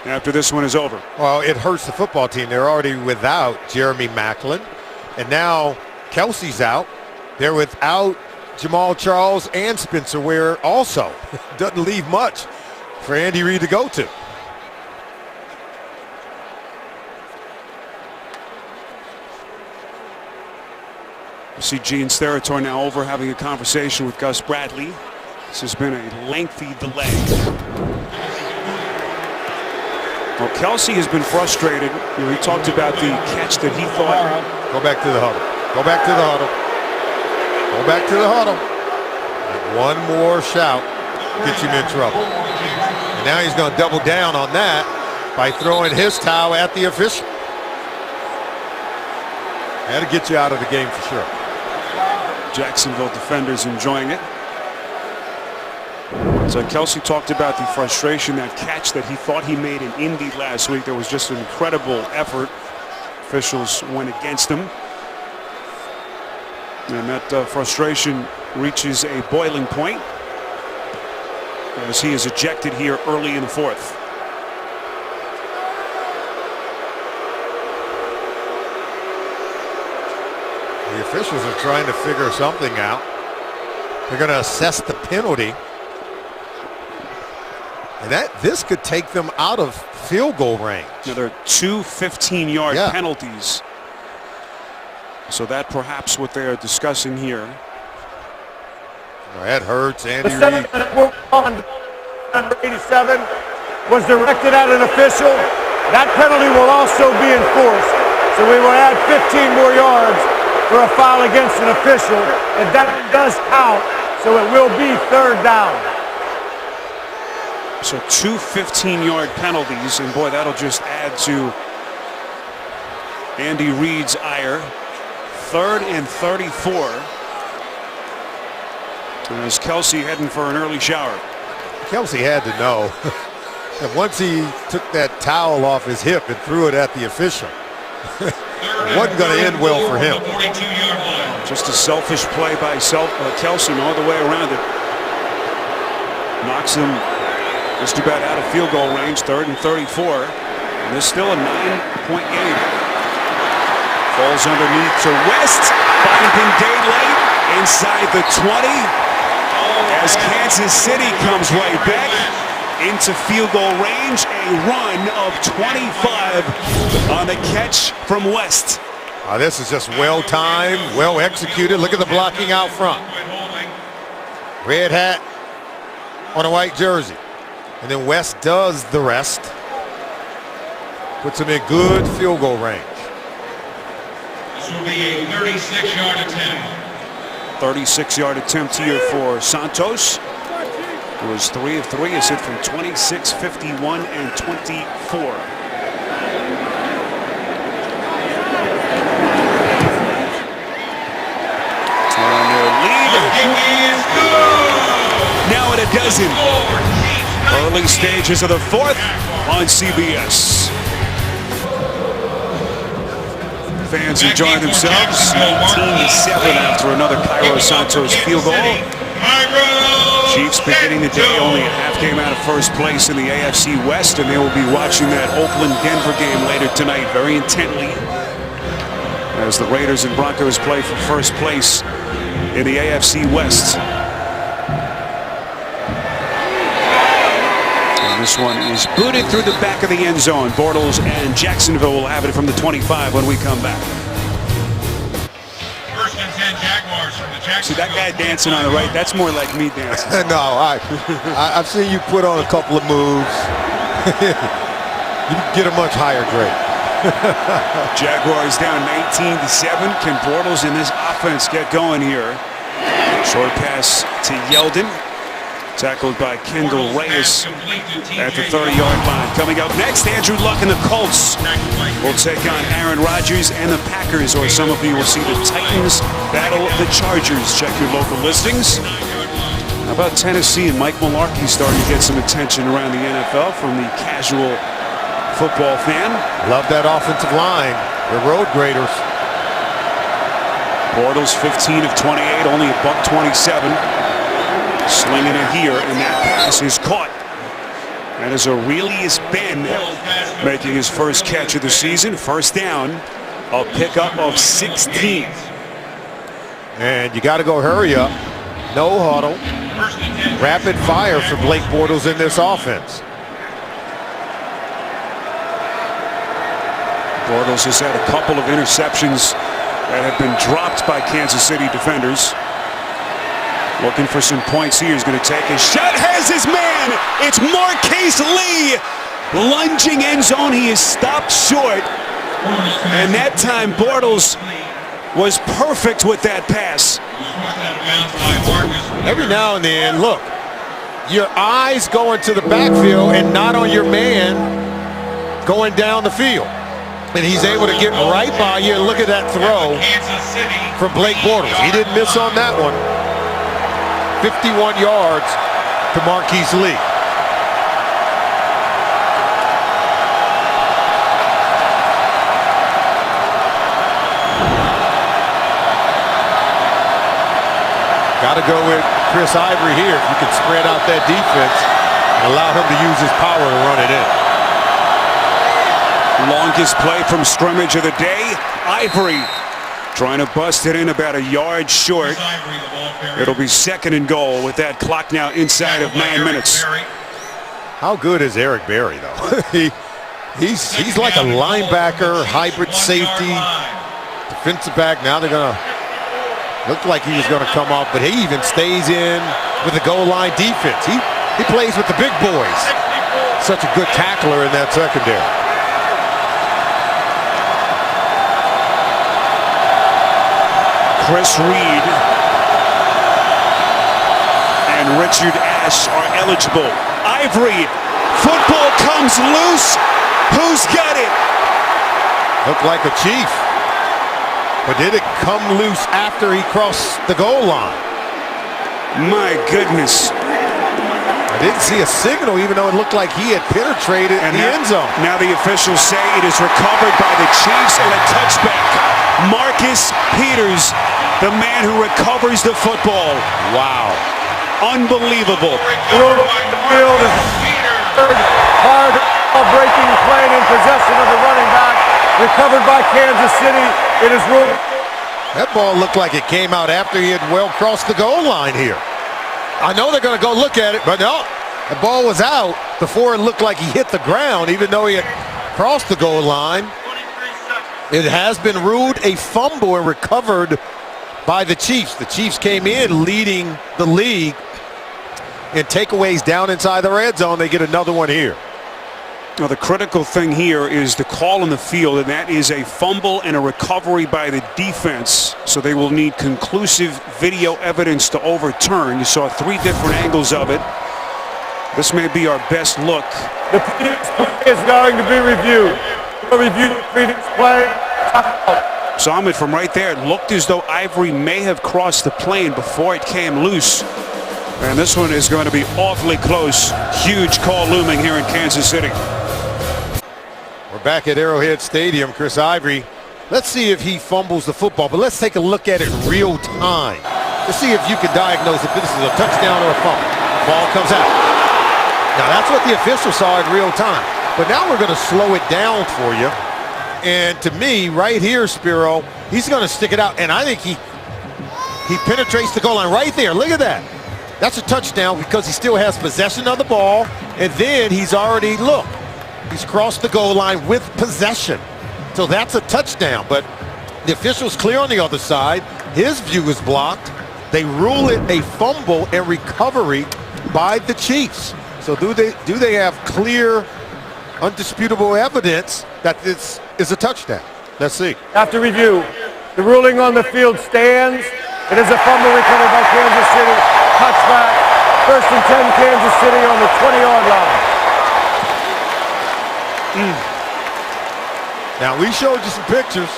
[SPEAKER 1] after this one is over.
[SPEAKER 2] Well, it hurts the football team. They're already without Jeremy Maclin, and now Kelsey's out. They're without Jamal Charles and Spencer Ware also. Doesn't leave much for Andy Reid to go to.
[SPEAKER 1] You see Gene Steratore now over having a conversation with Gus Bradley. This has been a lengthy delay. Well, Kelsey has been frustrated. You know, he talked about the catch that he thought.
[SPEAKER 2] Go back to the huddle. Go back to the huddle. Go back to the huddle. One more shout gets him in trouble. And now he's going to double down on that by throwing his towel at the official. That'll get you out of the game for sure.
[SPEAKER 1] Jacksonville defenders enjoying it. So Kelsey talked about the frustration, that catch that he thought he made in Indy last week. There was just an incredible effort. Officials went against him. And that frustration reaches a boiling point as he is ejected here early in the fourth.
[SPEAKER 2] officials are trying to figure something out. They're going to assess the penalty. And this could take them out of field goal range.
[SPEAKER 1] Now, there are 2 15-yard
[SPEAKER 2] Yeah.
[SPEAKER 1] penalties. So that perhaps what they're discussing here.
[SPEAKER 2] That hurts Andy
[SPEAKER 6] The
[SPEAKER 2] Reid.
[SPEAKER 6] 87 was directed at an official. That penalty will also be enforced. So we will add 15 more yards for a foul against an official. And that does count. So it will be 3rd down.
[SPEAKER 1] So 2 15-yard penalties, and boy, that'll just add to Andy Reid's ire. 3rd and 34. And as Kelsey heading for an early shower.
[SPEAKER 2] Kelsey had to know. And once he took that towel off his hip and threw it at the official, it wasn't going to end well for him.
[SPEAKER 1] Just a selfish play by Kelsey, no other way around it. Knocks him just about out of field goal range, 3rd and 34. And there's still a 9-point game. Falls underneath to West, finding Day late inside the 20. As Kansas City comes right back into field goal range, a run of 25 on the catch from West.
[SPEAKER 2] This is just well timed, well executed. Look at the blocking out front. Red hat on a white jersey. And then West does the rest. Puts him in good field goal range.
[SPEAKER 3] This will be a 36-yard attempt.
[SPEAKER 1] 36-yard attempt here for Santos. It was 3 of 3. Is hit from 26, 51, and 24. On their lead. Now at a dozen. Early stages of the 4th on CBS. Fans enjoying themselves. 18-7 after another Cairo Santos field goal. Chiefs beginning the day only a half game out of first place in the AFC West, and they will be watching that Oakland-Denver game later tonight very intently as the Raiders and Broncos play for first place in the AFC West. And this one is booted through the back of the end zone. Bortles and Jacksonville will have it from the 25 when we come back.
[SPEAKER 3] First and 10 Jaguars from the Jags.
[SPEAKER 1] See that guy dancing on the right? That's more like me dancing.
[SPEAKER 2] No, I've seen you put on a couple of moves. You get a much higher grade.
[SPEAKER 1] Jaguars down 19-7. Can Bortles in this offense get going here? Short pass to Yeldon. Tackled by Kendall Reyes at the 30-yard line. Coming up next, Andrew Luck and the Colts will take on Aaron Rodgers and the Packers, or some of you will see the Titans battle the Chargers. Check your local listings. How about Tennessee and Mike Mularkey starting to get some attention around the NFL from the casual football fan?
[SPEAKER 2] Love that offensive line. They're road graders.
[SPEAKER 1] Bortles 15 of 28, only a $127. Slinging it here, and that pass is caught. That is Aurelius Ben making his first catch of the season. First down, a pickup of 16.
[SPEAKER 2] And you got to go hurry up. No huddle. Rapid fire for Blake Bortles in this offense.
[SPEAKER 1] Bortles has had a couple of interceptions that have been dropped by Kansas City defenders. Looking for some points here. He's going to take a shot. Has his man. It's Marquise Lee. Lunging end zone. He is stopped short. And that time Bortles was perfect with that pass.
[SPEAKER 2] Every now and then, look, your eyes going to the backfield and not on your man going down the field. And he's able to get right by you. And look at that throw from Blake Bortles. He didn't miss on that one. 51 yards to Marquise Lee. Got to go with Chris Ivory here. If you can spread out that defense and allow him to use his power to run it in.
[SPEAKER 1] Longest play from scrimmage of the day. Ivory Trying to bust it in about a yard short. It'll be 2nd and goal with that clock now inside of 9 minutes.
[SPEAKER 2] How good is Eric Berry, though? he's like a linebacker, hybrid safety, defensive back. Now they're going to look like he was going to come off, but he even stays in with the goal line defense. He plays with the big boys. Such a good tackler in that secondary.
[SPEAKER 1] Chris Reed and Richard Ash are eligible. Ivory, football comes loose. Who's got it?
[SPEAKER 2] Looked like a Chief. But did it come loose after he crossed the goal line?
[SPEAKER 1] My goodness.
[SPEAKER 2] I didn't see a signal, even though it looked like he had penetrated the end zone.
[SPEAKER 1] Now the officials say it is recovered by the Chiefs and a touchback. Marcus Peters, the man who recovers the football.
[SPEAKER 2] Wow.
[SPEAKER 1] Unbelievable.
[SPEAKER 6] Field is hard breaking play in possession of the running back. Recovered by Kansas City. It is ruled.
[SPEAKER 2] That ball looked like it came out after he had well crossed the goal line here. I know they're going to go look at it, but no. The ball was out before it looked like he hit the ground, even though he had crossed the goal line. It has been ruled a fumble and recovered by the Chiefs. The Chiefs came in leading the league in takeaways down inside the red zone. They get another one here.
[SPEAKER 1] Now the critical thing here is the call in the field, and that is a fumble and a recovery by the defense. So they will need conclusive video evidence to overturn. You saw 3 different angles of it. This may be our best look.
[SPEAKER 6] The previous play is going to be reviewed. We'll review the previous play.
[SPEAKER 1] Saw it from right there. It looked as though Ivory may have crossed the plane before it came loose. And this one is going to be awfully close. Huge call looming here in Kansas City.
[SPEAKER 2] We're back at Arrowhead Stadium. Chris Ivory. Let's see if he fumbles the football, but let's take a look at it real time. Let's see if you can diagnose if this is a touchdown or a fumble. Ball comes out. Now that's what the officials saw in real time. But now we're going to slow it down for you. And to me, right here, Spiro, he's going to stick it out. And I think he penetrates the goal line right there. Look at that. That's a touchdown because he still has possession of the ball. And then he's already, look, he's crossed the goal line with possession. So that's a touchdown. But the official's clear on the other side. His view is blocked. They rule it a fumble and recovery by the Chiefs. So do they have clear, undisputable evidence that this is a touchdown? Let's see.
[SPEAKER 6] After review, the ruling on the field stands. It is a fumble recovered by Kansas City. Touchback. 1st and 10, Kansas City on the 20-yard line.
[SPEAKER 2] Now, we showed you some pictures,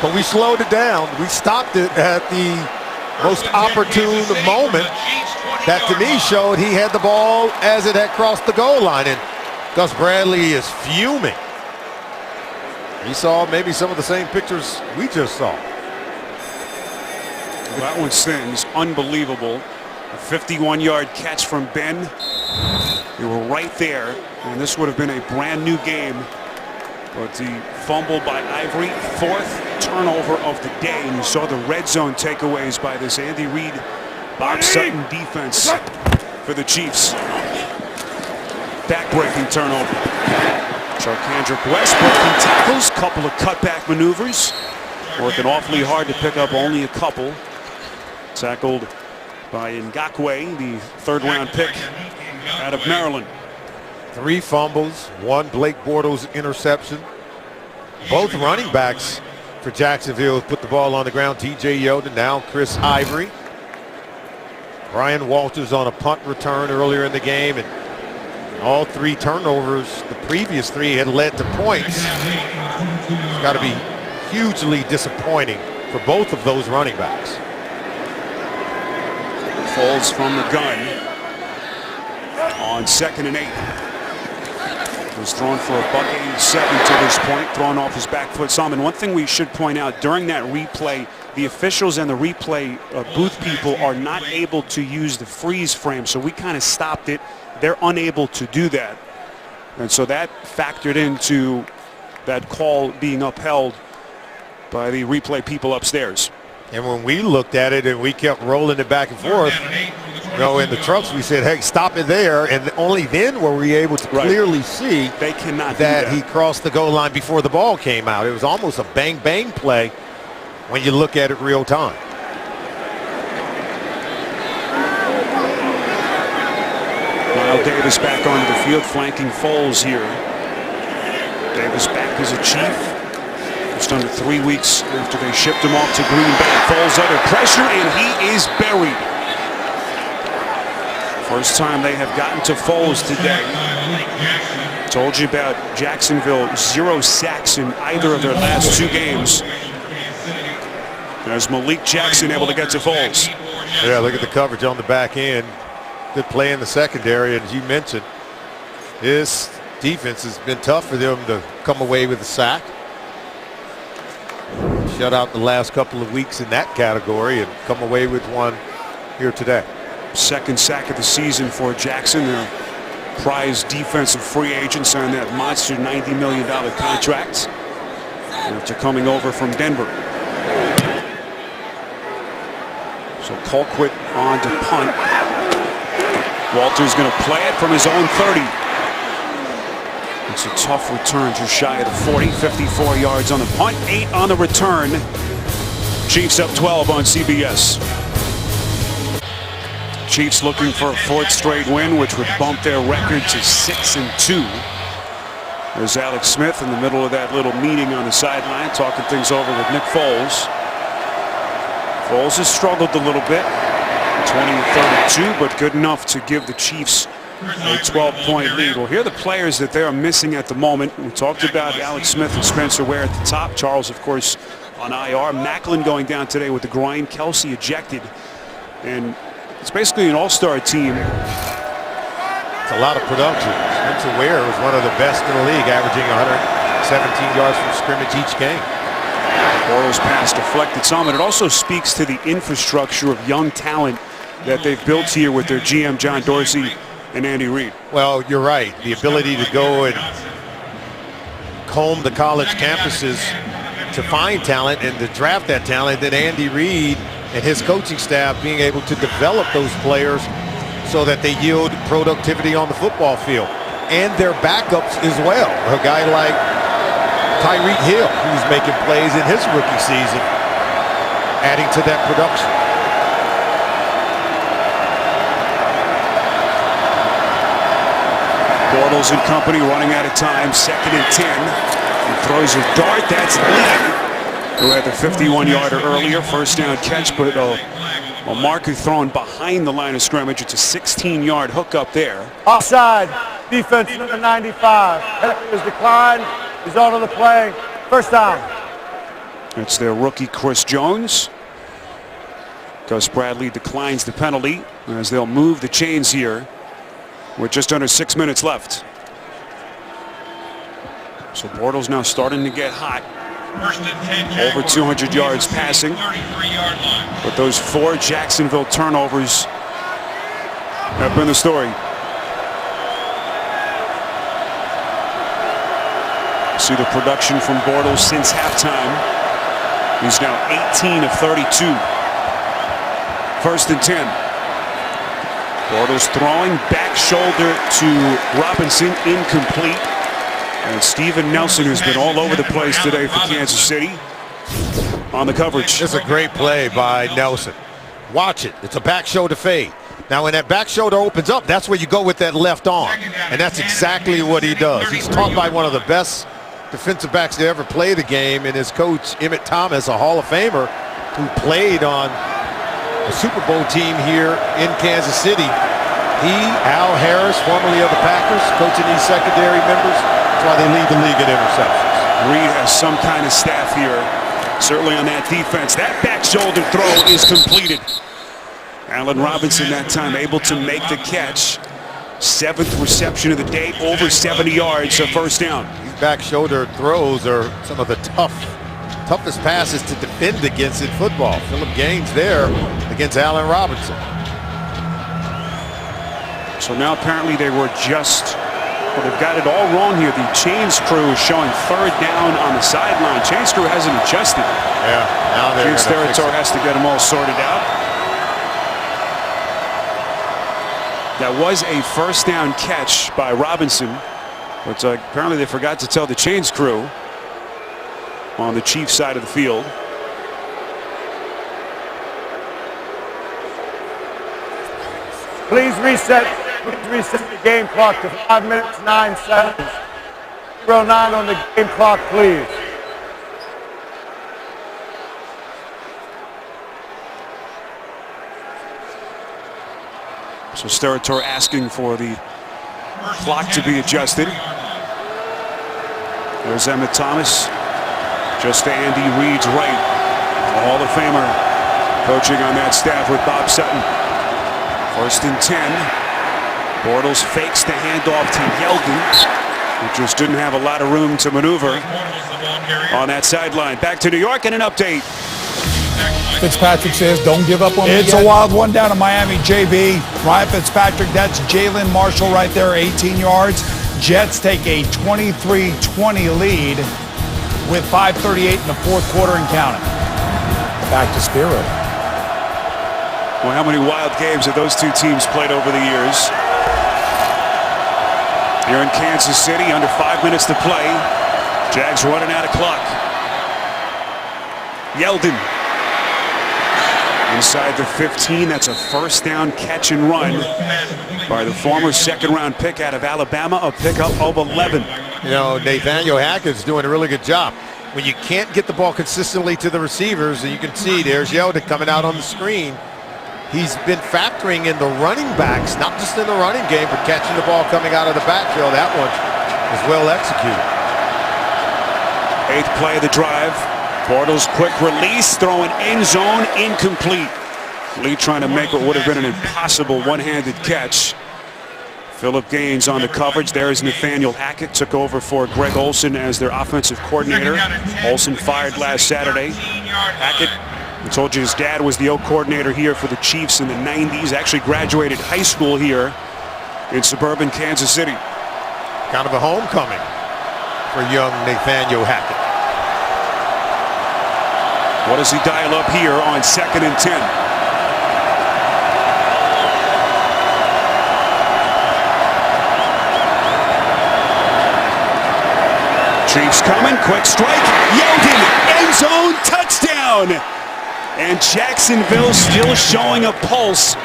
[SPEAKER 2] but we slowed it down. We stopped it at the most opportune moment that, to me, showed he had the ball as it had crossed the goal line. And Gus Bradley is fuming. He saw maybe some of the same pictures we just saw.
[SPEAKER 1] Well, that one sings. Unbelievable. A 51-yard catch from Ben. They were right there, and this would have been a brand new game. But the fumble by Ivory, 4th turnover of the day. And you saw the red zone takeaways by this Andy Reid, Bob Sutton defense for the Chiefs. Back-breaking turnover. Charkandrick West breaking tackles, couple of cutback maneuvers. Working awfully hard to pick up only a couple. Tackled by Ngakoue, the 3rd-round pick out of Maryland.
[SPEAKER 2] 3 fumbles, 1 Blake Bortles interception. Both running backs for Jacksonville put the ball on the ground. TJ Yeldon, now Chris Ivory. Brian Walters on a punt return earlier in the game, and all 3 turnovers, the previous 3 had led to points. It's got to be hugely disappointing for both of those running backs.
[SPEAKER 1] Falls from the gun on 2nd and 8. Was thrown for a $187 to this point, thrown off his back foot some. And one thing we should point out during that replay, the officials and the replay booth people are not able to use the freeze frame. So we kind of stopped it. They're unable to do that. And so that factored into that call being upheld by the replay people upstairs.
[SPEAKER 2] And when we looked at it and we kept rolling it back and forth, in the trucks, we said, hey, stop it there. And only then were we able to clearly see
[SPEAKER 1] they cannot
[SPEAKER 2] that he crossed the goal line before the ball came out. It was almost a bang-bang play when you look at it real time.
[SPEAKER 1] Lyle Davis back onto the field, flanking Foles here. Davis back as a Chief. Just under 3 weeks after they shipped him off to Green Bay. Foles under pressure, and he is buried. First time they have gotten to Foles today. Told you about Jacksonville, 0 sacks in either of their last 2 games. There's Malik Jackson able to get to Foles.
[SPEAKER 2] Yeah, look at the coverage on the back end. Good play in the secondary, and as you mentioned, this defense has been tough for them to come away with a sack. Shut out the last couple of weeks in that category and come away with one here today.
[SPEAKER 1] Second sack of the season for Jackson, their prize defensive free agent, signed that monster $90 million contract after coming over from Denver. So Colquitt on to punt. Walter's going to play it from his own 30. It's a tough return, just shy of the 40, 54 yards on the punt, 8 on the return. Chiefs up 12 on CBS. Chiefs looking for a 4th straight win, which would bump their record to 6-2. There's Alex Smith in the middle of that little meeting on the sideline, talking things over with Nick Foles. Foles has struggled a little bit, 20-32, but good enough to give the Chiefs a 12-point lead. Well, here are the players that they are missing at the moment. We talked about Alex Smith and Spencer Ware at the top. Charles, of course, on IR. Macklin going down today with the groin. Kelsey ejected. And it's basically an all-star team.
[SPEAKER 2] It's a lot of production. Spencer Ware was one of the best in the league, averaging 117 yards from scrimmage each game.
[SPEAKER 1] Bortles pass deflected some, and it also speaks to the infrastructure of young talent that they've built here with their GM John Dorsey and Andy Reid.
[SPEAKER 2] Well, you're right. The ability to go and comb the college campuses to find talent and to draft that talent, then Andy Reid and his coaching staff being able to develop those players so that they yield productivity on the football field. And their backups as well. A guy like Tyreek Hill, who's making plays in his rookie season, adding to that production.
[SPEAKER 1] Bortles and company running out of time, 2nd and 10. He throws a dart, that's Lee, who had the 51-yarder earlier, first down catch, but a marker thrown behind the line of scrimmage. It's a 16-yard hook up there.
[SPEAKER 6] Offside, defense number 95. His decline, he's on to the play, first down.
[SPEAKER 1] It's their rookie Chris Jones. Gus Bradley declines the penalty as they'll move the chains here with just under 6 minutes left. So Bortles now starting to get hot. Over 200 yards passing. But those 4 Jacksonville turnovers have been the story. See the production from Bortles since halftime. He's now 18 of 32. 1st and 10. Bortles throwing back shoulder to Robinson, incomplete. And Steven Nelson, who's been all over the place today for Kansas City, on the coverage.
[SPEAKER 2] It's a great play by Nelson. Watch it. It's a back shoulder fade. Now, when that back shoulder opens up, that's where you go with that left arm. And that's exactly what he does. He's taught by one of the best defensive backs to ever play the game, and his coach, Emmett Thomas, a Hall of Famer, who played on the Super Bowl team here in Kansas City. He, Al Harris, formerly of the Packers, coaching these secondary members. That's why they lead the league in interceptions.
[SPEAKER 1] Reid has some kind of staff here, certainly on that defense. That back shoulder throw is completed. Allen Robinson that time able to make the catch. 7th reception of the day, over 70 yards, a first down.
[SPEAKER 2] These back shoulder throws are some of the toughest passes to defend against in football. Philip Gaines there against Allen Robinson.
[SPEAKER 1] So now apparently they were just Well, they've got it all wrong here. The chains crew is showing third down on the sideline. Chains crew hasn't adjusted.
[SPEAKER 2] Yeah, now they're
[SPEAKER 1] Chiefs territory has to get them all sorted out. That was a first down catch by Robinson, but apparently they forgot to tell the chains crew on the Chiefs side of the field.
[SPEAKER 6] Please reset the game clock to 5 minutes, 9 seconds. 09 on the game clock, please.
[SPEAKER 1] So Steratore asking for the clock to be adjusted. There's Emmett Thomas, just to Andy Reid's right. The Hall of Famer coaching on that staff with Bob Sutton. 1st and 10. Bortles fakes the handoff to Yeldon, who just didn't have a lot of room to maneuver on that sideline. Back to New York and an update.
[SPEAKER 5] Fitzpatrick says, don't give up on me
[SPEAKER 4] It's
[SPEAKER 5] yet.
[SPEAKER 4] a wild one down in Miami, JB. Ryan Fitzpatrick, that's Jalen Marshall right there, 18 yards. Jets take a 23-20 lead with 5:38 in the fourth quarter and counting.
[SPEAKER 5] Back to Spiro.
[SPEAKER 1] Well, how many wild games have those two teams played over the years? Here in Kansas City, under 5 minutes to play. Jags running out of clock. Yeldon inside the 15. That's a first down catch and run by the former second-round pick out of Alabama, a pickup of 11.
[SPEAKER 2] You know, Nathaniel Hackett's doing a really good job. When you can't get the ball consistently to the receivers, and you can see there's Yeldon coming out on the screen. He's been factoring in the running backs, not just in the running game, but catching the ball coming out of the backfield. That one is well executed.
[SPEAKER 1] 8th play of the drive. Bortles quick release, throwing end zone, incomplete. Lee trying to make what would have been an impossible one-handed catch. Philip Gaines on the coverage. There's Nathaniel Hackett, took over for Greg Olson as their offensive coordinator. Olson fired last Saturday. Hackett, I told you his dad was the O coordinator here for the Chiefs in the 90s. Actually graduated high school here in suburban Kansas City.
[SPEAKER 2] Kind of a homecoming for young Nathaniel Hackett.
[SPEAKER 1] What does he dial up here on 2nd and 10? Chiefs coming, quick strike. Yeldon, end zone, touchdown. And Jacksonville still showing a pulse.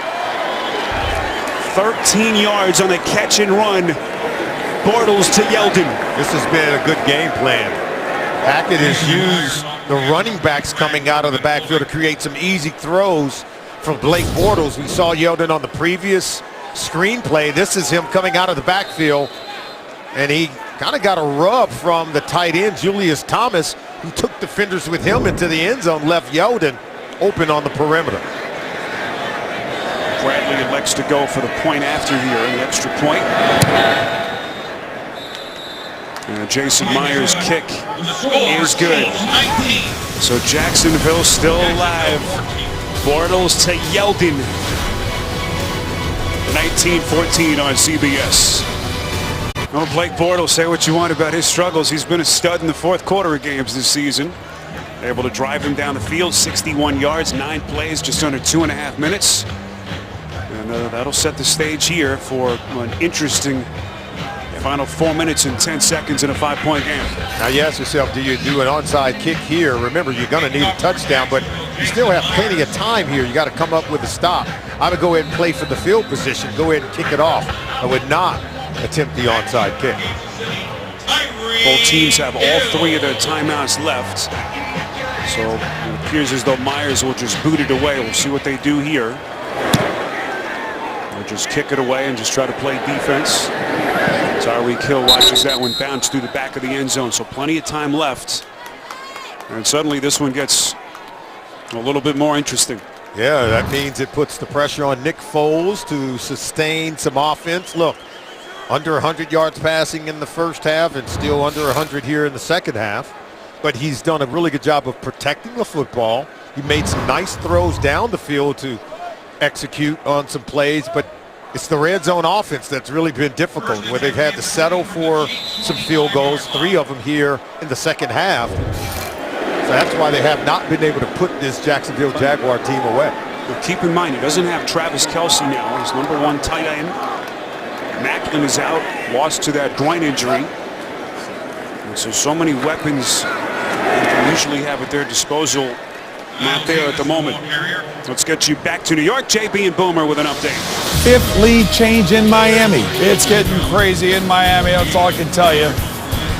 [SPEAKER 1] 13 yards on the catch and run. Bortles to Yeldon.
[SPEAKER 2] This has been a good game plan. Hackett has used the running backs coming out of the backfield to create some easy throws from Blake Bortles. We saw Yeldon on the previous screenplay. This is him coming out of the backfield, and he kind of got a rub from the tight end, Julius Thomas, who took defenders with him into the end zone, left Yeldon open on the perimeter.
[SPEAKER 1] Bradley elects to go for the point after here, an extra point. And Jason Myers' kick is good. So Jacksonville still alive. Bortles to Yeldon. 19-14 on CBS. Well, Blake Bortles, say what you want about his struggles. He's been a stud in the fourth quarter of games this season. Able to drive him down the field, 61 yards, 9 plays, just under 2.5 minutes. And that'll set the stage here for an interesting final 4 minutes and 10 seconds in a 5-point game.
[SPEAKER 2] Now you ask yourself, do you do an onside kick here? Remember, you're going to need a touchdown, but you still have plenty of time here. You got to come up with a stop. I would go ahead and play for the field position. Go ahead and kick it off. I would not attempt the onside kick.
[SPEAKER 1] Both teams have all 3 of their timeouts left. So it appears as though Myers will just boot it away. We'll see what they do here. They'll just kick it away and just try to play defense. Tyreek Hill watches that one bounce through the back of the end zone. So plenty of time left. And suddenly this one gets a little bit more interesting.
[SPEAKER 2] Yeah, that means it puts the pressure on Nick Foles to sustain some offense. Look, under 100 yards passing in the first half and still under 100 here in the second half. But he's done a really good job of protecting the football. He made some nice throws down the field to execute on some plays, but It's the red zone offense that's really been difficult, where they've had to settle for some field goals, 3 of them here in the second half. So that's why they have not been able to put this Jacksonville Jaguar team away.
[SPEAKER 1] But keep in mind, he doesn't have Travis Kelce now, his #1 tight end. Macklin is out, lost to that groin injury. And so many weapons they usually have at their disposal, not there at the moment. Let's get you back to New York. JB and Boomer with an update.
[SPEAKER 4] 5th lead change in Miami. It's getting crazy in Miami. That's all I can tell you.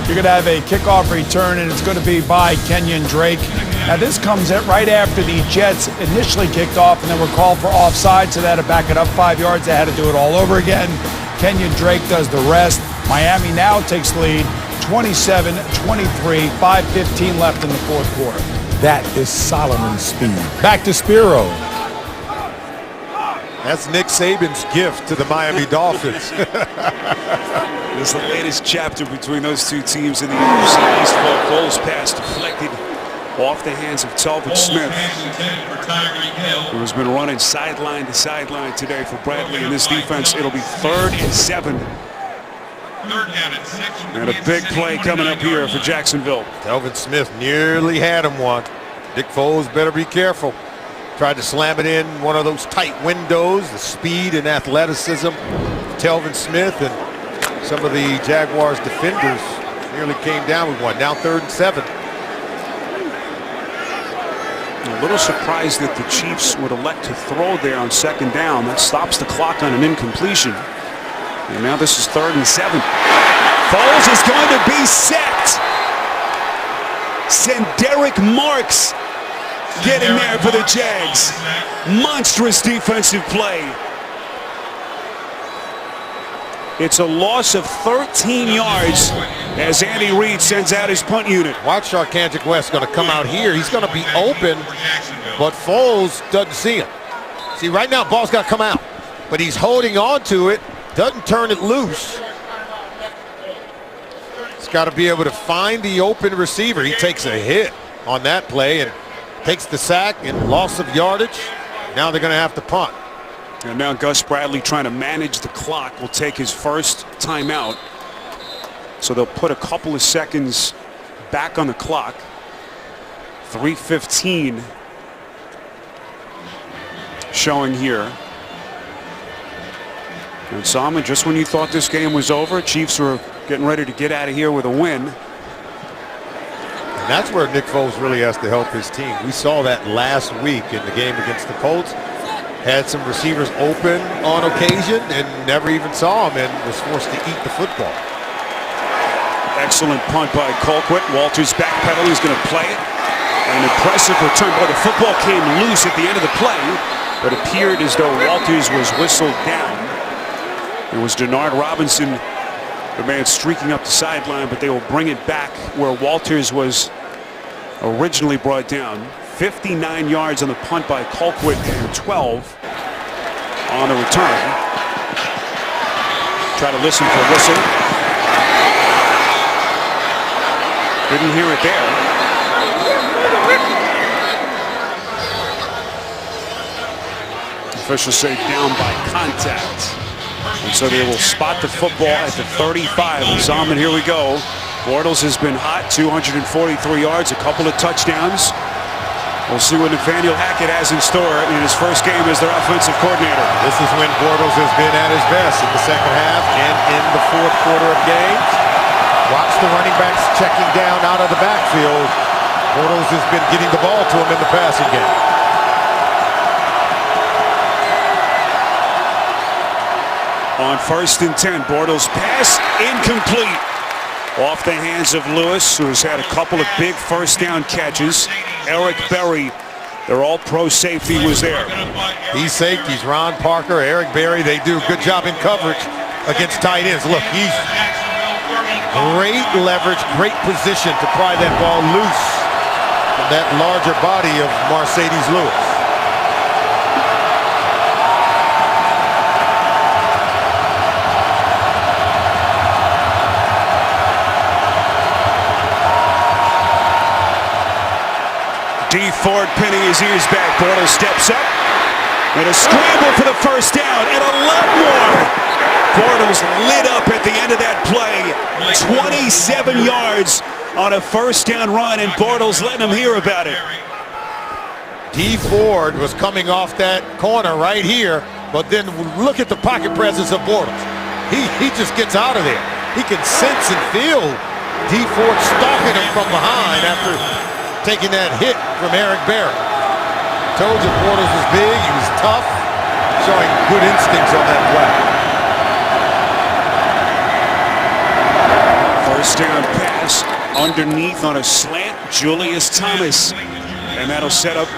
[SPEAKER 4] You're going to have a kickoff return, and it's going to be by Kenyon Drake. Now, this comes right after the Jets initially kicked off and then were called for offside, so they had to back it up 5 yards. They had to do it all over again. Kenyon Drake does the rest. Miami now takes the lead, 27-23, 5:15 left in the fourth quarter.
[SPEAKER 5] That is Solomon speed. Back to Spiro.
[SPEAKER 2] That's Nick Saban's gift to the Miami Dolphins.
[SPEAKER 1] This is the latest chapter between those two teams in the NFC East. Foles pass deflected off the hands of Talbot Smith, who has been running sideline to sideline today for Bradley in this defense. It'll be 3rd and 7. And a big play coming up here for Jacksonville.
[SPEAKER 2] Talbot Smith nearly had him one. Nick Foles better be careful. Tried to slam it in one of those tight windows. The speed and athleticism of Talvin Smith and some of the Jaguars defenders nearly came down with one. Now 3rd and 7.
[SPEAKER 1] A little surprised that the Chiefs would elect to throw there on 2nd down. That stops the clock on an incompletion. And now this is 3rd and 7. Foles is going to be sacked. Senderick Marks getting there for the Jags. Monstrous defensive play. It's a loss of 13 yards as Andy Reid sends out his punt unit.
[SPEAKER 2] Watch Arkanjic West going to come out here. He's going to be open, but Foles doesn't see him. See, right now, ball's got to come out, but he's holding on to it, doesn't turn it loose. He's got to be able to find the open receiver. He takes a hit on that play and takes the sack and loss of yardage. Now they're going to have to punt.
[SPEAKER 1] And now Gus Bradley, trying to manage the clock, will take his first timeout. So they'll put a couple of seconds back on the clock. 3:15 showing here. And Salmon, just when you thought this game was over, Chiefs were getting ready to get out of here with a win.
[SPEAKER 2] And that's where Nick Foles really has to help his team. We saw that last week in the game against the Colts. Had some receivers open on occasion and never even saw him and was forced to eat the football.
[SPEAKER 1] Excellent punt by Colquitt. Walters backpedaling. He's going to play it. An impressive return. Boy, the football came loose at the end of the play, but appeared as though Walters was whistled down. It was Denard Robinson, the man streaking up the sideline, but they will bring it back where Walters was originally brought down. 59 yards on the punt by Colquitt and 12 on the return. Try to listen for a whistle. Didn't hear it there. Officials say down by contact. And so they will spot the football at the 35. And Zalman, here we go. Bortles has been hot, 243 yards, a couple of touchdowns. We'll see what Nathaniel Hackett has in store in his first game as their offensive coordinator.
[SPEAKER 2] This is when Bortles has been at his best in the second half and in the fourth quarter of games. Watch the running backs checking down out of the backfield. Bortles has been getting the ball to him in the passing game.
[SPEAKER 1] On 1st and 10, Bortles pass incomplete. Off the hands of Lewis, who has had a couple of big first down catches. Eric Berry, their all-pro safety, was there.
[SPEAKER 2] These safeties, Ron Parker, Eric Berry, they do a good job in coverage against tight ends. Look, he's great leverage, great position to pry that ball loose from that larger body of Mercedes Lewis.
[SPEAKER 1] D. Ford pinning his ears back. Bortles steps up. And a scramble for the first down, and a lot more. Bortles lit up at the end of that play. 27 yards on a first down run, and Bortles letting him hear about it.
[SPEAKER 2] D. Ford was coming off that corner right here, but then look at the pocket presence of Bortles. He just gets out of there. He can sense and feel D. Ford stalking him from behind after taking that hit from Eric Berry. Told you Bortles was big, he was tough, showing good instincts on that play.
[SPEAKER 1] First down pass underneath on a slant, Julius Thomas. And that'll set up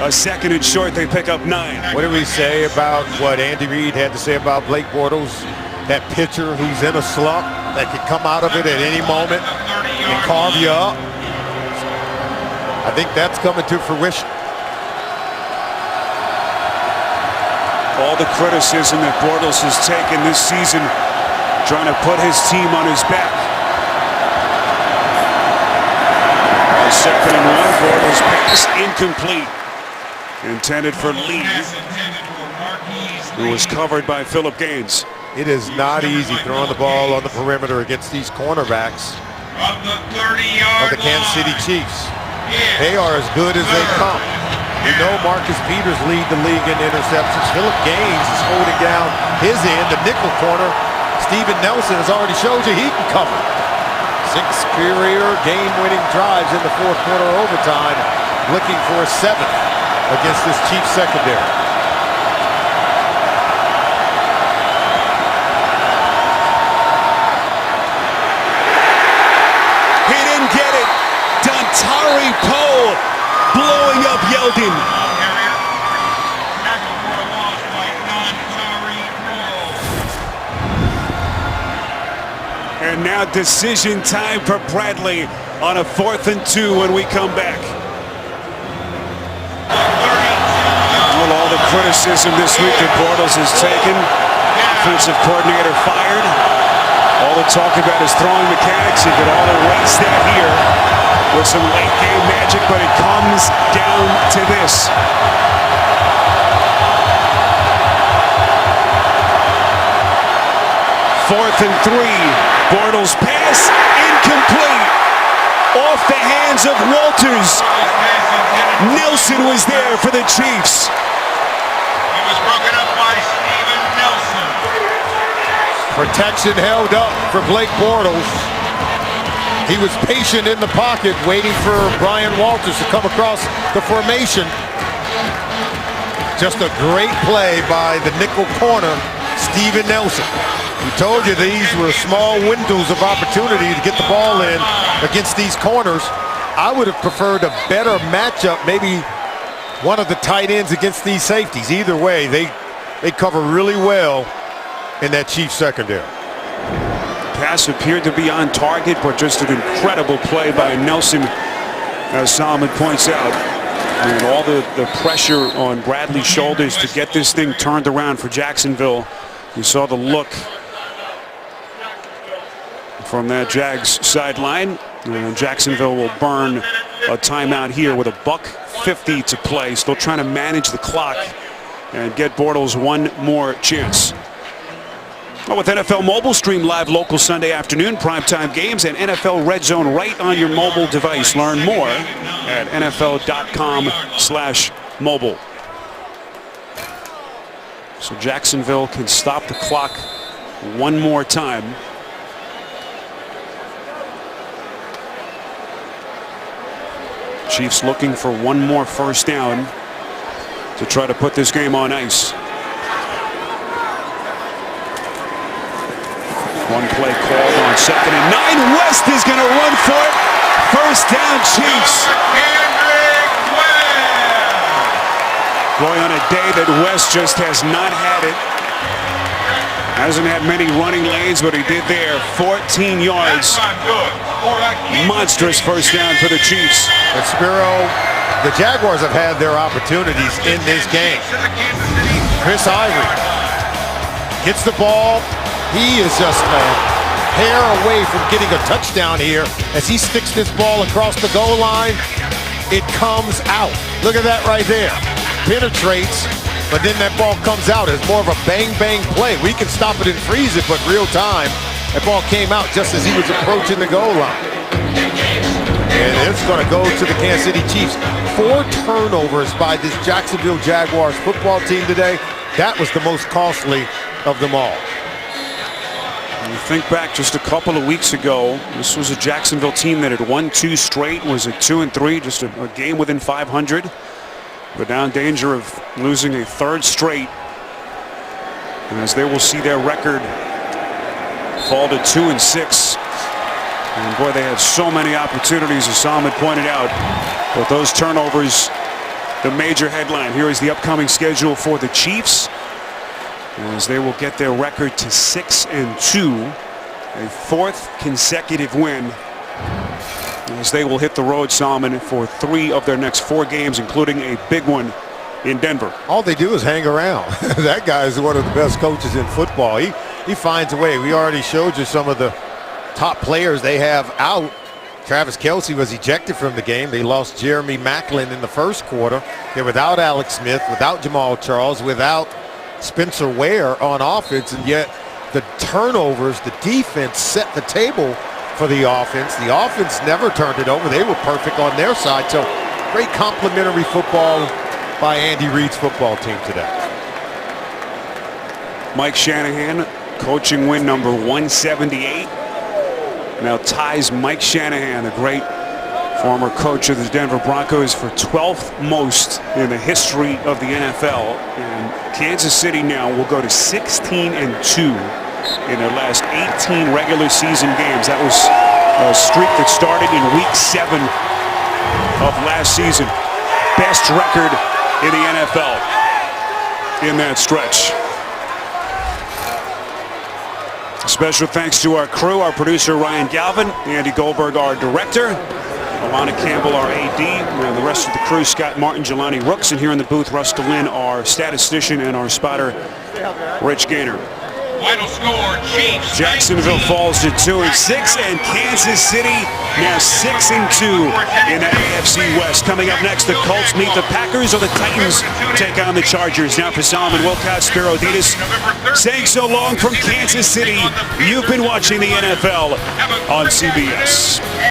[SPEAKER 1] a second and short. They pick up 9.
[SPEAKER 2] What did we say about what Andy Reid had to say about Blake Bortles? That pitcher who's in a slump that could come out of it at any moment and carve you up. I think that's coming to fruition.
[SPEAKER 1] All the criticism that Bortles has taken this season, trying to put his team on his back. Second and 1, Bortles pass incomplete. Intended for Lee, who was covered by Phillip Gaines.
[SPEAKER 2] It is not easy throwing the ball on the perimeter against these cornerbacks of the Kansas City Chiefs. They are as good as they come. We know Marcus Peters lead the league in interceptions. Phillip Gaines is holding down his end, the nickel corner. Steven Nelson has already showed you he can cover. 6 superior game-winning drives in the fourth quarter overtime, looking for a 7th against this Chiefs secondary.
[SPEAKER 1] He didn't get it. Dontari Poe blowing up Yeldon. And now decision time for Bradley on a 4th and 2 when we come back. Well, all the criticism this week that Bortles has taken. Offensive coordinator fired. All the talk about his throwing mechanics. He could all erase that here with some late game magic, but it comes down to this. Fourth and 3. Bortles pass incomplete. Off the hands of Walters. Nelson was there for the Chiefs.
[SPEAKER 3] He was broken up by Steven Nelson.
[SPEAKER 2] Protection held up for Blake Bortles. He was patient in the pocket, waiting for Brian Walters to come across the formation. Just a great play by the nickel corner, Steven Nelson. We told you these were small windows of opportunity to get the ball in against these corners. I would have preferred a better matchup, maybe one of the tight ends against these safeties. Either way, they cover really well in that Chiefs secondary.
[SPEAKER 1] Pass appeared to be on target, but just an incredible play by Nelson, as Solomon points out. And all the pressure on Bradley's shoulders to get this thing turned around for Jacksonville. You saw the look from that Jags sideline. And Jacksonville will burn a timeout here with $1:50 to play. Still trying to manage the clock and get Bortles one more chance. Well, with NFL Mobile, stream live local Sunday afternoon primetime games and NFL Red Zone right on your mobile device. Learn more at NFL.com/mobile. So Jacksonville can stop the clock one more time. Chiefs looking for one more first down to try to put this game on ice. One play called on 2nd and 9. West is going to run for it. First down, Chiefs. Boy, on a day that West just has not had it. Hasn't had many running lanes, but he did there. 14 yards. Monstrous first down for the Chiefs.
[SPEAKER 2] And Spiro, the Jaguars have had their opportunities in this game. Chris Ivory gets the ball. He is just a hair away from getting a touchdown here as he sticks this ball across the goal line. It comes out. Look at that right there. Penetrates but then that ball comes out as more of a bang-bang play. We can stop it and freeze it, but real time, that ball came out just as he was approaching the goal line. And it's going to go to the Kansas City Chiefs. 4 turnovers by this Jacksonville Jaguars football team today. That was the most costly of them all.
[SPEAKER 1] You think back just a couple of weeks ago, this was a Jacksonville team that had won 2 straight, was at 2-3, just a game within 500. But now in danger of losing a 3rd straight. And as they will see their record fall to 2-6. And boy, they had so many opportunities, as Sam had pointed out. But those turnovers, the major headline. Here is the upcoming schedule for the Chiefs, as they will get their record to 6-2, a 4th consecutive win, as they will hit the road, Salmon, for 3 of their next 4 games, including a big one in Denver.
[SPEAKER 2] All they do is hang around. That guy is one of the best coaches in football. He finds a way. We already showed you some of the top players they have out. Travis Kelce was ejected from the game. They lost Jeremy Maclin in the first quarter. They're without Alex Smith, without Jamal Charles, without Spencer Ware on offense, and yet the turnovers, the defense set the table for the offense. The offense never turned it over. They were perfect on their side. So great complimentary football by Andy Reid's football team today.
[SPEAKER 1] Mike Shanahan, coaching win number 178. Now ties Mike Shanahan, the great former coach of the Denver Broncos, for 12th most in the history of the NFL. And Kansas City now will go to 16-2 in their last 18 regular season games. That was a streak that started in week 7 of last season. Best record in the NFL in that stretch. Special thanks to our crew, our producer Ryan Galvin, Andy Goldberg, our director, Alana Campbell, our AD, and the rest of the crew, Scott Martin, Jelani Rooks, and here in the booth, Russ DeLynn, our statistician, and our spotter, Rich Gaynor.
[SPEAKER 3] Final score, Chiefs.
[SPEAKER 1] Jacksonville falls to 2-6, and Kansas City now 6-2 in the AFC West. Coming up next, the Colts meet the Packers, or the Titans take on the Chargers. Now for Solomon Wilcott, Spiro Ditas, saying so long from Kansas City. You've been watching the NFL on CBS.